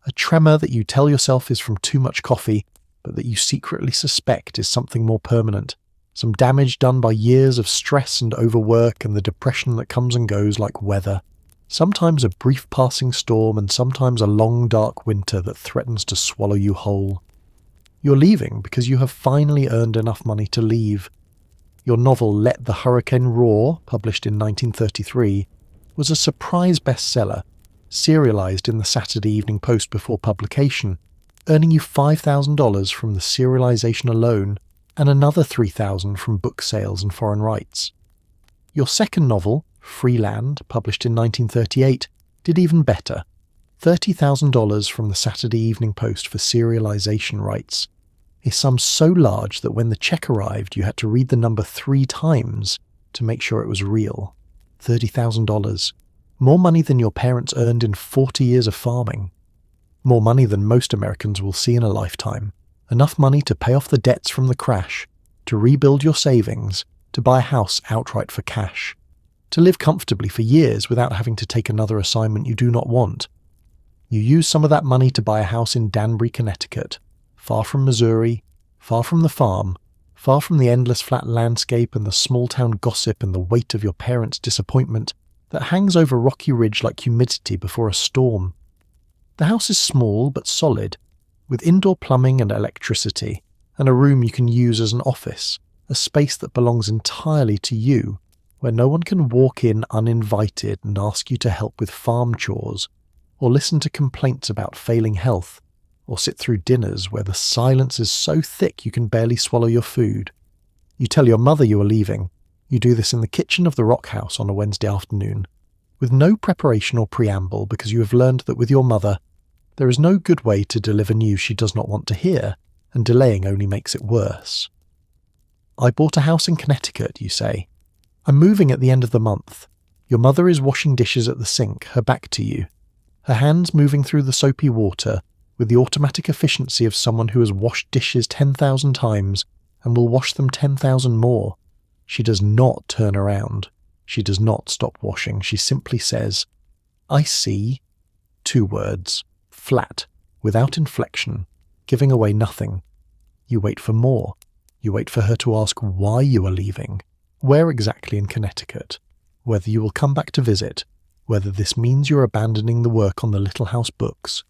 A tremor that you tell yourself is from too much coffee, but that you secretly suspect is something more permanent. Some damage done by years of stress and overwork and the depression that comes and goes like weather. Sometimes a brief passing storm and sometimes a long dark winter that threatens to swallow you whole. You're leaving because you have finally earned enough money to leave. Your novel Let the Hurricane Roar, published in 1933, was a surprise bestseller, serialized in the Saturday Evening Post before publication, earning you $5,000 from the serialization alone and another $3,000 from book sales and foreign rights. Your second novel, Freeland, published in 1938, did even better, $30,000 from the Saturday Evening Post for serialization rights, a sum so large that when the check arrived you had to read the number 3 times to make sure it was real. $30,000. More money than your parents earned in 40 years of farming. More money than most Americans will see in a lifetime. Enough money to pay off the debts from the crash, to rebuild your savings, to buy a house outright for cash, to live comfortably for years without having to take another assignment you do not want. You use some of that money to buy a house in Danbury, Connecticut, far from Missouri, far from the farm, far from the endless flat landscape and the small-town gossip and the weight of your parents' disappointment that hangs over Rocky Ridge like humidity before a storm. The house is small but solid, with indoor plumbing and electricity, and a room you can use as an office, a space that belongs entirely to you, where no one can walk in uninvited and ask you to help with farm chores, or listen to complaints about failing health, or sit through dinners where the silence is so thick you can barely swallow your food. You tell your mother you are leaving. You do this in the kitchen of the rock house on a Wednesday afternoon, with no preparation or preamble, because you have learned that with your mother, there is no good way to deliver news she does not want to hear, and delaying only makes it worse. I bought a house in Connecticut, you say. I'm moving at the end of the month. Your mother is washing dishes at the sink, her back to you, her hands moving through the soapy water with the automatic efficiency of someone who has washed dishes 10,000 times and will wash them 10,000 more. She does not turn around. She does not stop washing. She simply says, "I see." 2 words, flat, without inflection, giving away nothing. You wait for more. You wait for her to ask why you are leaving, where exactly in Connecticut, whether you will come back to visit, whether this means you're abandoning the work on the Little House books,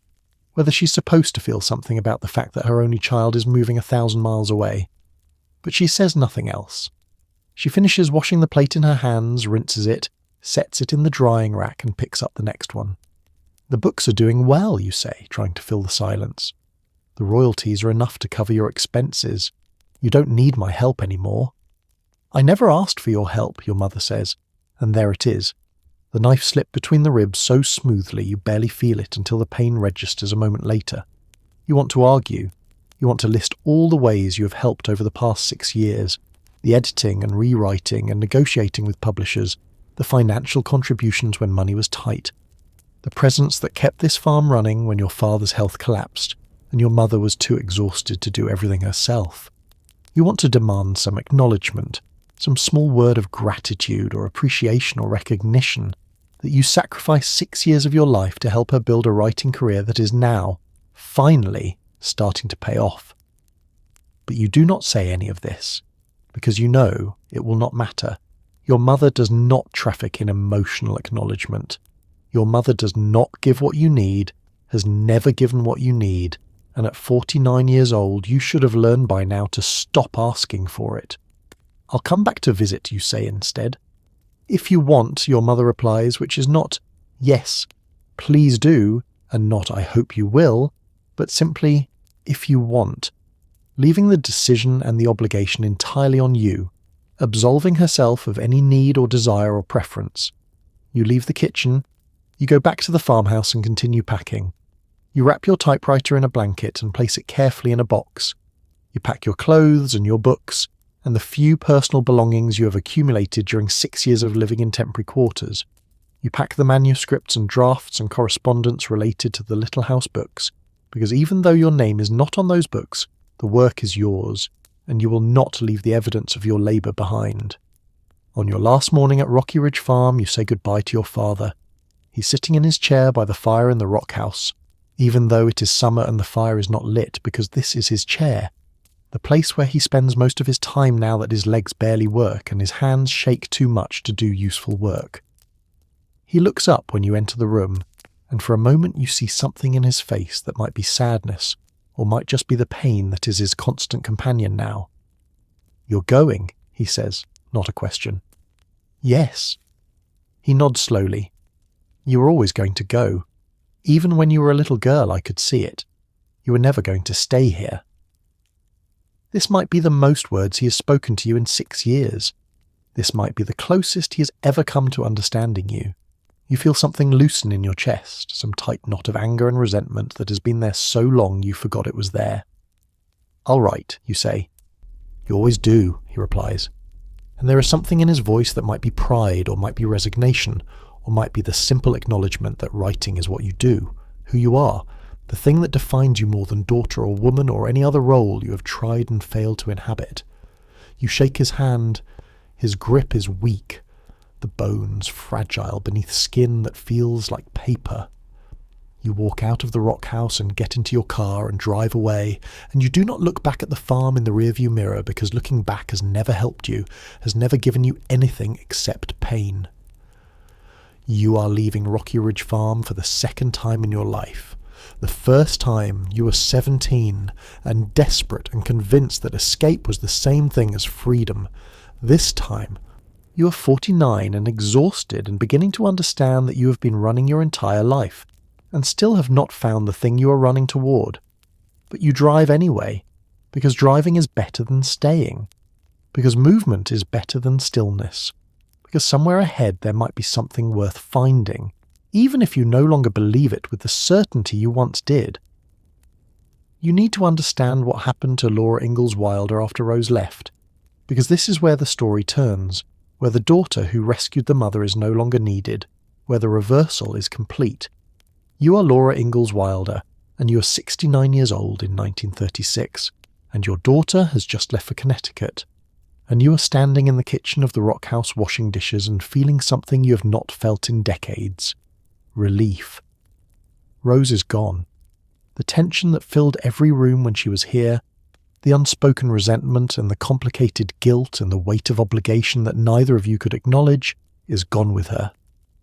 whether she's supposed to feel something about the fact that her only child is moving 1,000 miles away. But she says nothing else. She finishes washing the plate in her hands, rinses it, sets it in the drying rack and picks up the next one. The books are doing well, you say, trying to fill the silence. The royalties are enough to cover your expenses. You don't need my help anymore. I never asked for your help, your mother says, and there it is. The knife slipped between the ribs so smoothly you barely feel it until the pain registers a moment later. You want to argue. You want to list all the ways you have helped over the past 6 years, the editing and rewriting and negotiating with publishers, the financial contributions when money was tight, the presence that kept this farm running when your father's health collapsed and your mother was too exhausted to do everything herself. You want to demand some acknowledgement, some small word of gratitude or appreciation or recognition that you sacrificed 6 years of your life to help her build a writing career that is now, finally, starting to pay off. But you do not say any of this, because you know it will not matter. Your mother does not traffic in emotional acknowledgement. Your mother does not give what you need, has never given what you need, and at 49 years old you should have learned by now to stop asking for it. I'll come back to visit, you say instead. If you want, your mother replies, which is not, yes, please do, and not, I hope you will, but simply, if you want, leaving the decision and the obligation entirely on you, absolving herself of any need or desire or preference. You leave the kitchen, you go back to the farmhouse and continue packing. You wrap your typewriter in a blanket and place it carefully in a box. You pack your clothes and your books, and the few personal belongings you have accumulated during 6 years of living in temporary quarters. You pack the manuscripts and drafts and correspondence related to the Little House books, because even though your name is not on those books, the work is yours, and you will not leave the evidence of your labour behind. On your last morning at Rocky Ridge Farm, you say goodbye to your father. He's sitting in his chair by the fire in the rock house, even though it is summer and the fire is not lit, because this is his chair, the place where he spends most of his time now that his legs barely work and his hands shake too much to do useful work. He looks up when you enter the room, and for a moment you see something in his face that might be sadness, or might just be the pain that is his constant companion now. "You're going," he says, not a question. "Yes." He nods slowly. "You were always going to go. Even when you were a little girl, I could see it. You were never going to stay here." This might be the most words he has spoken to you in 6 years. This might be the closest he has ever come to understanding you. You feel something loosen in your chest, some tight knot of anger and resentment that has been there so long you forgot it was there. "I'll write," you say. "You always do," he replies. And there is something in his voice that might be pride, or might be resignation, or might be the simple acknowledgement that writing is what you do, who you are, the thing that defines you more than daughter or woman or any other role you have tried and failed to inhabit. You shake his hand. His grip is weak, the bones fragile beneath skin that feels like paper. You walk out of the rock house and get into your car and drive away, and you do not look back at the farm in the rearview mirror, because looking back has never helped you, has never given you anything except pain. You are leaving Rocky Ridge Farm for the second time in your life. The first time you were 17 and desperate and convinced that escape was the same thing as freedom. This time, you are 49 and exhausted and beginning to understand that you have been running your entire life and still have not found the thing you are running toward. But you drive anyway, because driving is better than staying. because movement is better than stillness, because somewhere ahead there might be something worth finding, even if you no longer believe it with the certainty you once did. You need to understand what happened to Laura Ingalls Wilder after Rose left, because this is where the story turns, where the daughter who rescued the mother is no longer needed, where the reversal is complete. You are Laura Ingalls Wilder, and you are 69 years old in 1936, and your daughter has just left for Connecticut, and you are standing in the kitchen of the Rock House washing dishes and feeling something you have not felt in decades. Relief. Rose is gone. The tension that filled every room when she was here, the unspoken resentment and the complicated guilt and the weight of obligation that neither of you could acknowledge, is gone with her.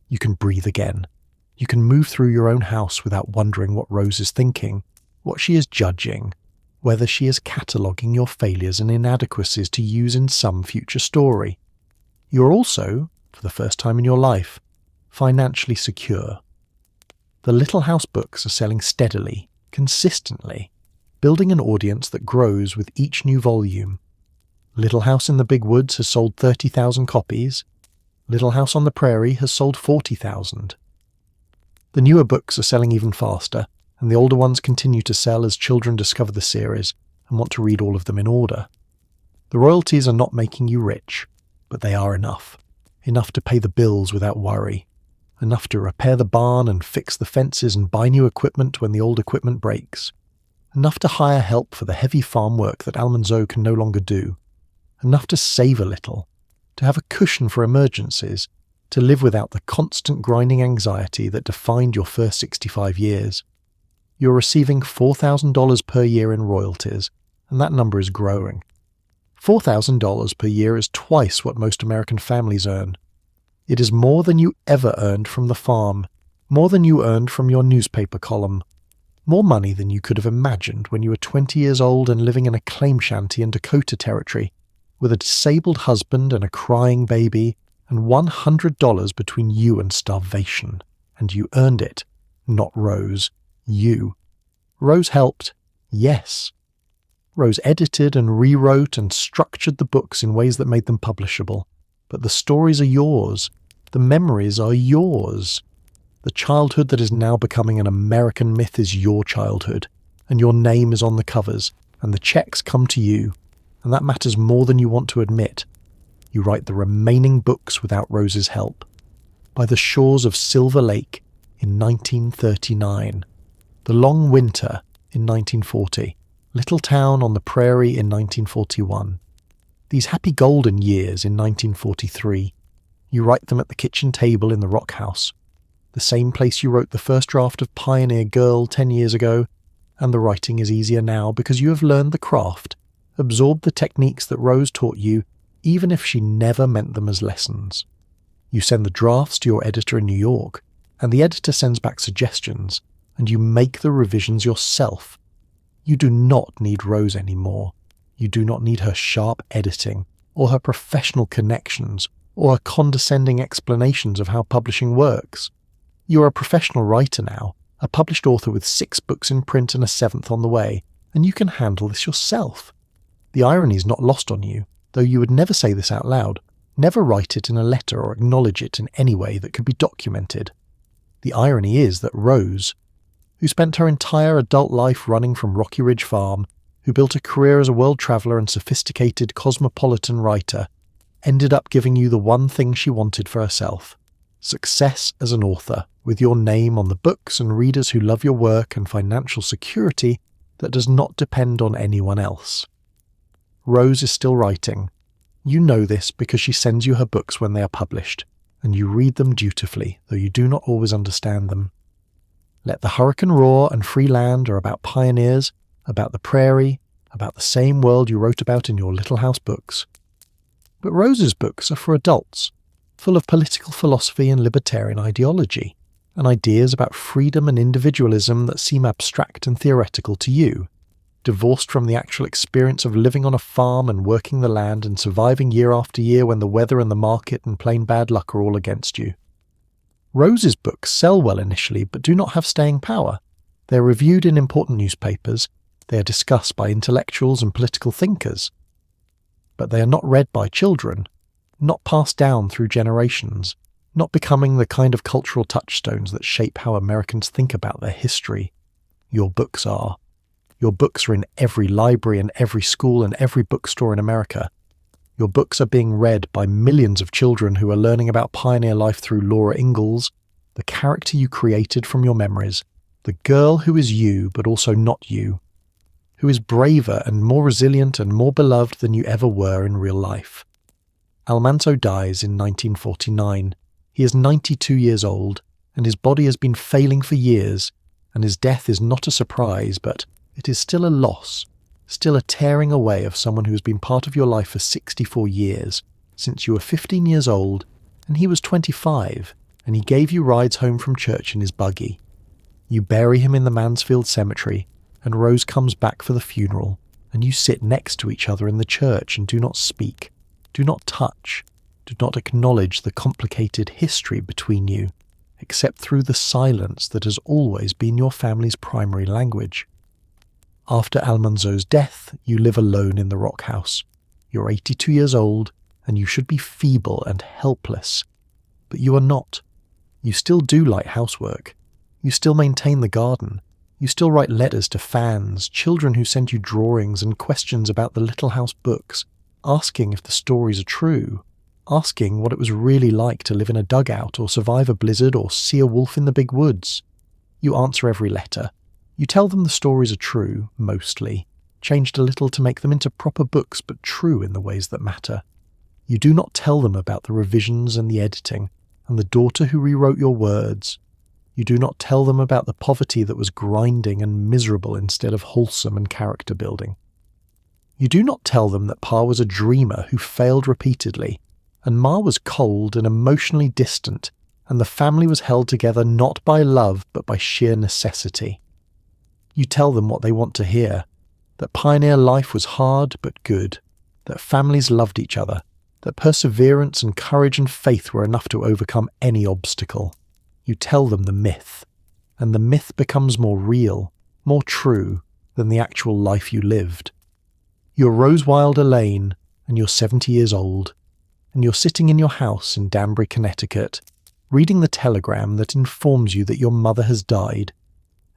You can breathe again. You can move through your own house without wondering what Rose is thinking, what she is judging, whether she is cataloguing your failures and inadequacies to use in some future story. You are also, for the first time in your life, financially secure. The Little House books are selling steadily, consistently, building an audience that grows with each new volume. Little House in the Big Woods has sold 30,000 copies. Little House on the Prairie has sold 40,000. The newer books are selling even faster, and the older ones continue to sell as children discover the series and want to read all of them in order. The royalties are not making you rich, but they are enough. Enough to pay the bills without worry. Enough to repair the barn and fix the fences and buy new equipment when the old equipment breaks. Enough to hire help for the heavy farm work that Almanzo can no longer do. Enough to save a little, to have a cushion for emergencies, to live without the constant grinding anxiety that defined your first 65 years. You're receiving $4,000 per year in royalties, and that number is growing. $4,000 per year is twice what most American families earn. It is more than you ever earned from the farm, more than you earned from your newspaper column, more money than you could have imagined when you were 20 years old and living in a claim shanty in Dakota Territory, with a disabled husband and a crying baby, and $100 between you and starvation. And you earned it, not Rose, you. Rose helped, yes. Rose edited and rewrote and structured the books in ways that made them publishable. But the stories are yours. The memories are yours. The childhood that is now becoming an American myth is your childhood, and your name is on the covers, and the checks come to you, and that matters more than you want to admit. You write the remaining books without Rose's help. By the shores of Silver Lake in 1939, The Long Winter in 1940, Little Town on the Prairie in 1941. These happy golden years in 1943, you write them at the kitchen table in the Rock House, the same place you wrote the first draft of Pioneer Girl 10 years ago, and the writing is easier now because you have learned the craft, absorbed the techniques that Rose taught you, even if she never meant them as lessons. You send the drafts to your editor in New York, and the editor sends back suggestions, and you make the revisions yourself. You do not need Rose anymore. You do not need her sharp editing, or her professional connections, or her condescending explanations of how publishing works. You are a professional writer now, a published author with 6 books in print and a 7th on the way, and you can handle this yourself. The irony is not lost on you, though you would never say this out loud, never write it in a letter or acknowledge it in any way that could be documented. The irony is that Rose, who spent her entire adult life running from Rocky Ridge Farm, who built a career as a world traveller and sophisticated cosmopolitan writer, ended up giving you the one thing she wanted for herself: success as an author, with your name on the books and readers who love your work, and financial security that does not depend on anyone else. Rose is still writing. You know this because she sends you her books when they are published, and you read them dutifully, though you do not always understand them. Let the Hurricane Roar and Free Land are about pioneers, about the prairie, about the same world you wrote about in your Little House books. But Rose's books are for adults, full of political philosophy and libertarian ideology, and ideas about freedom and individualism that seem abstract and theoretical to you, divorced from the actual experience of living on a farm and working the land and surviving year after year when the weather and the market and plain bad luck are all against you. Rose's books sell well initially but do not have staying power. They are reviewed in important newspapers. They are discussed by intellectuals and political thinkers. but they are not read by children, not passed down through generations, not becoming the kind of cultural touchstones that shape how Americans think about their history. Your books are. Your books are in every library and every school and every bookstore in America. Your books are being read by millions of children who are learning about pioneer life through Laura Ingalls, the character you created from your memories, the girl who is you but also not you, who is braver and more resilient and more beloved than you ever were in real life. Almanzo dies in 1949. He is 92 years old, and his body has been failing for years, and his death is not a surprise, but it is still a loss, still a tearing away of someone who has been part of your life for 64 years, since you were 15 years old, and he was 25, and he gave you rides home from church in his buggy. You bury him in the Mansfield Cemetery, and Rose comes back for the funeral, and you sit next to each other in the church and do not speak, do not touch, do not acknowledge the complicated history between you, except through the silence that has always been your family's primary language. After Almanzo's death, you live alone in the rock house. You're 82 years old, and you should be feeble and helpless. But you are not. You still do light housework. You still maintain the garden. You still write letters to fans, children who send you drawings and questions about the Little House books, asking if the stories are true, asking what it was really like to live in a dugout or survive a blizzard or see a wolf in the big woods. You answer every letter. You tell them the stories are true, mostly, changed a little to make them into proper books but true in the ways that matter. You do not tell them about the revisions and the editing, and the daughter who rewrote your words. You do not tell them about the poverty that was grinding and miserable instead of wholesome and character building. You do not tell them that Pa was a dreamer who failed repeatedly, and Ma was cold and emotionally distant, and the family was held together not by love but by sheer necessity. You tell them what they want to hear, that pioneer life was hard but good, that families loved each other, that perseverance and courage and faith were enough to overcome any obstacle. You tell them the myth, and the myth becomes more real, more true than the actual life you lived. You're Rose Wilder Lane, and you're 70 years old, and you're sitting in your house in Danbury, Connecticut, reading the telegram that informs you that your mother has died,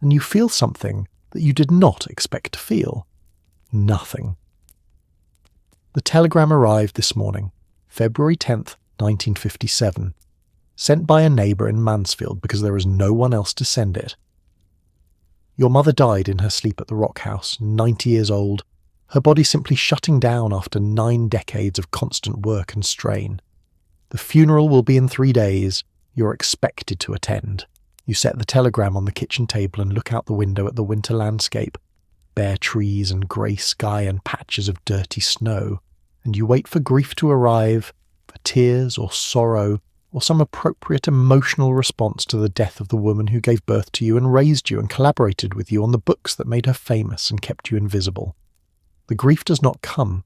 and you feel something that you did not expect to feel. Nothing. The telegram arrived this morning, February 10th, 1957, sent by a neighbour in Mansfield because there is no one else to send it. Your mother died in her sleep at the rock house, 90 years old, her body simply shutting down after 9 decades of constant work and strain. The funeral will be in 3 days. You're expected to attend. You set the telegram on the kitchen table and look out the window at the winter landscape, bare trees and grey sky and patches of dirty snow, and you wait for grief to arrive, for tears or sorrow, or some appropriate emotional response to the death of the woman who gave birth to you and raised you and collaborated with you on the books that made her famous and kept you invisible. The grief does not come.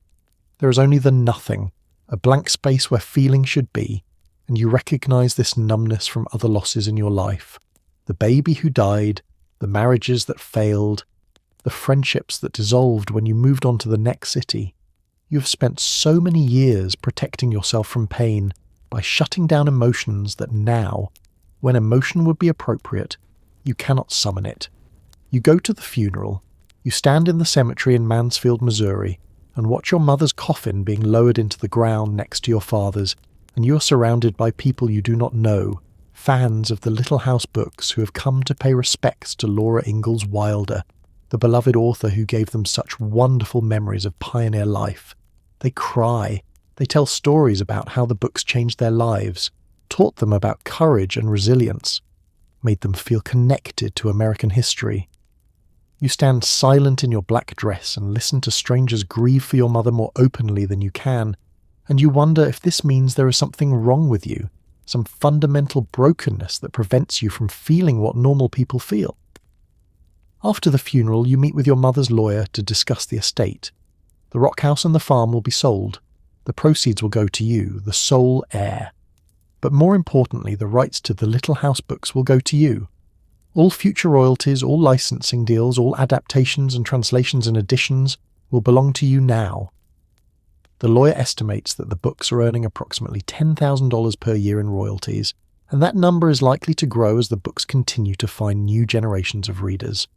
There is only the nothing, a blank space where feeling should be, and you recognise this numbness from other losses in your life. The baby who died, the marriages that failed, the friendships that dissolved when you moved on to the next city. You have spent so many years protecting yourself from pain by shutting down emotions that now, when emotion would be appropriate, you cannot summon it. You go to the funeral, you stand in the cemetery in Mansfield, Missouri, and watch your mother's coffin being lowered into the ground next to your father's, and you are surrounded by people you do not know, fans of the Little House books who have come to pay respects to Laura Ingalls Wilder, the beloved author who gave them such wonderful memories of pioneer life. They cry. They tell stories about how the books changed their lives, taught them about courage and resilience, made them feel connected to American history. You stand silent in your black dress and listen to strangers grieve for your mother more openly than you can, and you wonder if this means there is something wrong with you, some fundamental brokenness that prevents you from feeling what normal people feel. After the funeral, you meet with your mother's lawyer to discuss the estate. The rock house and the farm will be sold. The proceeds will go to you, the sole heir. But more importantly, the rights to the Little House books will go to you. All future royalties, all licensing deals, all adaptations and translations and editions will belong to you now. The lawyer estimates that the books are earning approximately $10,000 per year in royalties, and that number is likely to grow as the books continue to find new generations of readers.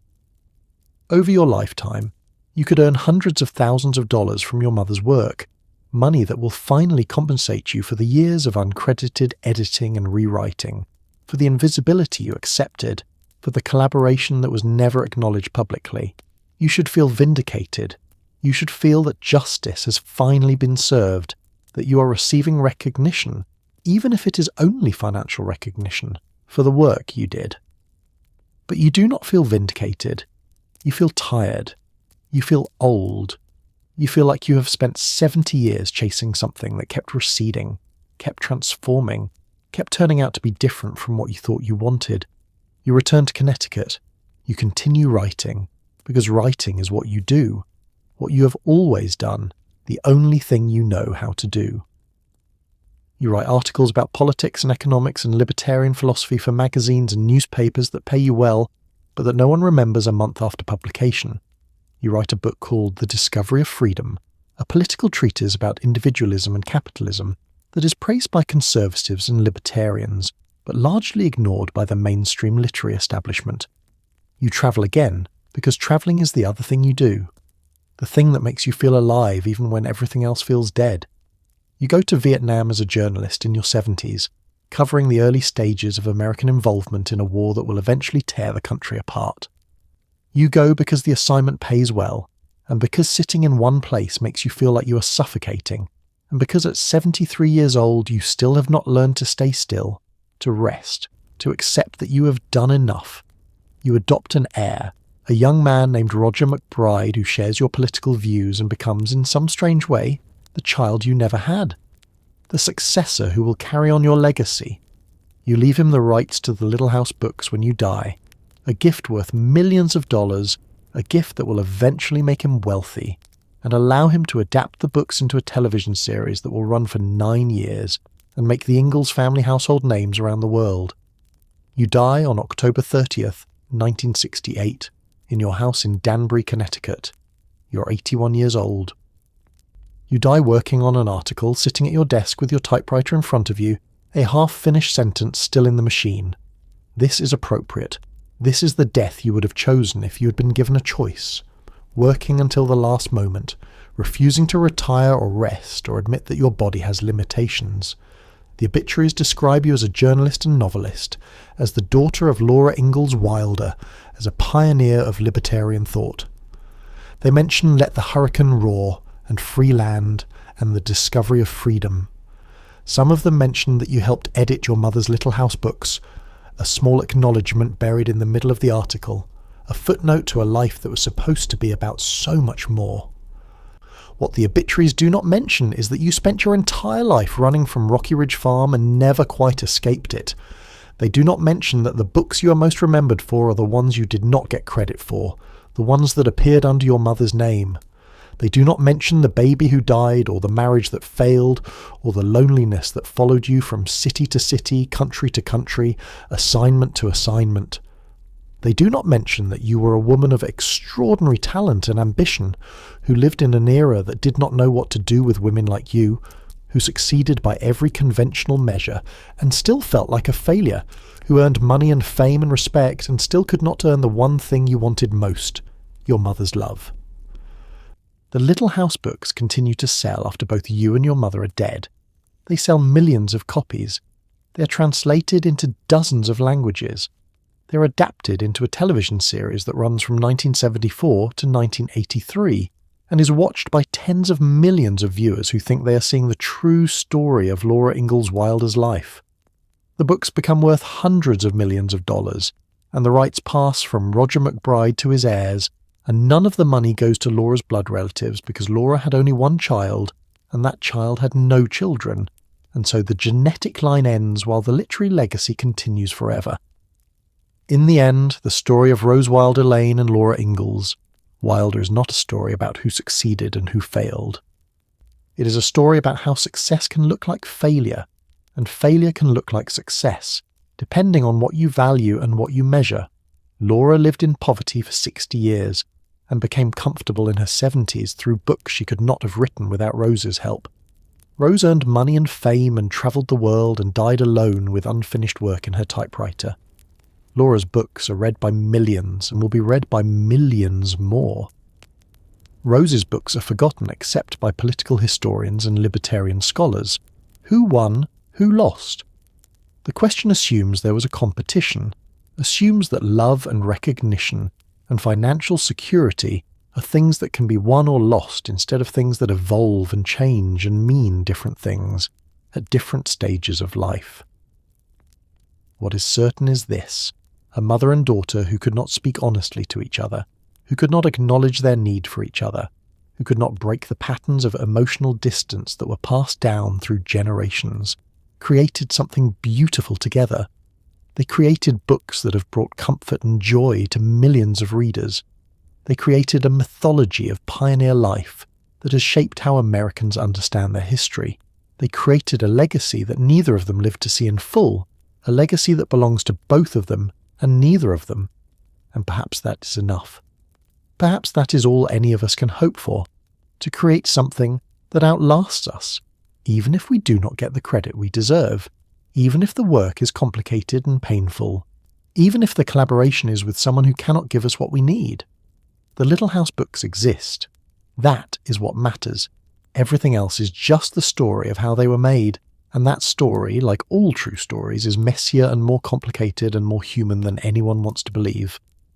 Over your lifetime, you could earn hundreds of thousands of dollars from your mother's work, money that will finally compensate you for the years of uncredited editing and rewriting, for the invisibility you accepted, for the collaboration that was never acknowledged publicly. You should feel vindicated. You should feel that justice has finally been served, that you are receiving recognition, even if it is only financial recognition, for the work you did. But you do not feel vindicated. You feel tired. You feel old. You feel like you have spent 70 years chasing something that kept receding, kept transforming, kept turning out to be different from what you thought you wanted. You return to Connecticut. You continue writing, because writing is what you do, what you have always done, the only thing you know how to do. You write articles about politics and economics and libertarian philosophy for magazines and newspapers that pay you well, but that no one remembers a month after publication. You write a book called The Discovery of Freedom, a political treatise about individualism and capitalism that is praised by conservatives and libertarians, but largely ignored by the mainstream literary establishment. You travel again, because travelling is the other thing you do, the thing that makes you feel alive even when everything else feels dead. You go to Vietnam as a journalist in your 70s, covering the early stages of American involvement in a war that will eventually tear the country apart. You go because the assignment pays well, and because sitting in one place makes you feel like you are suffocating, and because at 73 years old you still have not learned to stay still, to rest, to accept that you have done enough. You adopt an heir, a young man named Roger McBride who shares your political views and becomes, in some strange way, the child you never had, the successor who will carry on your legacy. You leave him the rights to the Little House books when you die, a gift worth millions of dollars, a gift that will eventually make him wealthy, and allow him to adapt the books into a television series that will run for 9 years and make the Ingalls family household names around the world. You die on October 30th, 1968, in your house in Danbury, Connecticut. You're 81 years old. You die working on an article, sitting at your desk with your typewriter in front of you, a half-finished sentence still in the machine. This is appropriate. This is the death you would have chosen if you had been given a choice. Working until the last moment, refusing to retire or rest or admit that your body has limitations. The obituaries describe you as a journalist and novelist, as the daughter of Laura Ingalls Wilder, as a pioneer of libertarian thought. They mention Let the Hurricane Roar and Free Land and the Discovery of Freedom. Some of them mention that you helped edit your mother's Little House books, a small acknowledgement buried in the middle of the article, a footnote to a life that was supposed to be about so much more. What the obituaries do not mention is that you spent your entire life running from Rocky Ridge Farm and never quite escaped it. They do not mention that the books you are most remembered for are the ones you did not get credit for, the ones that appeared under your mother's name. They do not mention the baby who died, or the marriage that failed, or the loneliness that followed you from city to city, country to country, assignment to assignment. They do not mention that you were a woman of extraordinary talent and ambition, who lived in an era that did not know what to do with women like you, who succeeded by every conventional measure and still felt like a failure, who earned money and fame and respect and still could not earn the one thing you wanted most, your mother's love. The Little House books continue to sell after both you and your mother are dead. They sell millions of copies. They are translated into dozens of languages. They are adapted into a television series that runs from 1974 to 1983 and is watched by tens of millions of viewers who think they are seeing the true story of Laura Ingalls Wilder's life. The books become worth hundreds of millions of dollars, and the rights pass from Roger McBride to his heirs, and none of the money goes to Laura's blood relatives because Laura had only one child, and that child had no children, and so the genetic line ends while the literary legacy continues forever. In the end, the story of Rose Wilder Lane and Laura Ingalls. Wilder is not a story about who succeeded and who failed. It is a story about how success can look like failure, and failure can look like success, depending on what you value and what you measure. Laura lived in poverty for 60 years, and became comfortable in her 70s through books she could not have written without Rose's help. Rose earned money and fame and travelled the world and died alone with unfinished work in her typewriter. Laura's books are read by millions and will be read by millions more. Rose's books are forgotten except by political historians and libertarian scholars. Who won? Who lost? The question assumes there was a competition, assumes that love and recognition and financial security are things that can be won or lost instead of things that evolve and change and mean different things at different stages of life. What is certain is this: a mother and daughter who could not speak honestly to each other, who could not acknowledge their need for each other, who could not break the patterns of emotional distance that were passed down through generations, created something beautiful together. They created books that have brought comfort and joy to millions of readers. They created a mythology of pioneer life that has shaped how Americans understand their history. They created a legacy that neither of them lived to see in full, a legacy that belongs to both of them and neither of them. And perhaps that is enough. Perhaps that is all any of us can hope for, to create something that outlasts us, even if we do not get the credit we deserve, even if the work is complicated and painful, even if the collaboration is with someone who cannot give us what we need. The Little House books exist. That is what matters. Everything else is just the story of how they were made, and that story, like all true stories, is messier and more complicated and more human than anyone wants to believe.